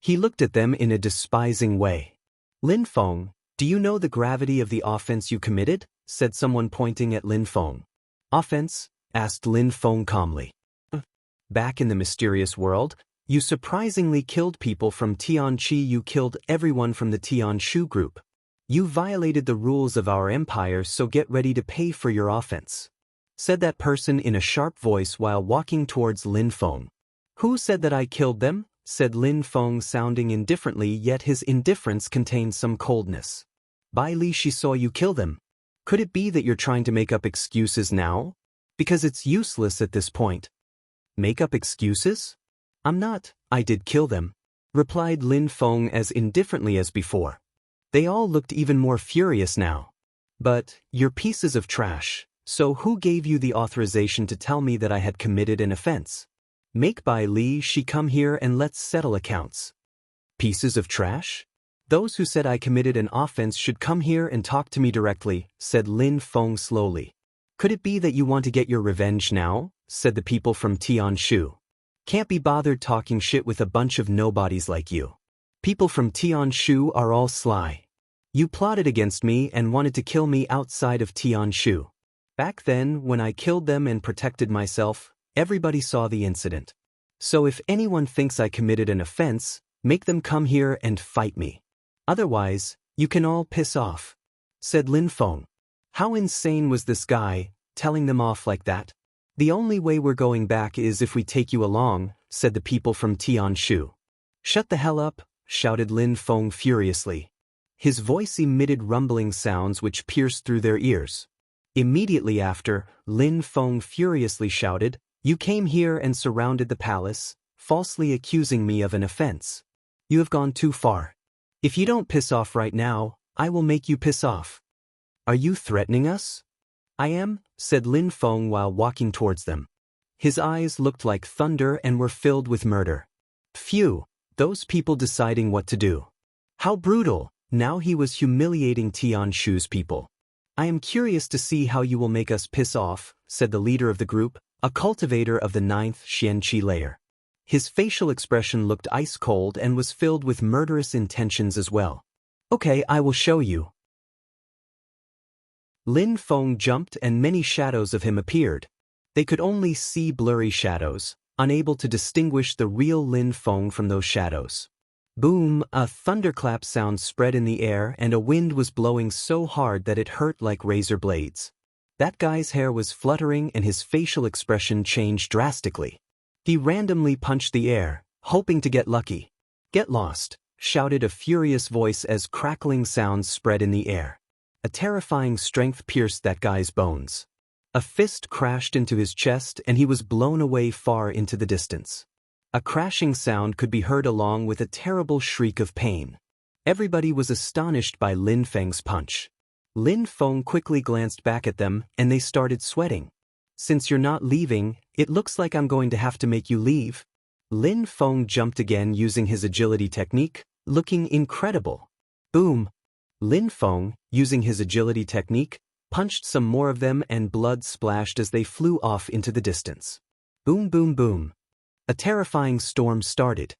He looked at them in a despising way. Lin Feng, do you know the gravity of the offense you committed? Said someone pointing at Lin Feng. Offense? Asked Lin Feng calmly. Back in the mysterious world, you surprisingly killed people from Tianqi. You killed everyone from the Tianshu group. You violated the rules of our empire, so get ready to pay for your offense. Said that person in a sharp voice while walking towards Lin Feng. Who said that I killed them? Said Lin Feng, sounding indifferently, yet his indifference contained some coldness. Bai Li, she saw you kill them. Could it be that you're trying to make up excuses now? Because it's useless at this point. Make up excuses? I'm not. I did kill them, replied Lin Feng as indifferently as before. They all looked even more furious now. But, you're pieces of trash, so who gave you the authorization to tell me that I had committed an offense? Make Bai Li she come here and let's settle accounts. Pieces of trash? Those who said I committed an offense should come here and talk to me directly, said Lin Feng slowly. Could it be that you want to get your revenge now? Said the people from Tianshu. Can't be bothered talking shit with a bunch of nobodies like you. People from Tianshu are all sly. You plotted against me and wanted to kill me outside of Tianshu. Back then, when I killed them and protected myself, everybody saw the incident. So if anyone thinks I committed an offense, make them come here and fight me. Otherwise, you can all piss off, said Lin Feng. How insane was this guy, telling them off like that? The only way we're going back is if we take you along, said the people from Tianshu. Shut the hell up, shouted Lin Feng furiously. His voice emitted rumbling sounds which pierced through their ears. Immediately after, Lin Feng furiously shouted, You came here and surrounded the palace, falsely accusing me of an offense. You have gone too far. If you don't piss off right now, I will make you piss off. Are you threatening us? I am, said Lin Feng while walking towards them. His eyes looked like thunder and were filled with murder. Phew, those people deciding what to do. How brutal, now he was humiliating Tianshu's people. I am curious to see how you will make us piss off, said the leader of the group, a cultivator of the 9th Xianqi layer. His facial expression looked ice cold and was filled with murderous intentions as well. Okay, I will show you. Lin Feng jumped and many shadows of him appeared. They could only see blurry shadows, unable to distinguish the real Lin Feng from those shadows. Boom, a thunderclap sound spread in the air and a wind was blowing so hard that it hurt like razor blades. That guy's hair was fluttering and his facial expression changed drastically. He randomly punched the air, hoping to get lucky. Get lost, shouted a furious voice as crackling sounds spread in the air. A terrifying strength pierced that guy's bones. A fist crashed into his chest and he was blown away far into the distance. A crashing sound could be heard along with a terrible shriek of pain. Everybody was astonished by Lin Feng's punch. Lin Feng quickly glanced back at them and they started sweating. Since you're not leaving, it looks like I'm going to have to make you leave. Lin Feng jumped again using his agility technique, looking incredible. Boom! Lin Feng, using his agility technique, punched some more of them and blood splashed as they flew off into the distance. Boom boom boom. A terrifying storm started.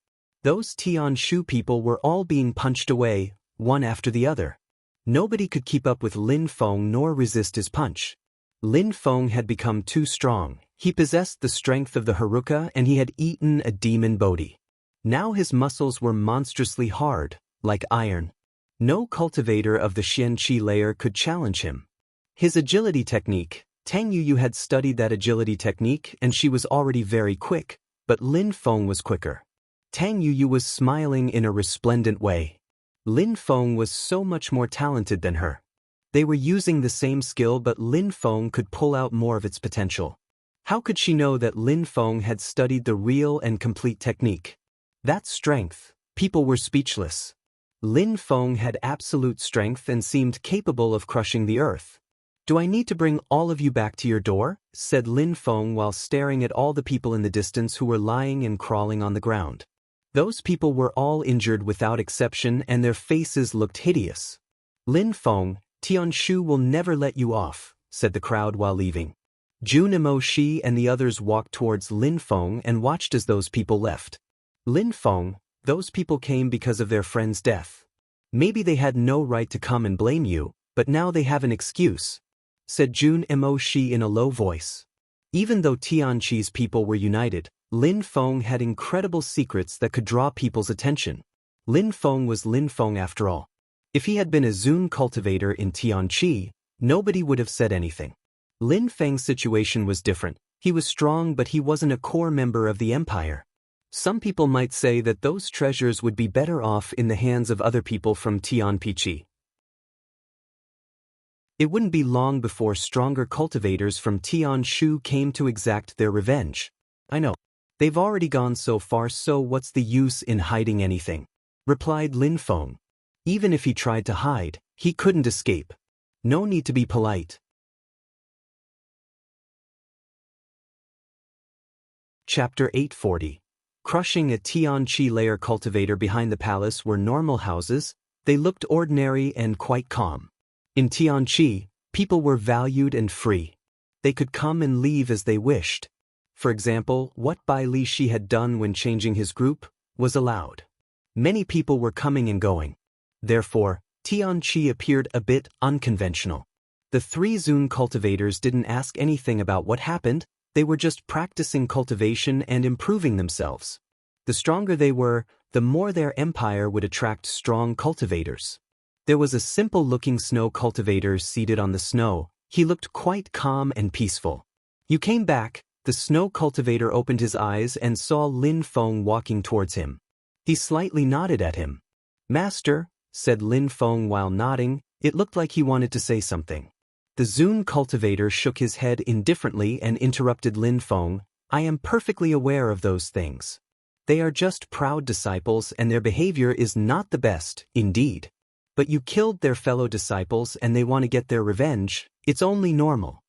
Those Tianshu people were all being punched away, one after the other. Nobody could keep up with Lin Feng nor resist his punch. Lin Feng had become too strong. He possessed the strength of the Haruka and he had eaten a demon Bodhi. Now his muscles were monstrously hard, like iron. No cultivator of the Xianqi layer could challenge him. His agility technique, Tang Yuyu had studied that agility technique and she was already very quick, but Lin Feng was quicker. Tang Yuyu was smiling in a resplendent way. Lin Feng was so much more talented than her. They were using the same skill, but Lin Feng could pull out more of its potential. How could she know that Lin Feng had studied the real and complete technique? That strength, people were speechless. Lin Feng had absolute strength and seemed capable of crushing the earth. "Do I need to bring all of you back to your door?" said Lin Feng while staring at all the people in the distance who were lying and crawling on the ground. Those people were all injured without exception and their faces looked hideous. "Lin Feng, Tianshu will never let you off," said the crowd while leaving. Jun Imo-shi and the others walked towards Lin Feng and watched as those people left. "Lin Feng, those people came because of their friend's death. Maybe they had no right to come and blame you, but now they have an excuse," said Jun Imo-shi in a low voice. Even though Tianqi's people were united, Lin Feng had incredible secrets that could draw people's attention. Lin Feng was Lin Feng after all. If he had been a Zun cultivator in Tianqi, nobody would have said anything. Lin Feng's situation was different. He was strong, but he wasn't a core member of the empire. Some people might say that those treasures would be better off in the hands of other people from Tianpichi. It wouldn't be long before stronger cultivators from Tianshu came to exact their revenge. "I know. They've already gone so far, so what's the use in hiding anything?" replied Lin Feng. Even if he tried to hide, he couldn't escape. No need to be polite. Chapter 840. Crushing a Tianqi layer cultivator. Behind the palace were normal houses. They looked ordinary and quite calm. In Tianqi, people were valued and free. They could come and leave as they wished. For example, what Bai Li Shi had done when changing his group was allowed. Many people were coming and going. Therefore, Tianqi appeared a bit unconventional. The three Zun cultivators didn't ask anything about what happened. They were just practicing cultivation and improving themselves. The stronger they were, the more their empire would attract strong cultivators. There was a simple-looking snow cultivator seated on the snow. He looked quite calm and peaceful. "You came back." The snow cultivator opened his eyes and saw Lin Feng walking towards him. He slightly nodded at him. "Master," said Lin Feng while nodding. It looked like he wanted to say something. The Zun cultivator shook his head indifferently and interrupted Lin Feng. "I am perfectly aware of those things. They are just proud disciples and their behavior is not the best, indeed. But you killed their fellow disciples and they want to get their revenge. It's only normal."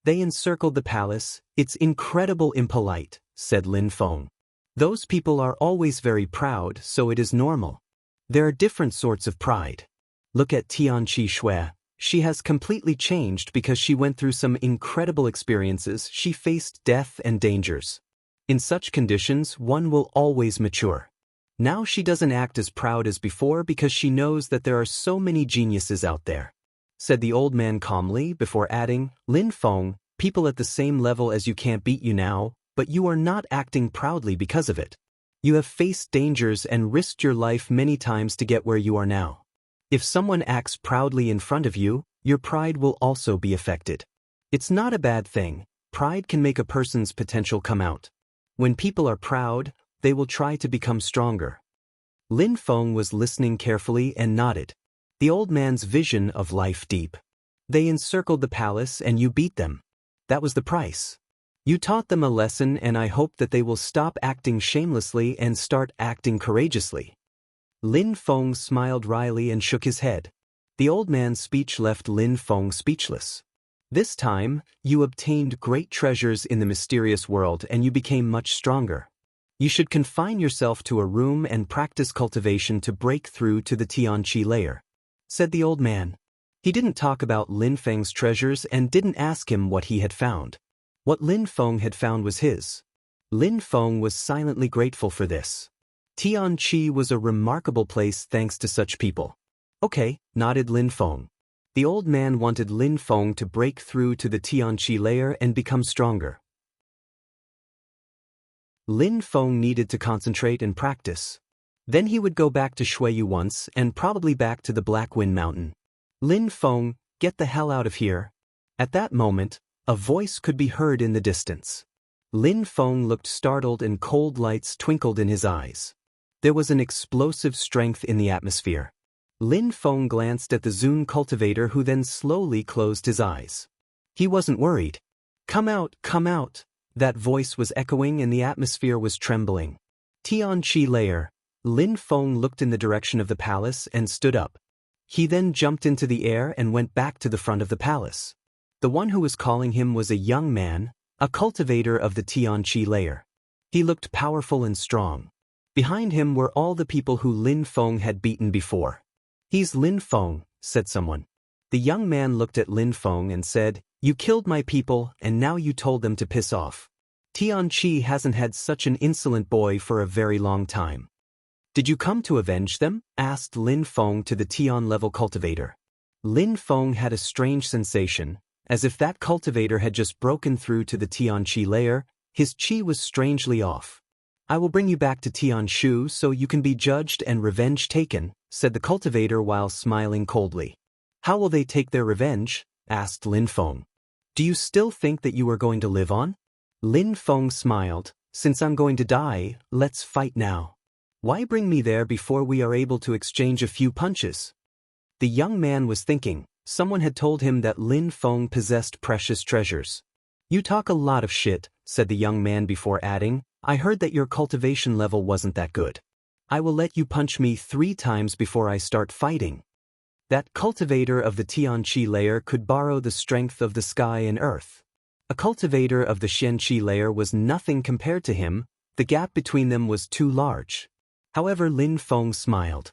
"They encircled the palace. It's incredible impolite," said Lin Feng. "Those people are always very proud, so it is normal. There are different sorts of pride. Look at Tianqi Shui. She has completely changed because she went through some incredible experiences. She faced death and dangers. In such conditions, one will always mature. Now she doesn't act as proud as before because she knows that there are so many geniuses out there," said the old man calmly before adding, "Lin Feng, people at the same level as you can't beat you now, but you are not acting proudly because of it. You have faced dangers and risked your life many times to get where you are now. If someone acts proudly in front of you, your pride will also be affected. It's not a bad thing. Pride can make a person's potential come out. When people are proud, they will try to become stronger." Lin Feng was listening carefully and nodded. The old man's vision of life deep. "They encircled the palace and you beat them. That was the price. You taught them a lesson and I hope that they will stop acting shamelessly and start acting courageously." Lin Feng smiled wryly and shook his head. The old man's speech left Lin Feng speechless. "This time, you obtained great treasures in the mysterious world and you became much stronger. You should confine yourself to a room and practice cultivation to break through to the Tianqi layer," said the old man. He didn't talk about Lin Feng's treasures and didn't ask him what he had found. What Lin Feng had found was his. Lin Feng was silently grateful for this. Tianqi was a remarkable place thanks to such people. "Okay," nodded Lin Feng. The old man wanted Lin Feng to break through to the Tianqi layer and become stronger. Lin Feng needed to concentrate and practice. Then he would go back to Shuiyu once and probably back to the Black Wind Mountain. Lin Feng, get the hell out of here. At that moment, a voice could be heard in the distance. Lin Feng looked startled and cold lights twinkled in his eyes. There was an explosive strength in the atmosphere. Lin Feng glanced at the Zun cultivator who then slowly closed his eyes. He wasn't worried. Come out, come out. That voice was echoing and the atmosphere was trembling. Tianqi layer. Lin Feng looked in the direction of the palace and stood up. He then jumped into the air and went back to the front of the palace. The one who was calling him was a young man, a cultivator of the Tianqi layer. He looked powerful and strong. Behind him were all the people who Lin Feng had beaten before. He's Lin Feng, said someone. The young man looked at Lin Feng and said, You killed my people and now you told them to piss off. Tianqi hasn't had such an insolent boy for a very long time. Did you come to avenge them? Asked Lin Feng to the Tian-level cultivator. Lin Feng had a strange sensation, as if that cultivator had just broken through to the Tianqi layer. His qi was strangely off. I will bring you back to Tianshu so you can be judged and revenge taken, said the cultivator while smiling coldly. How will they take their revenge? Asked Lin Feng. Do you still think that you are going to live on? Lin Feng smiled. Since I'm going to die, let's fight now. Why bring me there before we are able to exchange a few punches? The young man was thinking. Someone had told him that Lin Feng possessed precious treasures. You talk a lot of shit, said the young man before adding, I heard that your cultivation level wasn't that good. I will let you punch me 3 times before I start fighting. That cultivator of the Tianqi layer could borrow the strength of the sky and earth. A cultivator of the Xianqi layer was nothing compared to him. The gap between them was too large. However, Lin Feng smiled.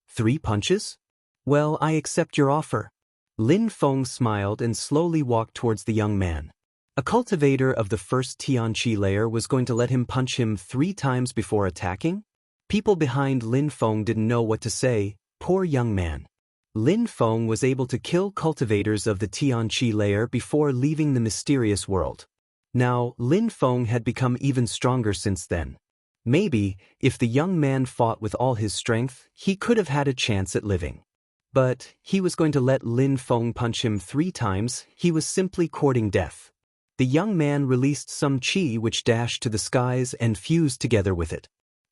3 punches? Well, I accept your offer. Lin Feng smiled and slowly walked towards the young man. A cultivator of the first Tianqi layer was going to let him punch him 3 times before attacking? People behind Lin Feng didn't know what to say. Poor young man. Lin Feng was able to kill cultivators of the Tianqi layer before leaving the mysterious world. Now, Lin Feng had become even stronger since then. Maybe, if the young man fought with all his strength, he could have had a chance at living. But he was going to let Lin Feng punch him 3 times. He was simply courting death. The young man released some qi which dashed to the skies and fused together with it.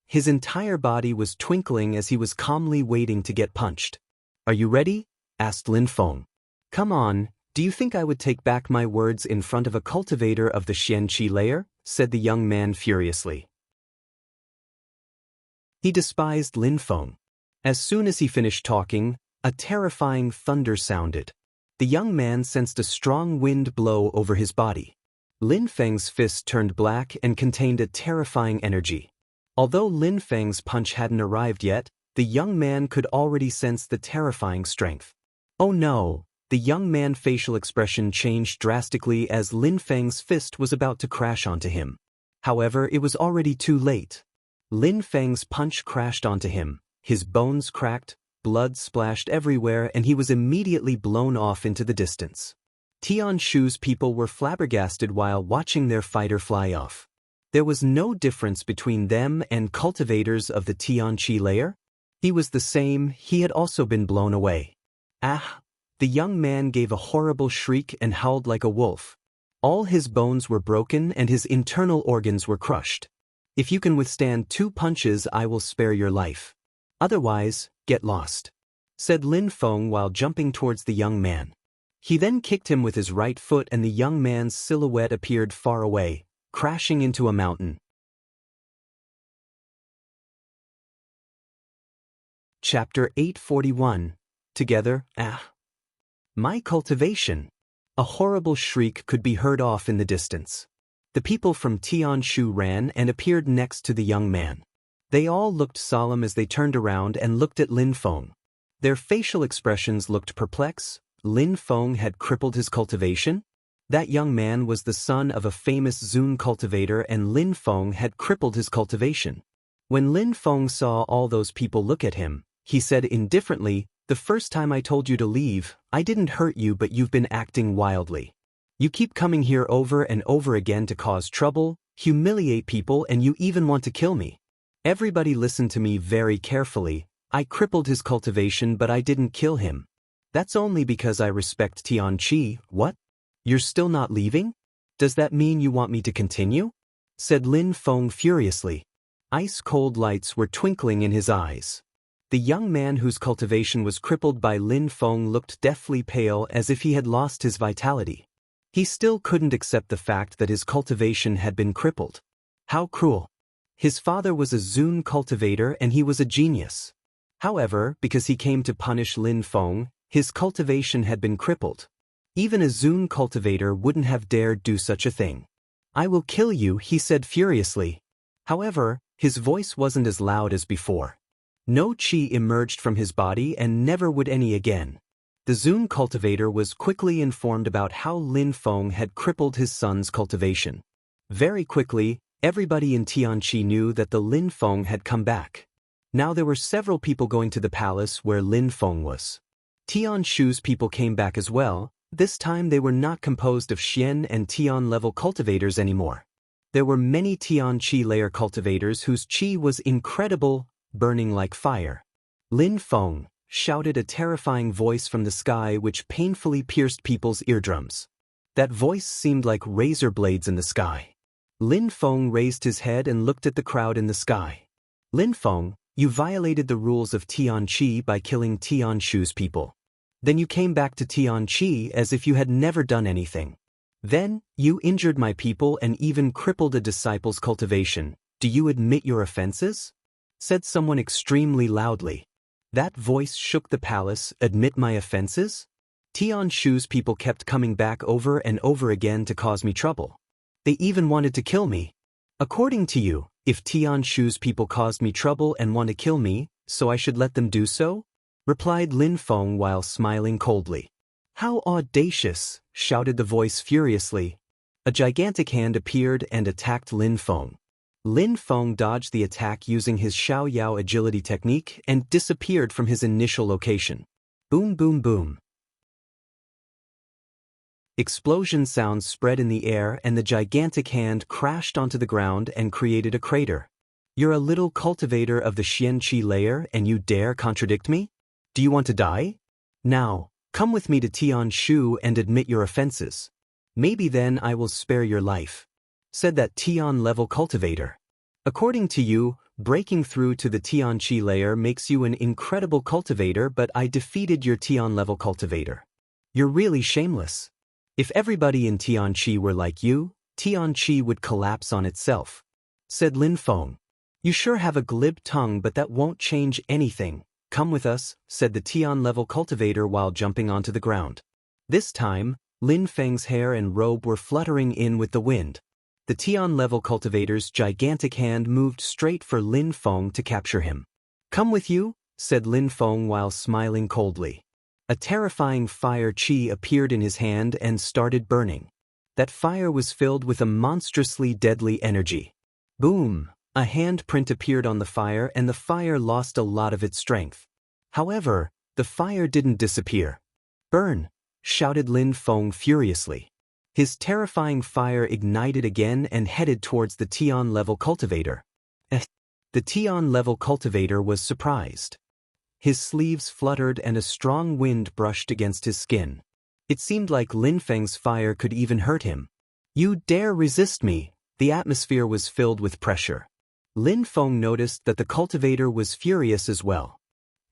His entire body was twinkling as he was calmly waiting to get punched. Are you ready? Asked Lin Feng. Come on, do you think I would take back my words in front of a cultivator of the Xianqi layer? Said the young man furiously. He despised Lin Feng. As soon as he finished talking, a terrifying thunder sounded. The young man sensed a strong wind blow over his body. Lin Feng's fist turned black and contained a terrifying energy. Although Lin Feng's punch hadn't arrived yet, the young man could already sense the terrifying strength. Oh no! The young man's facial expression changed drastically as Lin Feng's fist was about to crash onto him. However, it was already too late. Lin Feng's punch crashed onto him, his bones cracked, blood splashed everywhere and he was immediately blown off into the distance. Tianshu's people were flabbergasted while watching their fighter fly off. There was no difference between them and cultivators of the Tianqi layer. He was the same, he had also been blown away. Ah! The young man gave a horrible shriek and howled like a wolf. All his bones were broken and his internal organs were crushed. If you can withstand 2 punches, I will spare your life. Otherwise, get lost, said Lin Feng while jumping towards the young man. He then kicked him with his right foot and the young man's silhouette appeared far away, crashing into a mountain. Chapter 841. Together, My cultivation. A horrible shriek could be heard off in the distance. The people from Tianshu ran and appeared next to the young man. They all looked solemn as they turned around and looked at Lin Feng. Their facial expressions looked perplexed. Lin Feng had crippled his cultivation? That young man was the son of a famous Zun cultivator and Lin Feng had crippled his cultivation. When Lin Feng saw all those people look at him, he said indifferently, The first time I told you to leave, I didn't hurt you but you've been acting wildly. You keep coming here over and over again to cause trouble, humiliate people and you even want to kill me. Everybody listened to me very carefully. I crippled his cultivation but I didn't kill him. That's only because I respect Tianqi. What? You're still not leaving? Does that mean you want me to continue? Said Lin Feng furiously. Ice-cold lights were twinkling in his eyes. The young man whose cultivation was crippled by Lin Feng looked deathly pale as if he had lost his vitality. He still couldn't accept the fact that his cultivation had been crippled. How cruel. His father was a Zun cultivator and he was a genius. However, because he came to punish Lin Feng, his cultivation had been crippled. Even a Zun cultivator wouldn't have dared do such a thing. I will kill you, he said furiously. However, his voice wasn't as loud as before. No qi emerged from his body and never would any again. The Zun cultivator was quickly informed about how Lin Feng had crippled his son's cultivation. Very quickly, everybody in Tianqi knew that the Lin Feng had come back. Now there were several people going to the palace where Lin Feng was. Tianshu's people came back as well. This time they were not composed of Xian and Tian level cultivators anymore. There were many Tianqi layer cultivators whose qi was incredible, burning like fire. Lin Feng shouted a terrifying voice from the sky which painfully pierced people's eardrums. That voice seemed like razor blades in the sky. Lin Feng raised his head and looked at the crowd in the sky. Lin Feng, you violated the rules of Tianqi by killing Tianshu's people. Then you came back to Tianqi as if you had never done anything. Then, you injured my people and even crippled a disciple's cultivation. Do you admit your offenses? Said someone extremely loudly. That voice shook the palace. Admit my offenses? Tianshu's people kept coming back over and over again to cause me trouble. They even wanted to kill me. According to you, if Tianshu's people caused me trouble and want to kill me, so I should let them do so? Replied Lin Feng while smiling coldly. How audacious, shouted the voice furiously. A gigantic hand appeared and attacked Lin Feng. Lin Feng dodged the attack using his Xiaoyao agility technique and disappeared from his initial location. Boom boom boom. Explosion sounds spread in the air and the gigantic hand crashed onto the ground and created a crater. You're a little cultivator of the Xianqi layer and you dare contradict me? Do you want to die? Now, come with me to Tianshu and admit your offenses. Maybe then I will spare your life. Said that Tian-level cultivator. According to you, breaking through to the Tianqi layer makes you an incredible cultivator, but I defeated your Tian-level cultivator. You're really shameless. If everybody in Tianqi were like you, Tianqi would collapse on itself. Said Lin Feng. You sure have a glib tongue, but that won't change anything. Come with us, said the Tian-level cultivator while jumping onto the ground. This time, Lin Feng's hair and robe were fluttering in with the wind. The Tian-level cultivator's gigantic hand moved straight for Lin Feng to capture him. Come with you, said Lin Feng while smiling coldly. A terrifying fire qi appeared in his hand and started burning. That fire was filled with a monstrously deadly energy. Boom! A handprint appeared on the fire and the fire lost a lot of its strength. However, the fire didn't disappear. Burn! Shouted Lin Feng furiously. His terrifying fire ignited again and headed towards the Tian-level cultivator. The Tian-level cultivator was surprised. His sleeves fluttered and a strong wind brushed against his skin. It seemed like Lin Feng's fire could even hurt him. You dare resist me? The atmosphere was filled with pressure. Lin Feng noticed that the cultivator was furious as well.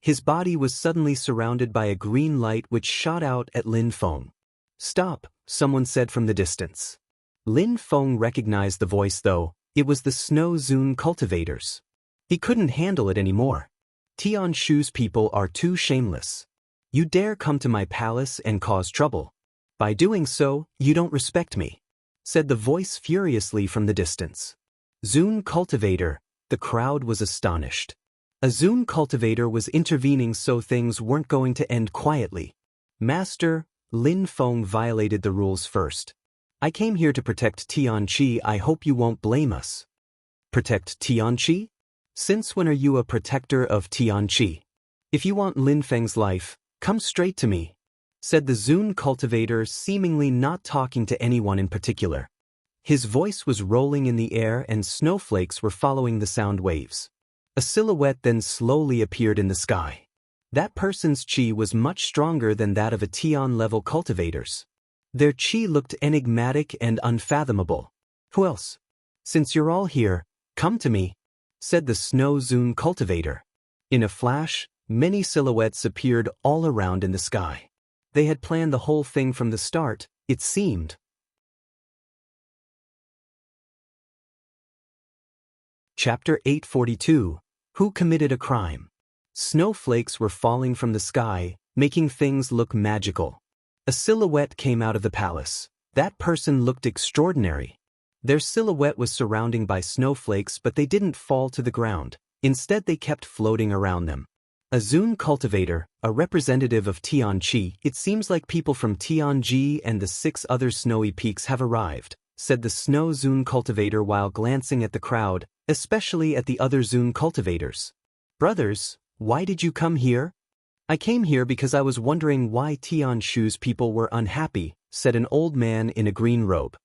His body was suddenly surrounded by a green light which shot out at Lin Feng. Stop, someone said from the distance. Lin Feng recognized the voice though. It was the Snow Zun cultivators. He couldn't handle it anymore. Tianshu's people are too shameless. You dare come to my palace and cause trouble. By doing so, you don't respect me, said the voice furiously from the distance. Zun cultivator, the crowd was astonished. A Zun cultivator was intervening, so things weren't going to end quietly. Master, Lin Feng violated the rules first. I came here to protect Tianqi. I hope you won't blame us. Protect Tianqi? Since when are you a protector of Tianqi? If you want Lin Feng's life, come straight to me, said the Zun cultivator, seemingly not talking to anyone in particular. His voice was rolling in the air and snowflakes were following the sound waves. A silhouette then slowly appeared in the sky. That person's chi was much stronger than that of a Tian-level cultivators. Their chi looked enigmatic and unfathomable. Who else? Since you're all here, come to me, said the Snow Zune cultivator. In a flash, many silhouettes appeared all around in the sky. They had planned the whole thing from the start, it seemed. Chapter 842. Who committed a crime? Snowflakes were falling from the sky, making things look magical. A silhouette came out of the palace. That person looked extraordinary. Their silhouette was surrounded by snowflakes, but they didn't fall to the ground. Instead, they kept floating around them. A Zune cultivator, a representative of Tianqi. It seems like people from Tianji and the 6 other snowy peaks have arrived, said the Snow Zune cultivator while glancing at the crowd, especially at the other Zune cultivators. Brothers, why did you come here? I came here because I was wondering why Tianshu's people were unhappy, said an old man in a green robe.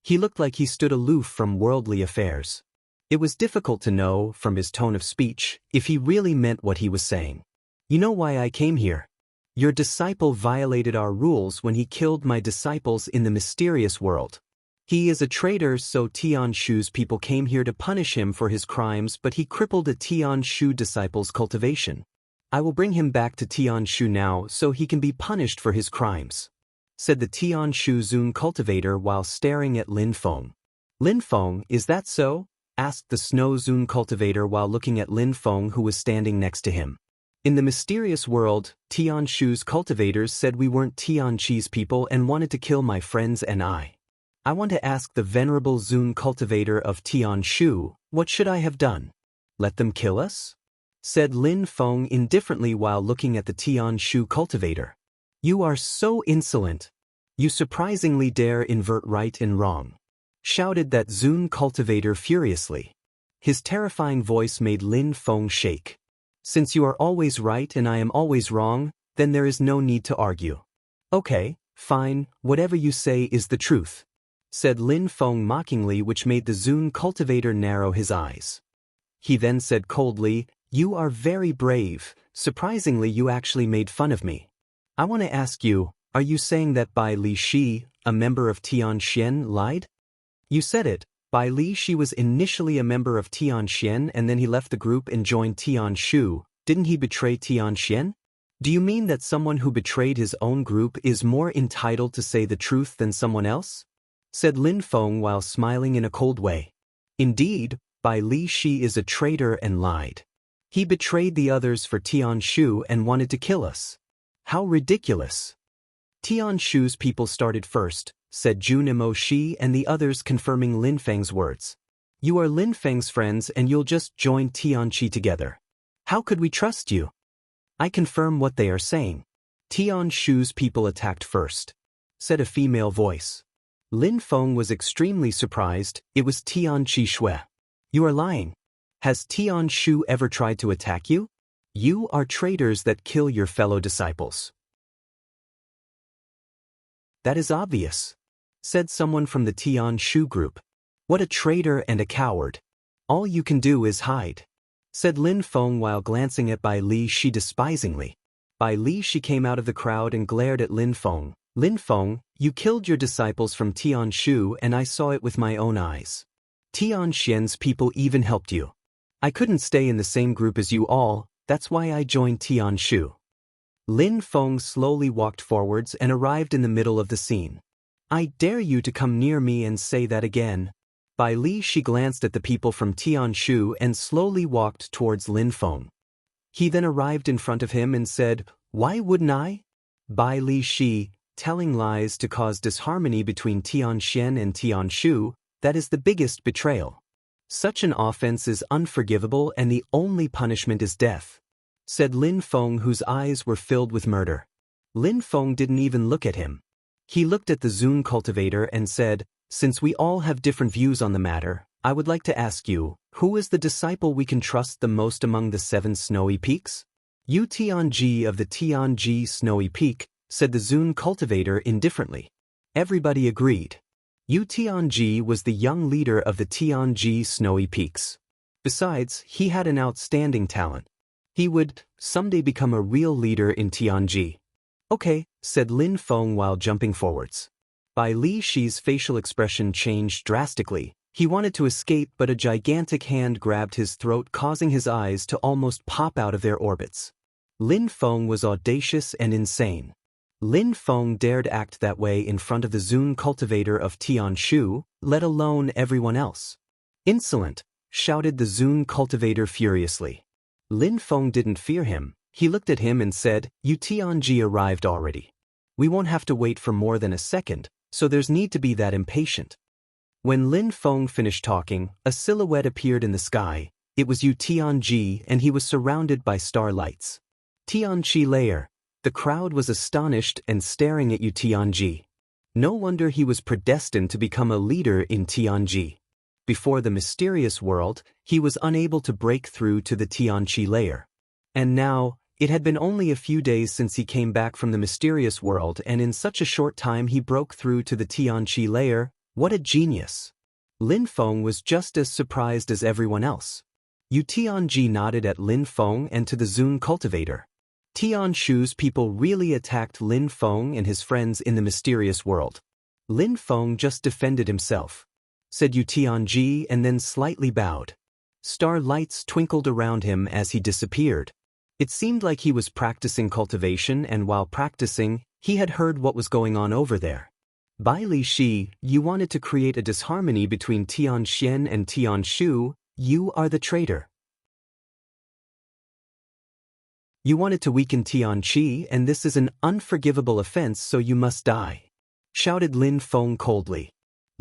He looked like he stood aloof from worldly affairs. It was difficult to know, from his tone of speech, if he really meant what he was saying. You know why I came here? Your disciple violated our rules when he killed my disciples in the mysterious world. He is a traitor, so Tianshu's people came here to punish him for his crimes, but he crippled a Tianshu disciple's cultivation. I will bring him back to Tianshu now so he can be punished for his crimes, said the Tianshu Zune cultivator while staring at Lin Feng. Lin Feng, is that so? Asked the Snow Zune cultivator while looking at Lin Feng, who was standing next to him. In the mysterious world, Tianshu's cultivators said we weren't Tianqi's people and wanted to kill my friends and I. I want to ask the venerable Zune cultivator of Tianshu, what should I have done? Let them kill us? Said Lin Feng indifferently while looking at the Tianshu cultivator. You are so insolent. You surprisingly dare invert right and wrong, shouted that Zune cultivator furiously. His terrifying voice made Lin Feng shake. Since you are always right and I am always wrong, then there is no need to argue. Okay, fine, whatever you say is the truth, said Lin Feng mockingly, which made the Zune cultivator narrow his eyes. He then said coldly, you are very brave. Surprisingly, you actually made fun of me. I want to ask you, are you saying that Bai Li Shi, a member of Tianxian, lied? You said it. Bai Li Shi was initially a member of Tianxian and then he left the group and joined Tianshu. Didn't he betray Tianxian? Do you mean that someone who betrayed his own group is more entitled to say the truth than someone else? Said Lin Feng while smiling in a cold way. Indeed, Bai Li Shi is a traitor and lied. He betrayed the others for Tianshu and wanted to kill us. How ridiculous! Tianshu's people started first, said Junimo Shi and the others, confirming Lin Feng's words. You are Lin Feng's friends and you'll just join Tianqi together. How could we trust you? I confirm what they are saying. Tianshu's people attacked first, said a female voice. Lin Feng was extremely surprised. It was Tianqi Shui. You are lying. Has Tianshu ever tried to attack you? You are traitors that kill your fellow disciples. That is obvious, said someone from the Tianshu group. What a traitor and a coward. All you can do is hide, said Lin Feng while glancing at Bai Li Shi despisingly. Bai Li Shi came out of the crowd and glared at Lin Feng. Lin Feng, you killed your disciples from Tianshu and I saw it with my own eyes. Tianxian's people even helped you. I couldn't stay in the same group as you all, that's why I joined Tianshu. Lin Feng slowly walked forwards and arrived in the middle of the scene. I dare you to come near me and say that again. Bai Li Shi glanced at the people from Tianshu and slowly walked towards Lin Feng. He then arrived in front of him and said, why wouldn't I? Bai Li Shi, telling lies to cause disharmony between Tianxian and Tianshu, that is the biggest betrayal. Such an offense is unforgivable and the only punishment is death, said Lin Feng, whose eyes were filled with murder. Lin Feng didn't even look at him. He looked at the Zune cultivator and said, since we all have different views on the matter, I would like to ask you, who is the disciple we can trust the most among the 7 snowy peaks? You Tianji of the Tianji snowy peak, said the Zune cultivator indifferently. Everybody agreed. Yu Tianji was the young leader of the Tianji snowy peaks. Besides, he had an outstanding talent. He would someday become a real leader in Tianji. Okay, said Lin Feng while jumping forwards. Bai Li Shi's facial expression changed drastically. He wanted to escape, but a gigantic hand grabbed his throat, causing his eyes to almost pop out of their orbits. Lin Feng was audacious and insane. Lin Feng dared act that way in front of the Zun cultivator of Tianshu, let alone everyone else. Insolent, shouted the Zun cultivator furiously. Lin Feng didn't fear him. He looked at him and said, "You Tianji arrived already. We won't have to wait for more than a second, so there's need to be that impatient." When Lin Feng finished talking, a silhouette appeared in the sky. It was Yu Tianji, and he was surrounded by starlights. Tianji layer. The crowd was astonished and staring at Yu Tianji. No wonder he was predestined to become a leader in Tianji. Before the mysterious world, he was unable to break through to the Tianji layer. And now, it had been only a few days since he came back from the mysterious world, and in such a short time he broke through to the Tianji layer. What a genius! Lin Feng was just as surprised as everyone else. Yu Tianji nodded at Lin Feng and to the Zun cultivator. Tianshu's people really attacked Lin Feng and his friends in the mysterious world. Lin Feng just defended himself, said Yu Tianji, and then slightly bowed. Star lights twinkled around him as he disappeared. It seemed like he was practicing cultivation, and while practicing, he had heard what was going on over there. Bai Li Shi, you wanted to create a disharmony between Tianxian and Tianshu. You are the traitor. You wanted to weaken Tianqi, and this is an unforgivable offense, so you must die, shouted Lin Feng coldly.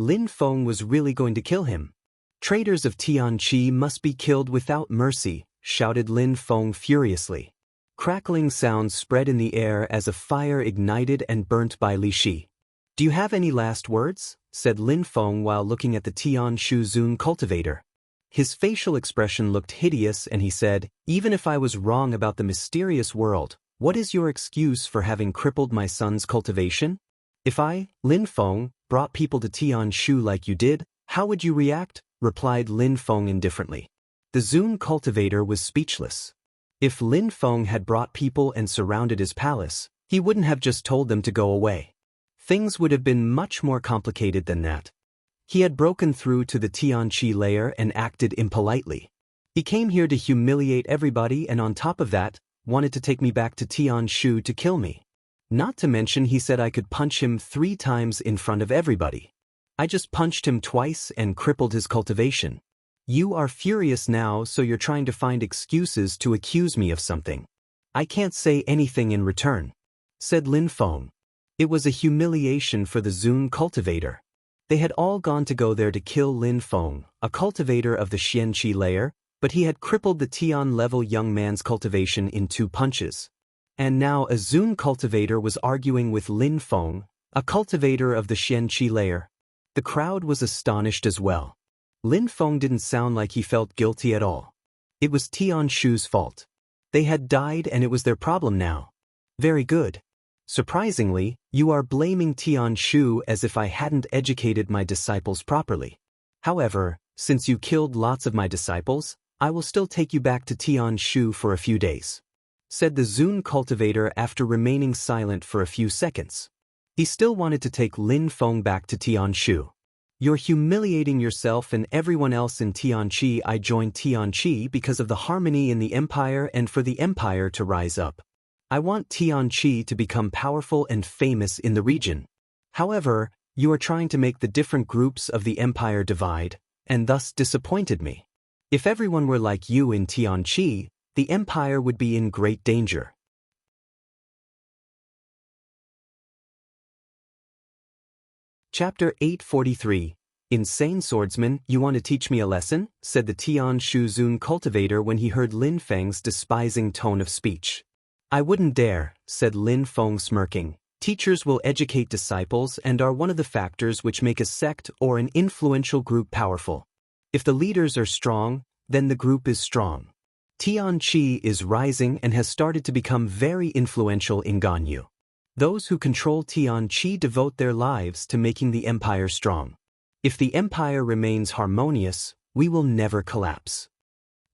Lin Feng was really going to kill him. Traitors of Tianqi must be killed without mercy, shouted Lin Feng furiously. Crackling sounds spread in the air as a fire ignited and burnt Bai Li Shi. Do you have any last words? Said Lin Feng while looking at the Tianshu Zun cultivator. His facial expression looked hideous, and he said, "Even if I was wrong about the mysterious world, what is your excuse for having crippled my son's cultivation? If I, Lin Feng, brought people to Tianshu like you did, how would you react?" replied Lin Feng indifferently. The Zun cultivator was speechless. If Lin Feng had brought people and surrounded his palace, he wouldn't have just told them to go away. Things would have been much more complicated than that. He had broken through to the Tianqi layer and acted impolitely. He came here to humiliate everybody, and on top of that, wanted to take me back to Tianshu to kill me. Not to mention he said I could punch him 3 times in front of everybody. I just punched him twice and crippled his cultivation. You are furious now, so you're trying to find excuses to accuse me of something. I can't say anything in return, said Lin Feng. It was a humiliation for the Zun cultivator. They had all gone to go there to kill Lin Feng, a cultivator of the Xianqi layer, but he had crippled the Tian-level young man's cultivation in 2 punches. And now a Zun cultivator was arguing with Lin Feng, a cultivator of the Xianqi layer. The crowd was astonished as well. Lin Feng didn't sound like he felt guilty at all. It was Tianshu's fault. They had died, and it was their problem now. Very good. Surprisingly, you are blaming Tianshu as if I hadn't educated my disciples properly. However, since you killed lots of my disciples, I will still take you back to Tianshu for a few days, said the Zun cultivator after remaining silent for a few seconds. He still wanted to take Lin Feng back to Tianshu. You're humiliating yourself and everyone else in Tianqi. I joined Tianqi because of the harmony in the empire and for the empire to rise up. I want Tianqi to become powerful and famous in the region. However, you are trying to make the different groups of the empire divide, and thus disappointed me. If everyone were like you in Tianqi, the empire would be in great danger. Chapter 843. Insane swordsman, you want to teach me a lesson? Said the Tianshu Zun cultivator when he heard Lin Feng's despising tone of speech. I wouldn't dare, said Lin Feng smirking. Teachers will educate disciples and are one of the factors which make a sect or an influential group powerful. If the leaders are strong, then the group is strong. Tianqi is rising and has started to become very influential in Ganyu. Those who control Tianqi devote their lives to making the empire strong. If the empire remains harmonious, we will never collapse.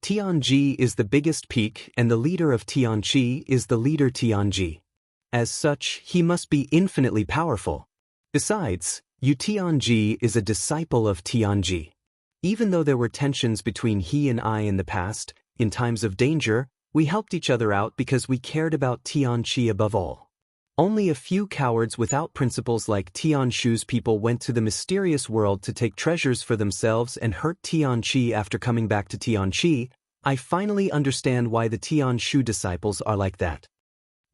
Tianji is the biggest peak and the leader of Tianqi is the leader Tianji. As such, he must be infinitely powerful. Besides, Yu Tianji is a disciple of Tianji. Even though there were tensions between he and I in the past, in times of danger, we helped each other out because we cared about Tianqi above all. Only a few cowards without principles like Tianshu's people went to the mysterious world to take treasures for themselves and hurt Tianqi after coming back to Tianqi. I finally understand why the Tianshu disciples are like that.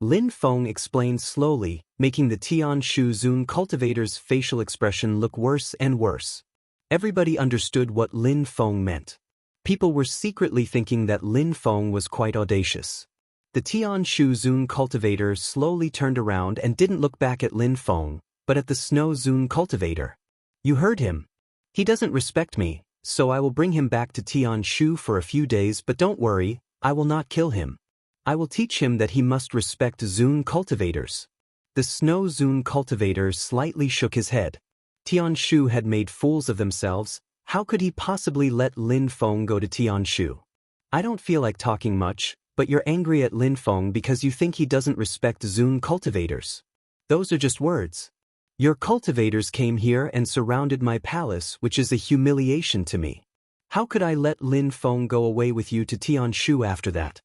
Lin Feng explained slowly, making the Tianshu Zun cultivator's facial expression look worse and worse. Everybody understood what Lin Feng meant. People were secretly thinking that Lin Feng was quite audacious. The Tianshu Zun cultivator slowly turned around and didn't look back at Lin Feng, but at the Snow Zun cultivator. You heard him. He doesn't respect me, so I will bring him back to Tianshu for a few days, but don't worry, I will not kill him. I will teach him that he must respect Zun cultivators. The Snow Zun cultivator slightly shook his head. Tianshu had made fools of themselves. How could he possibly let Lin Feng go to Tianshu? I don't feel like talking much, but you're angry at Lin Feng because you think he doesn't respect Zun cultivators. Those are just words. Your cultivators came here and surrounded my palace, which is a humiliation to me. How could I let Lin Feng go away with you to Tianshu after that?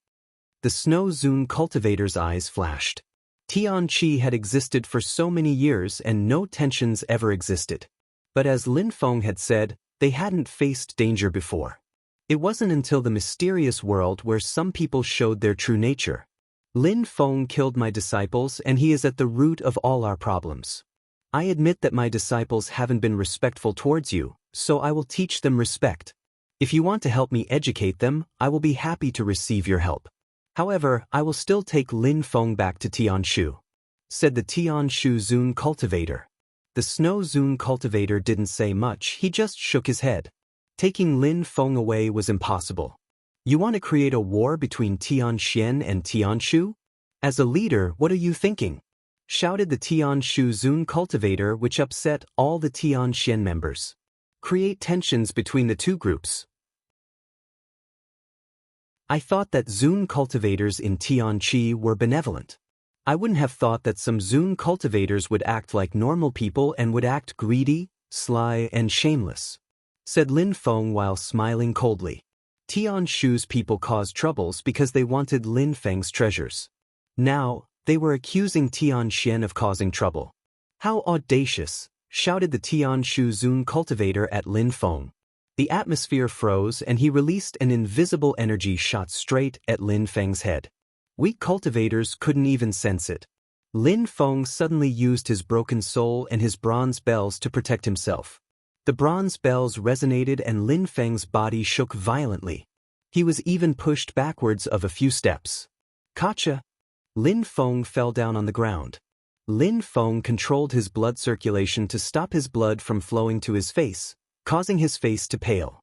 The Snow Zun cultivator's eyes flashed. Tianqi had existed for so many years and no tensions ever existed. But as Lin Feng had said, they hadn't faced danger before. It wasn't until the mysterious world where some people showed their true nature. Lin Feng killed my disciples and he is at the root of all our problems. I admit that my disciples haven't been respectful towards you, so I will teach them respect. If you want to help me educate them, I will be happy to receive your help. However, I will still take Lin Feng back to Tianshu, said the Tianshu Zun cultivator. The Snow Zun cultivator didn't say much, he just shook his head. Taking Lin Feng away was impossible. You want to create a war between Tianxian and Tianshu? As a leader, what are you thinking? Shouted the Tianshu Zun cultivator, which upset all the Tianxian members. Create tensions between the two groups. I thought that Zun cultivators in Tianqi were benevolent. I wouldn't have thought that some Zun cultivators would act like normal people and would act greedy, sly, and shameless, said Lin Feng while smiling coldly. Tianshu's people caused troubles because they wanted Lin Feng's treasures. Now, they were accusing Tianxian of causing trouble. How audacious, shouted the Tianshu Zun cultivator at Lin Feng. The atmosphere froze and he released an invisible energy shot straight at Lin Feng's head. Weak cultivators couldn't even sense it. Lin Feng suddenly used his broken soul and his bronze bells to protect himself. The bronze bells resonated and Lin Feng's body shook violently. He was even pushed backwards of a few steps. Gotcha! Lin Feng fell down on the ground. Lin Feng controlled his blood circulation to stop his blood from flowing to his face, causing his face to pale.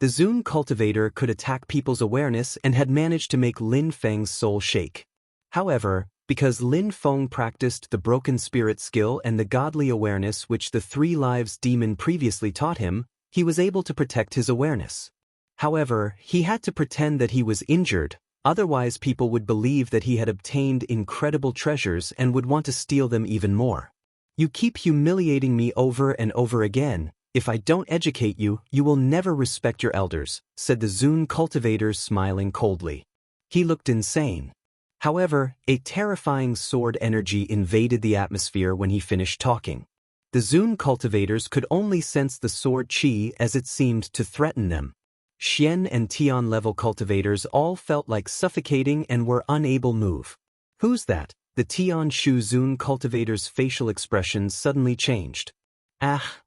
The Zun cultivator could attack people's awareness and had managed to make Lin Feng's soul shake. However, because Lin Feng practiced the broken spirit skill and the godly awareness which the Three Lives demon previously taught him, he was able to protect his awareness. However, he had to pretend that he was injured, otherwise people would believe that he had obtained incredible treasures and would want to steal them even more. You keep humiliating me over and over again. If I don't educate you, you will never respect your elders, said the Zun cultivator smiling coldly. He looked insane. However, a terrifying sword energy invaded the atmosphere when he finished talking. The Zun cultivators could only sense the sword chi as it seemed to threaten them. Xian and Tian level cultivators all felt like suffocating and were unable to move. Who's that? The Tianshu Zun cultivator's facial expression suddenly changed. Ah!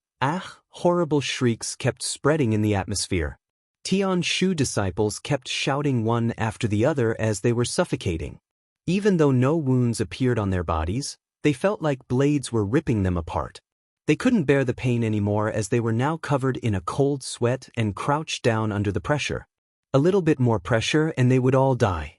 Horrible shrieks kept spreading in the atmosphere. Tianshu disciples kept shouting one after the other as they were suffocating. Even though no wounds appeared on their bodies, they felt like blades were ripping them apart. They couldn't bear the pain anymore as they were now covered in a cold sweat and crouched down under the pressure. A little bit more pressure and they would all die.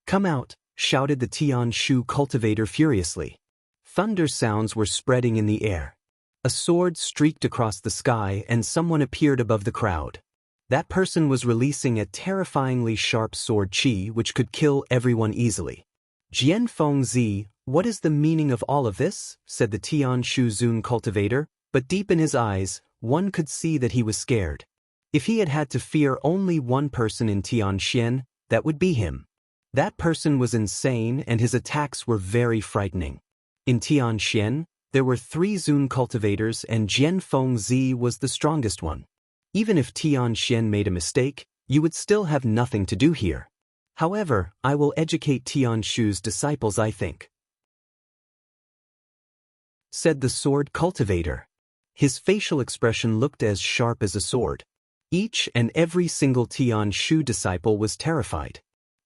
Come out, shouted the Tianshu cultivator furiously. Thunder sounds were spreading in the air. A sword streaked across the sky and someone appeared above the crowd. That person was releasing a terrifyingly sharp sword qi which could kill everyone easily. Jian Fengzi, what is the meaning of all of this? Said the Tianshu Zun cultivator, but deep in his eyes, one could see that he was scared. If he had had to fear only one person in Tianxian, that would be him. That person was insane and his attacks were very frightening. In Tianxian, there were 3 Zun cultivators and Jian Fengzi was the strongest one. Even if Tianxian made a mistake, you would still have nothing to do here. However, I will educate Tianshu's disciples, I think, said the sword cultivator. His facial expression looked as sharp as a sword. Each and every single Tianshu disciple was terrified.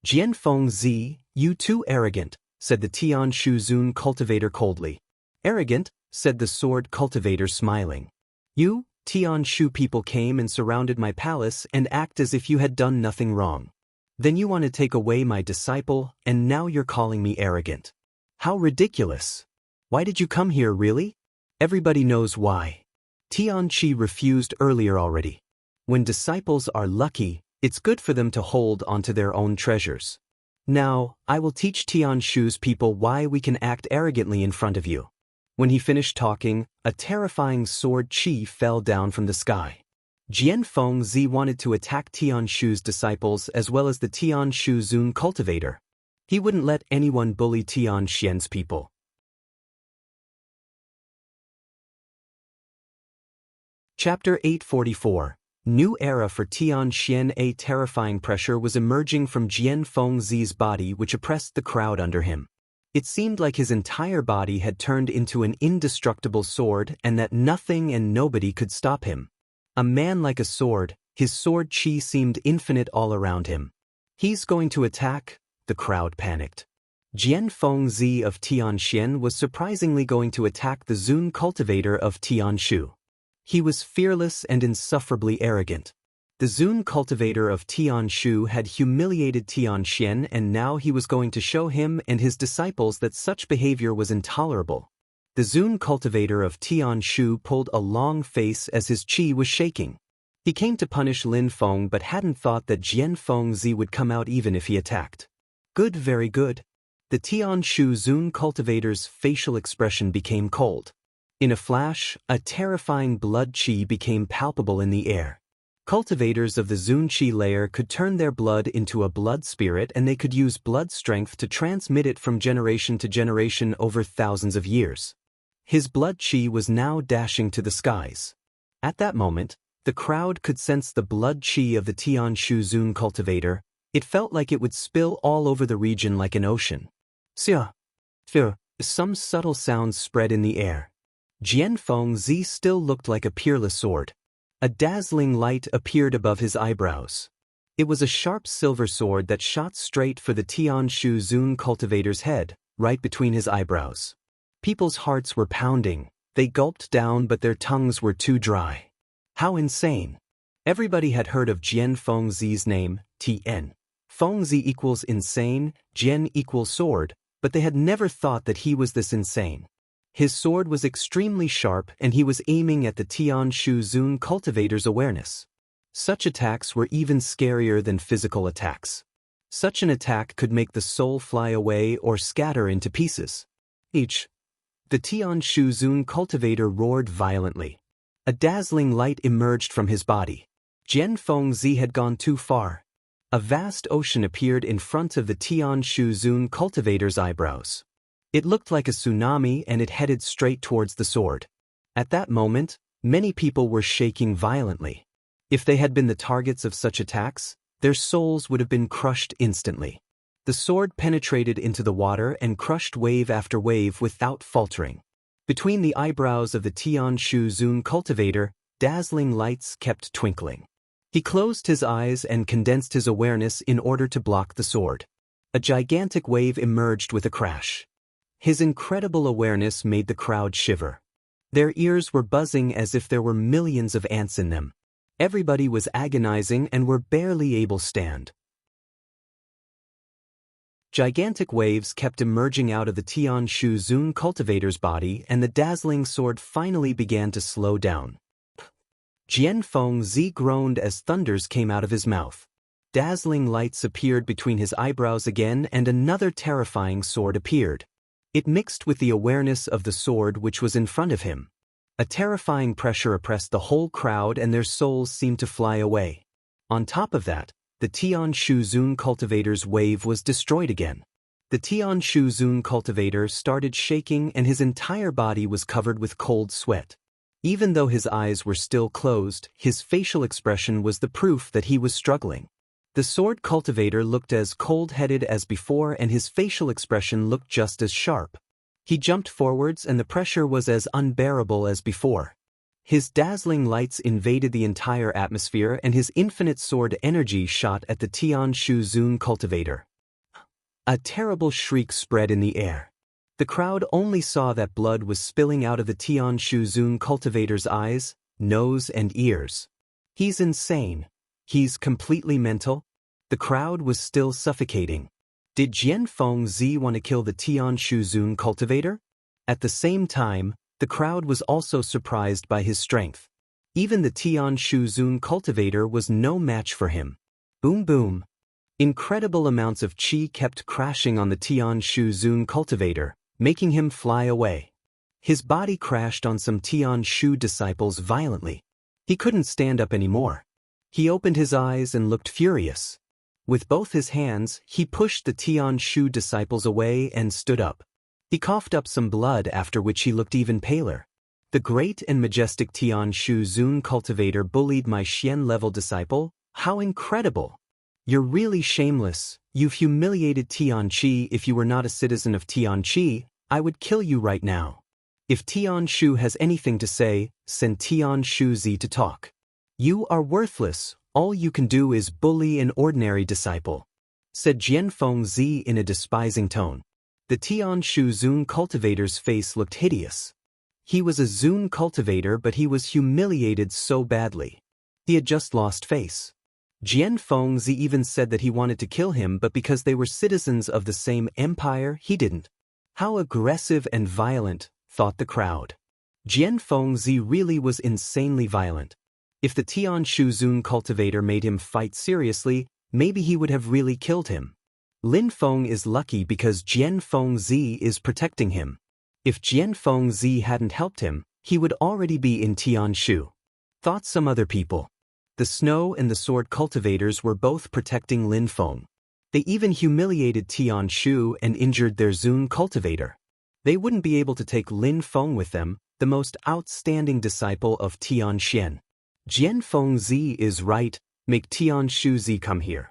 Jian Fengzi, you too arrogant, said the Tianshu Zun cultivator coldly. Arrogant, said the sword cultivator smiling. You, Tianshu people came and surrounded my palace and act as if you had done nothing wrong. Then you want to take away my disciple and now you're calling me arrogant. How ridiculous. Why did you come here really? Everybody knows why. Tianqi refused earlier already. When disciples are lucky, it's good for them to hold onto their own treasures. Now, I will teach Tianshu's people why we can act arrogantly in front of you. When he finished talking, a terrifying sword qi fell down from the sky. Jian Fengzi wanted to attack Tianshu's disciples as well as the Tianshu Zun cultivator. He wouldn't let anyone bully Tianxian's people. Chapter 844. New era for Tianxian. A terrifying pressure was emerging from Jian Fengzi's body which oppressed the crowd under him. It seemed like his entire body had turned into an indestructible sword and that nothing and nobody could stop him. A man like a sword, his sword qi seemed infinite all around him. He's going to attack, the crowd panicked. Jian Fengzi of Tianxian was surprisingly going to attack the Zun cultivator of Tianshu. He was fearless and insufferably arrogant. The Zun cultivator of Tianshu had humiliated Tianxian and now he was going to show him and his disciples that such behavior was intolerable. The Zun cultivator of Tianshu pulled a long face as his qi was shaking. He came to punish Lin Feng but hadn't thought that Jian Fengzi would come out even if he attacked. Good, very good. The Tianshu Zun cultivator's facial expression became cold. In a flash, a terrifying blood qi became palpable in the air. Cultivators of the Zun qi layer could turn their blood into a blood spirit and they could use blood strength to transmit it from generation to generation over thousands of years. His blood qi was now dashing to the skies. At that moment, the crowd could sense the blood qi of the Tianshu Zun cultivator. It felt like it would spill all over the region like an ocean. Xia. Some subtle sounds spread in the air. Jian Fengzi still looked like a peerless sword. A dazzling light appeared above his eyebrows. It was a sharp silver sword that shot straight for the Tianshu Zun cultivator's head, right between his eyebrows. People's hearts were pounding. They gulped down but their tongues were too dry. How insane. Everybody had heard of Jian Fengzi's name, Tn. Fengzi equals insane, Jian equals sword, but they had never thought that he was this insane. His sword was extremely sharp and he was aiming at the Tianshu Zun cultivator's awareness. Such attacks were even scarier than physical attacks. Such an attack could make the soul fly away or scatter into pieces. The Tianshu Zun cultivator roared violently. A dazzling light emerged from his body. Jian Fengzi had gone too far. A vast ocean appeared in front of the Tianshu Zun cultivator's eyebrows. It looked like a tsunami and it headed straight towards the sword. At that moment, many people were shaking violently. If they had been the targets of such attacks, their souls would have been crushed instantly. The sword penetrated into the water and crushed wave after wave without faltering. Between the eyebrows of the Tianshu Zun cultivator, dazzling lights kept twinkling. He closed his eyes and condensed his awareness in order to block the sword. A gigantic wave emerged with a crash. His incredible awareness made the crowd shiver. Their ears were buzzing as if there were millions of ants in them. Everybody was agonizing and were barely able to stand. Gigantic waves kept emerging out of the Tianshu Zun cultivator's body and the dazzling sword finally began to slow down. Jianfeng Zi groaned as thunders came out of his mouth. Dazzling lights appeared between his eyebrows again and another terrifying sword appeared. It mixed with the awareness of the sword which was in front of him. A terrifying pressure oppressed the whole crowd and their souls seemed to fly away. On top of that, the Tianshu Zun cultivator's wave was destroyed again. The Tianshu Zun cultivator started shaking and his entire body was covered with cold sweat. Even though his eyes were still closed, his facial expression was the proof that he was struggling. The sword cultivator looked as cold-headed as before and his facial expression looked just as sharp. He jumped forwards and the pressure was as unbearable as before. His dazzling lights invaded the entire atmosphere and his infinite sword energy shot at the Tianshu Zun cultivator. A terrible shriek spread in the air. The crowd only saw that blood was spilling out of the Tianshu Zun cultivator's eyes, nose and ears. He's insane. He's completely mental. The crowd was still suffocating. Did Jianfeng Zi want to kill the Tianshu Zun cultivator? At the same time, the crowd was also surprised by his strength. Even the Tianshu Zun cultivator was no match for him. Boom boom. Incredible amounts of qi kept crashing on the Tianshu Zun cultivator, making him fly away. His body crashed on some Tianshu disciples violently. He couldn't stand up anymore. He opened his eyes and looked furious. With both his hands, he pushed the Tianshu disciples away and stood up. He coughed up some blood after which he looked even paler. The great and majestic Tianshu Zun cultivator bullied my Xian-level disciple? How incredible! You're really shameless. You've humiliated Tianqi. If you were not a citizen of Tianqi, I would kill you right now. If Tianshu has anything to say, send Tianshu Zi to talk. You are worthless. All you can do is bully an ordinary disciple, said Jianfeng Zi in a despising tone. The Tianshu Zun cultivator's face looked hideous. He was a Zun cultivator but he was humiliated so badly. He had just lost face. Jianfeng Zi even said that he wanted to kill him but because they were citizens of the same empire, he didn't. How aggressive and violent, thought the crowd. Jianfeng Zi really was insanely violent. If the Tianshu Zun cultivator made him fight seriously, maybe he would have really killed him. Lin Feng is lucky because Jianfeng Zi is protecting him. If Jianfeng Zi hadn't helped him, he would already be in Tianshu. Thought some other people. The snow and the sword cultivators were both protecting Lin Feng. They even humiliated Tianshu and injured their Zun cultivator. They wouldn't be able to take Lin Feng with them, the most outstanding disciple of Tianxian. Jianfeng Zi is right, make Tianshu Zi come here.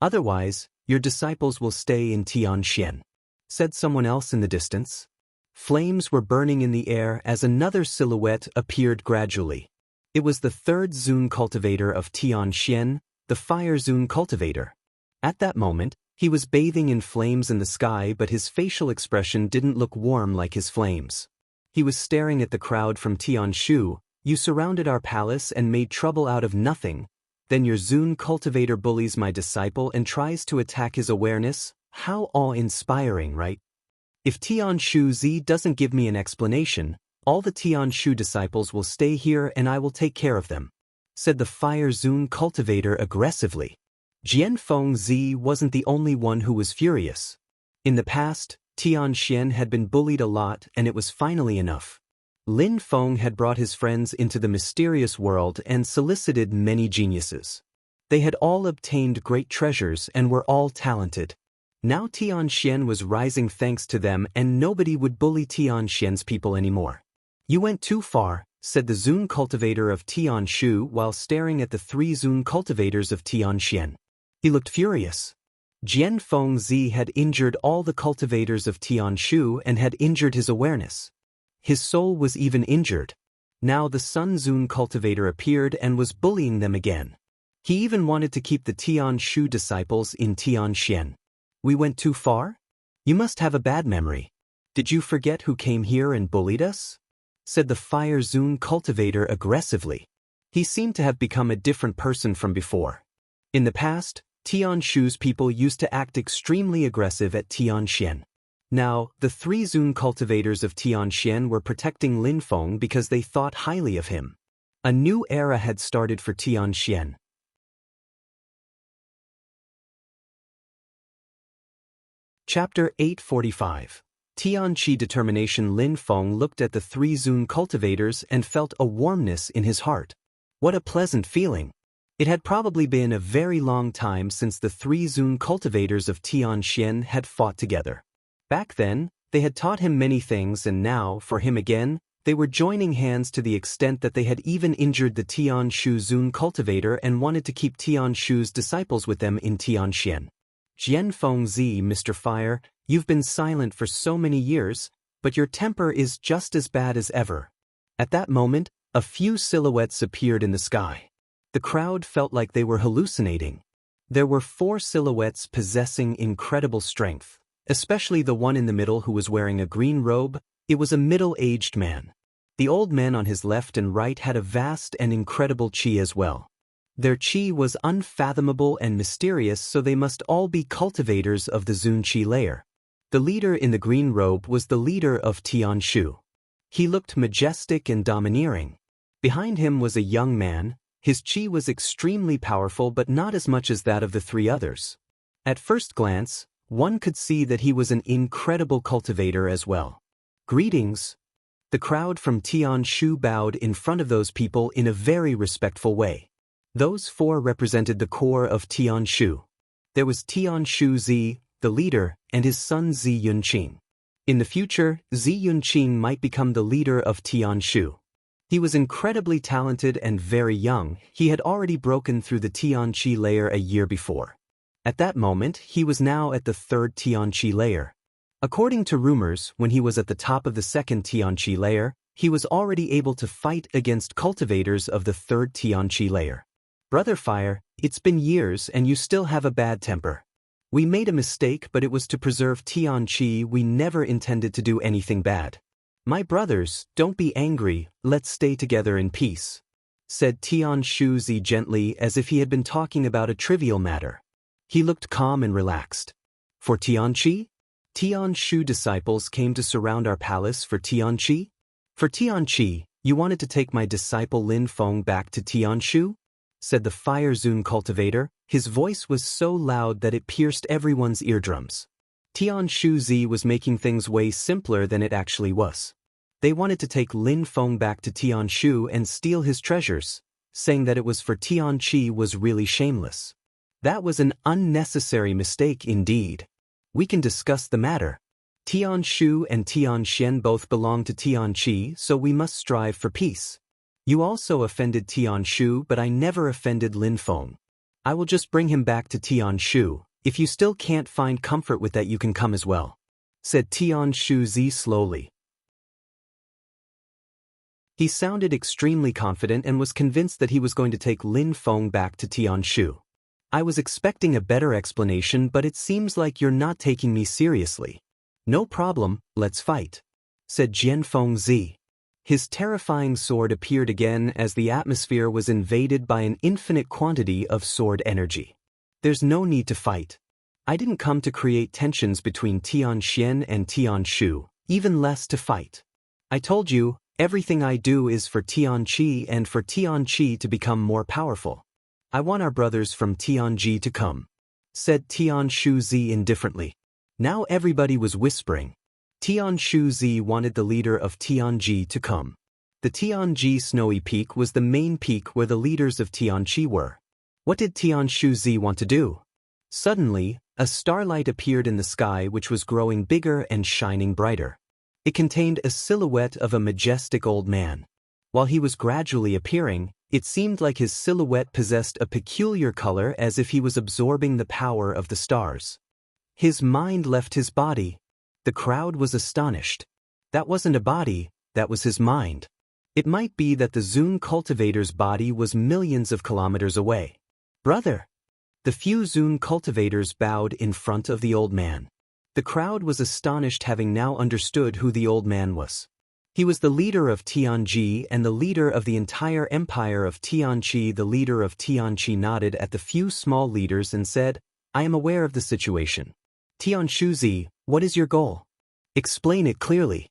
Otherwise, your disciples will stay in Tianxian, said someone else in the distance. Flames were burning in the air as another silhouette appeared gradually. It was the third Zun cultivator of Tianxian, the Fire Zun cultivator. At that moment, he was bathing in flames in the sky but his facial expression didn't look warm like his flames. He was staring at the crowd from Tianshu. You surrounded our palace and made trouble out of nothing. Then your Zun cultivator bullies my disciple and tries to attack his awareness? How awe-inspiring, right? If Tianshu Zi doesn't give me an explanation, all the Tianshu disciples will stay here and I will take care of them, said the Fire Zun cultivator aggressively. Jianfeng Zi wasn't the only one who was furious. In the past, Tianxian had been bullied a lot and it was finally enough. Lin Feng had brought his friends into the mysterious world and solicited many geniuses. They had all obtained great treasures and were all talented. Now Tianxian was rising thanks to them and nobody would bully Tianxian's people anymore. You went too far, said the Zun cultivator of Tianshu while staring at the three Zun cultivators of Tianxian. He looked furious. Jianfeng Zi had injured all the cultivators of Tianshu and had injured his awareness. His soul was even injured. Now the Sun Zun cultivator appeared and was bullying them again. He even wanted to keep the Tianshu disciples in Tianxian. We went too far? You must have a bad memory. Did you forget who came here and bullied us? Said the Fire Zun cultivator aggressively. He seemed to have become a different person from before. In the past, Tianshu's people used to act extremely aggressive at Tianxian. Now, the three Zun cultivators of Tianxian were protecting Lin Feng because they thought highly of him. A new era had started for Tianxian. Chapter 845. Tianqi Determination. Lin Feng looked at the three Zun cultivators and felt a warmness in his heart. What a pleasant feeling! It had probably been a very long time since the three Zun cultivators of Tianxian had fought together. Back then, they had taught him many things, and now, for him again, they were joining hands to the extent that they had even injured the Tianshu Zun cultivator and wanted to keep Tianshu's disciples with them in Tianxian. Jianfeng Zi, Mr. Fire, you've been silent for so many years, but your temper is just as bad as ever. At that moment, a few silhouettes appeared in the sky. The crowd felt like they were hallucinating. There were 4 silhouettes possessing incredible strength, especially the one in the middle who was wearing a green robe. It was a middle-aged man. The old man on his left and right had a vast and incredible qi as well. Their qi was unfathomable and mysterious, so they must all be cultivators of the Zun qi layer. The leader in the green robe was the leader of Tianshu. He looked majestic and domineering. Behind him was a young man. His qi was extremely powerful, but not as much as that of the 3 others. At first glance, one could see that he was an incredible cultivator as well. Greetings. The crowd from Tianshu bowed in front of those people in a very respectful way. Those 4 represented the core of Tianshu. There was Tianshu Zi, the leader, and his son Zi Yunqing. In the future, Zi Yunqing might become the leader of Tianshu. He was incredibly talented and very young. He had already broken through the Tianqi layer a year before. At that moment, he was now at the 3rd Tianqi layer. According to rumors, when he was at the top of the 2nd Tianqi layer, he was already able to fight against cultivators of the 3rd Tianqi layer. Brother Fire, it's been years and you still have a bad temper. We made a mistake, but it was to preserve Tianqi. We never intended to do anything bad. My brothers, don't be angry, let's stay together in peace, said Tianshu Zi gently, as if he had been talking about a trivial matter. He looked calm and relaxed. For Tianqi? Tianshu disciples came to surround our palace for Tianqi? For Tianqi, you wanted to take my disciple Lin Feng back to Tianshu? Said the Fire Zun cultivator. His voice was so loud that it pierced everyone's eardrums. Tianshu Zi was making things way simpler than it actually was. They wanted to take Lin Feng back to Tianshu and steal his treasures, saying that it was for Tianqi was really shameless. That was an unnecessary mistake indeed. We can discuss the matter. Tianshu and Tianxian both belong to Tianqi, so we must strive for peace. You also offended Tianshu, but I never offended Lin Feng. I will just bring him back to Tianshu. If you still can't find comfort with that, you can come as well, said Tianshu Zi slowly. He sounded extremely confident and was convinced that he was going to take Lin Feng back to Tianshu. I was expecting a better explanation, but it seems like you're not taking me seriously. No problem, let's fight, said Jianfeng Zi. His terrifying sword appeared again as the atmosphere was invaded by an infinite quantity of sword energy. There's no need to fight. I didn't come to create tensions between Tianxian and Tianshu, even less to fight. I told you, everything I do is for Tianqi and for Tianqi to become more powerful. I want our brothers from Tianji to come, said Tianshu Zi indifferently. Now everybody was whispering. Tianshu Zi wanted the leader of Tianji to come. The Tianji snowy peak was the main peak where the leaders of Tianqi were. What did Tianshu Zi want to do? Suddenly, a starlight appeared in the sky which was growing bigger and shining brighter. It contained a silhouette of a majestic old man. While he was gradually appearing, it seemed like his silhouette possessed a peculiar color, as if he was absorbing the power of the stars. His mind left his body. The crowd was astonished. That wasn't a body, that was his mind. It might be that the Zun cultivator's body was millions of kilometers away. Brother! The few Zun cultivators bowed in front of the old man. The crowd was astonished, having now understood who the old man was. He was the leader of Tianji and the leader of the entire empire of Tianqi. The leader of Tianqi nodded at the few small leaders and said, I am aware of the situation. Tianshu Zi, what is your goal? Explain it clearly.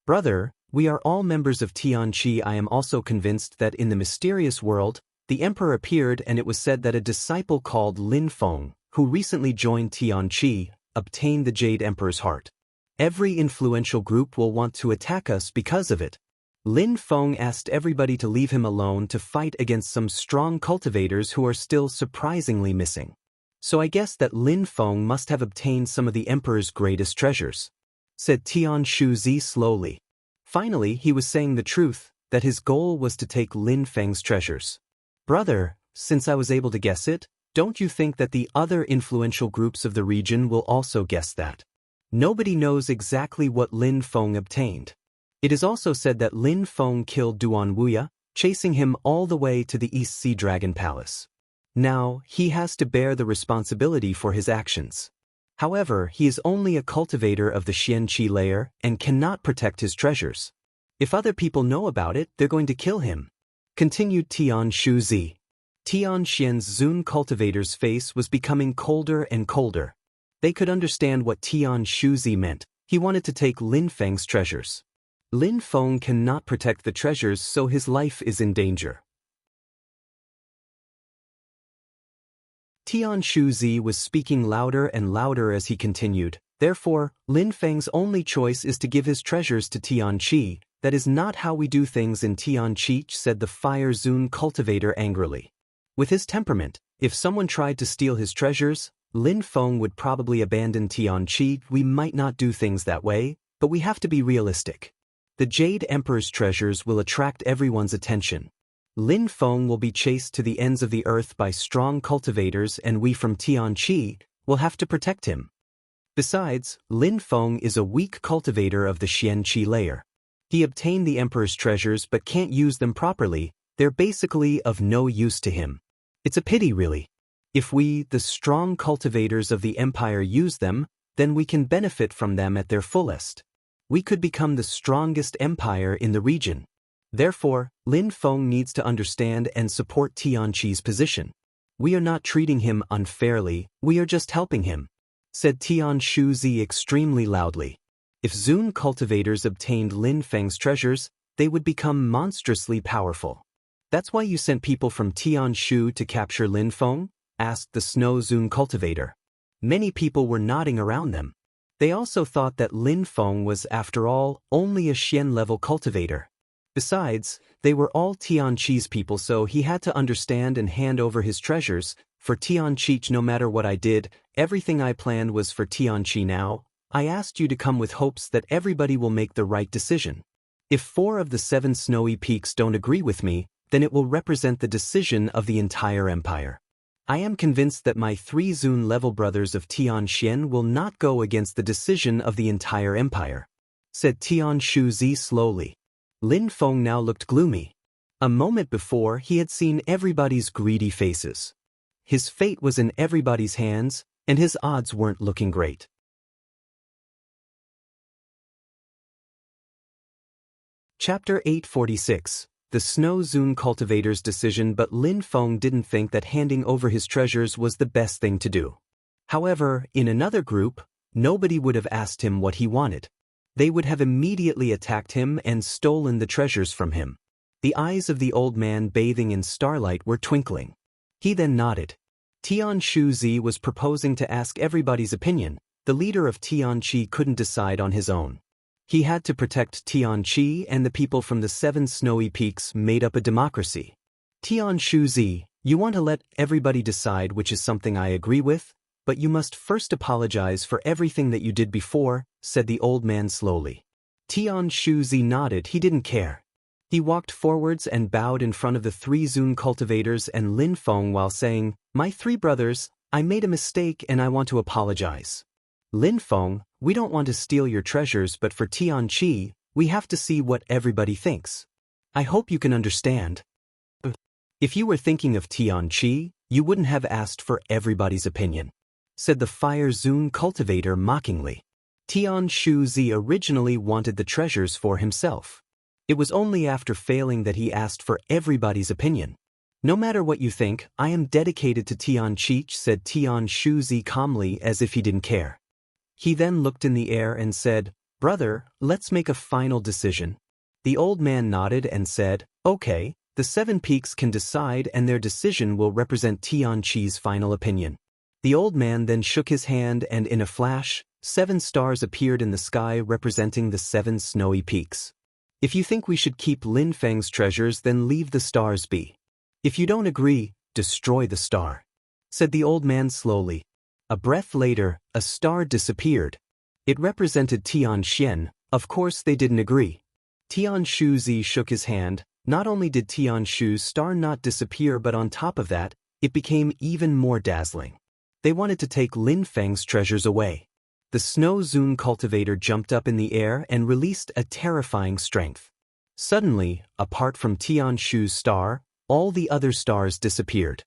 Brother, we are all members of Tianqi. I am also convinced that in the mysterious world, the emperor appeared and it was said that a disciple called Lin Feng, who recently joined Tianqi, obtained the Jade Emperor's heart. Every influential group will want to attack us because of it. Lin Feng asked everybody to leave him alone to fight against some strong cultivators who are still surprisingly missing. So I guess that Lin Feng must have obtained some of the emperor's greatest treasures, said Tian Shuzi slowly. Finally, he was saying the truth, that his goal was to take Lin Feng's treasures. Brother, since I was able to guess it, don't you think that the other influential groups of the region will also guess that? Nobody knows exactly what Lin Feng obtained. It is also said that Lin Feng killed Duan Wuya, chasing him all the way to the East Sea Dragon Palace. Now, he has to bear the responsibility for his actions. However, he is only a cultivator of the Xianqi layer and cannot protect his treasures. If other people know about it, they're going to kill him, continued Tian Shuzi. Tian Xian's Zun cultivator's face was becoming colder and colder. They could understand what Tian Shuzi meant. He wanted to take Lin Feng's treasures. Lin Feng cannot protect the treasures, so his life is in danger. Tian Shuzi was speaking louder and louder as he continued. Therefore, Lin Feng's only choice is to give his treasures to Tianqi. That is not how we do things in Tianqi, said the Fire Zun cultivator angrily. With his temperament, if someone tried to steal his treasures, Lin Feng would probably abandon Tianqi. We might not do things that way, but we have to be realistic. The Jade Emperor's treasures will attract everyone's attention. Lin Feng will be chased to the ends of the earth by strong cultivators, and we from Tianqi will have to protect him. Besides, Lin Feng is a weak cultivator of the Xianqi layer. He obtained the Emperor's treasures but can't use them properly. They're basically of no use to him. It's a pity, really. If we, the strong cultivators of the Empire, use them, then we can benefit from them at their fullest. We could become the strongest empire in the region. Therefore, Lin Feng needs to understand and support Tianqi's position. We are not treating him unfairly, we are just helping him, said Tian Shuzi extremely loudly. If Zun cultivators obtained Lin Feng's treasures, they would become monstrously powerful. That's why you sent people from Tianshu to capture Lin Feng? Asked the Snow Zun cultivator. Many people were nodding around them. They also thought that Lin Feng was, after all, only a Xian-level cultivator. Besides, they were all Tianqi's people, so he had to understand and hand over his treasures. For Tianqi, no matter what I did, everything I planned was for Tianqi now. I asked you to come with hopes that everybody will make the right decision. If 4 of the 7 snowy peaks don't agree with me, then it will represent the decision of the entire empire. I am convinced that my 3 Zun-level brothers of Tianxian will not go against the decision of the entire empire, said Tian Shuzi slowly. Lin Feng now looked gloomy. A moment before, he had seen everybody's greedy faces. His fate was in everybody's hands, and his odds weren't looking great. Chapter 846. The Snow Zun cultivator's decision, but Lin Feng didn't think that handing over his treasures was the best thing to do. However, in another group, nobody would have asked him what he wanted. They would have immediately attacked him and stolen the treasures from him. The eyes of the old man bathing in starlight were twinkling. He then nodded. Tian Shuzi was proposing to ask everybody's opinion. The leader of Tianqi couldn't decide on his own. He had to protect Tianqi, and the people from the 7 snowy peaks made up a democracy. Tian Shuzi, you want to let everybody decide, which is something I agree with, but you must first apologize for everything that you did before, said the old man slowly. Tian Shuzi nodded. He didn't care. He walked forwards and bowed in front of the 3 Zun cultivators and Lin Feng while saying, "My 3 brothers, I made a mistake and I want to apologize. Lin Feng, we don't want to steal your treasures, but for Tianqi, we have to see what everybody thinks. I hope you can understand. If you were thinking of Tianqi, you wouldn't have asked for everybody's opinion," said the Fire Zun cultivator mockingly. Tian Shuzi originally wanted the treasures for himself. It was only after failing that he asked for everybody's opinion. "No matter what you think, I am dedicated to Tianqi," said Tian Shuzi calmly as if he didn't care. He then looked in the air and said, Brother, let's make a final decision. The old man nodded and said, Okay, the 7 peaks can decide and their decision will represent Tianqi's final opinion. The old man then shook his hand and in a flash, 7 stars appeared in the sky representing the 7 snowy peaks. If you think we should keep Lin Feng's treasures, then leave the stars be. If you don't agree, destroy the star, said the old man slowly. A breath later, a star disappeared. It represented Tian Xian. Of course they didn't agree. Tian Shuzi shook his hand. Not only did Tian Shu's star not disappear, but on top of that, it became even more dazzling. They wanted to take Lin Feng's treasures away. The Snow Zune cultivator jumped up in the air and released a terrifying strength. Suddenly, apart from Tian Shu's star, all the other stars disappeared.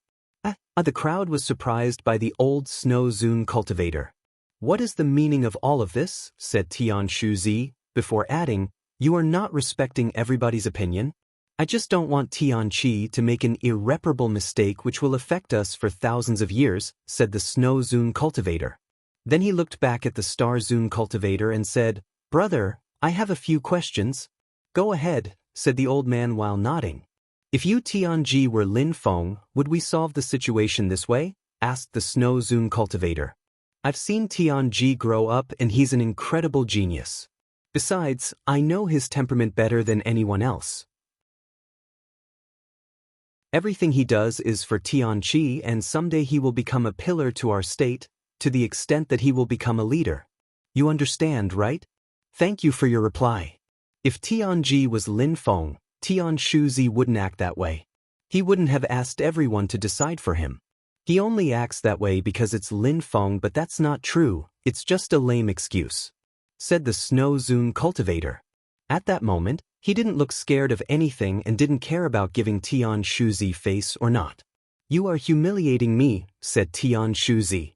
The crowd was surprised by the old Snow Zune cultivator. What is the meaning of all of this? Said Tian Shuzi, before adding, You are not respecting everybody's opinion? I just don't want Tianqi to make an irreparable mistake which will affect us for thousands of years, said the Snow Zune cultivator. Then he looked back at the Star Zune cultivator and said, Brother, I have a few questions. Go ahead, said the old man while nodding. If you Tianji were Lin Feng, would we solve the situation this way? Asked the Snow Zune cultivator. I've seen Tianji grow up and he's an incredible genius. Besides, I know his temperament better than anyone else. Everything he does is for Tianqi, and someday he will become a pillar to our state, to the extent that he will become a leader. You understand, right? Thank you for your reply. If Tianji was Lin Feng, Tian Shuzi wouldn't act that way. He wouldn't have asked everyone to decide for him. He only acts that way because it's Lin Feng, but that's not true, it's just a lame excuse, said the Snow Zune cultivator. At that moment, he didn't look scared of anything and didn't care about giving Tian Shuzi face or not. You are humiliating me, said Tian Shuzi.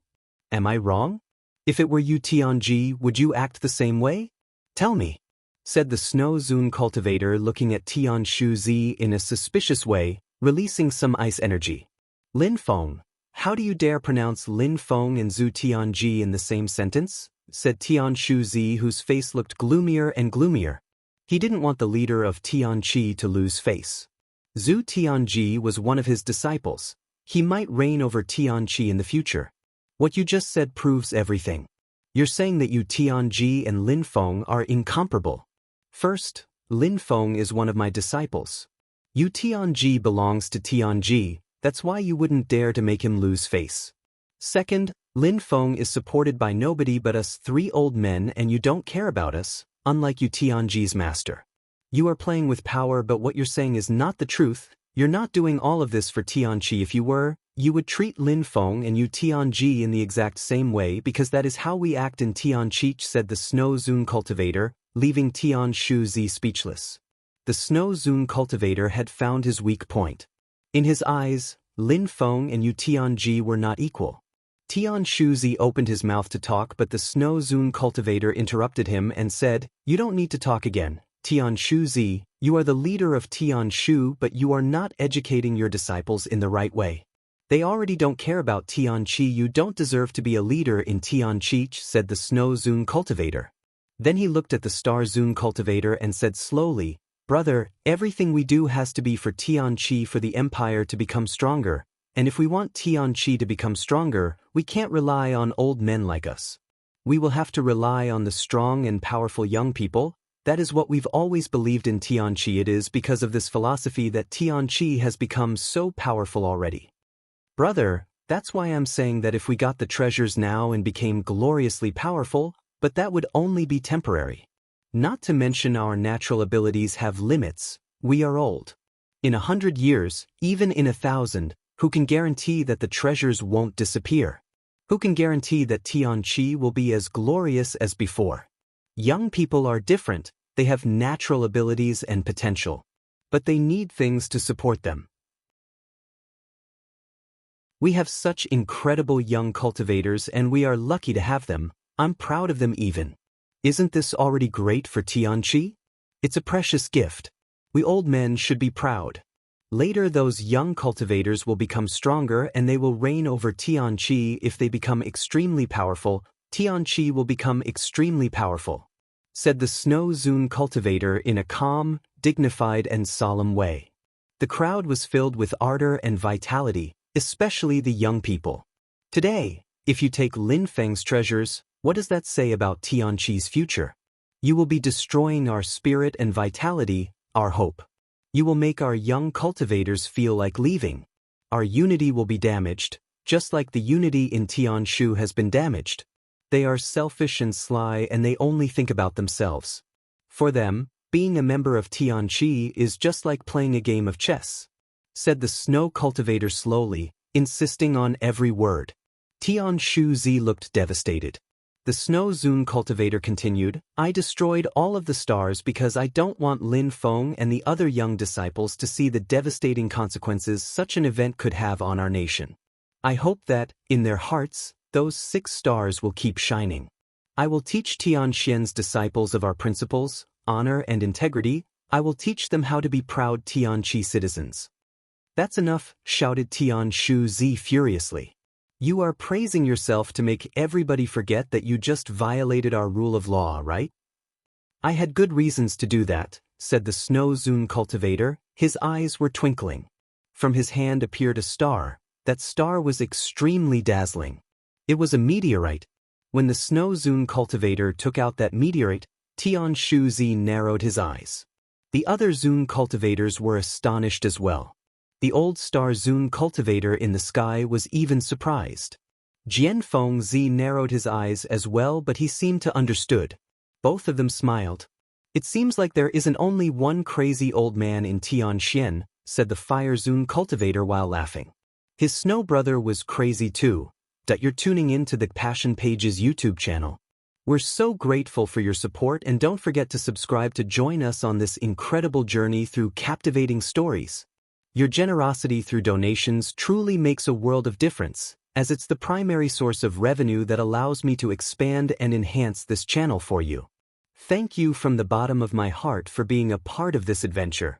Am I wrong? If it were you Tianji, would you act the same way? Tell me, said the Snow Zune cultivator looking at Tian Shuzi in a suspicious way, releasing some ice energy. Lin Feng, how do you dare pronounce Lin Feng and Zhu Tianji in the same sentence? Said Tian Shuzi, whose face looked gloomier and gloomier. He didn't want the leader of Tianqi to lose face. Zhu Tianji was one of his disciples. He might reign over Tianqi in the future. What you just said proves everything. You're saying that you Tianji and Lin Feng are incomparable. First, Lin Feng is one of my disciples. You Tianji belongs to Tianji, that's why you wouldn't dare to make him lose face. Second, Lin Feng is supported by nobody but us 3 old men, and you don't care about us, unlike you Tianji's master. You are playing with power, but what you're saying is not the truth. You're not doing all of this for Tianqi. If you were, you would treat Lin Feng and you Tianji in the exact same way, because that is how we act in Tianqi, said the Snow Zune cultivator, leaving Tian Shuzi speechless. The Snow Zune cultivator had found his weak point. In his eyes, Lin Feng and you Tianji were not equal. Tian Shuzi opened his mouth to talk, but the Snow Zune cultivator interrupted him and said, You don't need to talk again. Tian Shuzi, you are the leader of Tian Shu, but you are not educating your disciples in the right way. They already don't care about Tianqi. You don't deserve to be a leader in Tianqi, said the Snow Zune cultivator. Then he looked at the Star Zune cultivator and said slowly, Brother, everything we do has to be for Tianqi, for the empire to become stronger. And if we want Tianqi to become stronger, we can't rely on old men like us. We will have to rely on the strong and powerful young people. That is what we've always believed in Tianqi. It is because of this philosophy that Tianqi has become so powerful already. Brother, that's why I'm saying that if we got the treasures now and became gloriously powerful, but that would only be temporary. Not to mention our natural abilities have limits. We are old. In 100 years, even in 1,000, who can guarantee that the treasures won't disappear? Who can guarantee that Tianqi will be as glorious as before? Young people are different, they have natural abilities and potential. But they need things to support them. We have such incredible young cultivators and we are lucky to have them. I'm proud of them even. Isn't this already great for Tianqi? It's a precious gift. We old men should be proud. Later those young cultivators will become stronger and they will reign over Tianqi. If they become extremely powerful, Tianqi will become extremely powerful. said the Snow Zune cultivator in a calm, dignified and solemn way. The crowd was filled with ardor and vitality, especially the young people. Today, if you take Lin Feng's treasures, what does that say about Tianqi's future? You will be destroying our spirit and vitality, our hope. You will make our young cultivators feel like leaving. Our unity will be damaged, just like the unity in Tianshu has been damaged. They are selfish and sly and they only think about themselves. For them, being a member of Tianqi is just like playing a game of chess, said the snow cultivator slowly, insisting on every word. Tianshu Zi looked devastated. The Snow Zune cultivator continued, I destroyed all of the stars because I don't want Lin Feng and the other young disciples to see the devastating consequences such an event could have on our nation. I hope that, in their hearts, those 6 stars will keep shining. I will teach Tianxian's disciples of our principles, honor and integrity. I will teach them how to be proud Tianqi citizens. That's enough, shouted Tianshu Zi furiously. You are praising yourself to make everybody forget that you just violated our rule of law, right? I had good reasons to do that, said the Snow Zune cultivator. His eyes were twinkling. From his hand appeared a star. That star was extremely dazzling. It was a meteorite. When the Snow Zune cultivator took out that meteorite, Tianshu Zi narrowed his eyes. The other Zune cultivators were astonished as well. The old star Zune cultivator in the sky was even surprised. Jianfeng Zi narrowed his eyes as well, but he seemed to understood. Both of them smiled. It seems like there isn't only one crazy old man in Tianxian, said the fire Zune cultivator while laughing. His snow brother was crazy too. That you're tuning in to the Passion Pages YouTube channel. We're so grateful for your support and don't forget to subscribe to join us on this incredible journey through captivating stories. Your generosity through donations truly makes a world of difference, as it's the primary source of revenue that allows me to expand and enhance this channel for you. Thank you from the bottom of my heart for being a part of this adventure.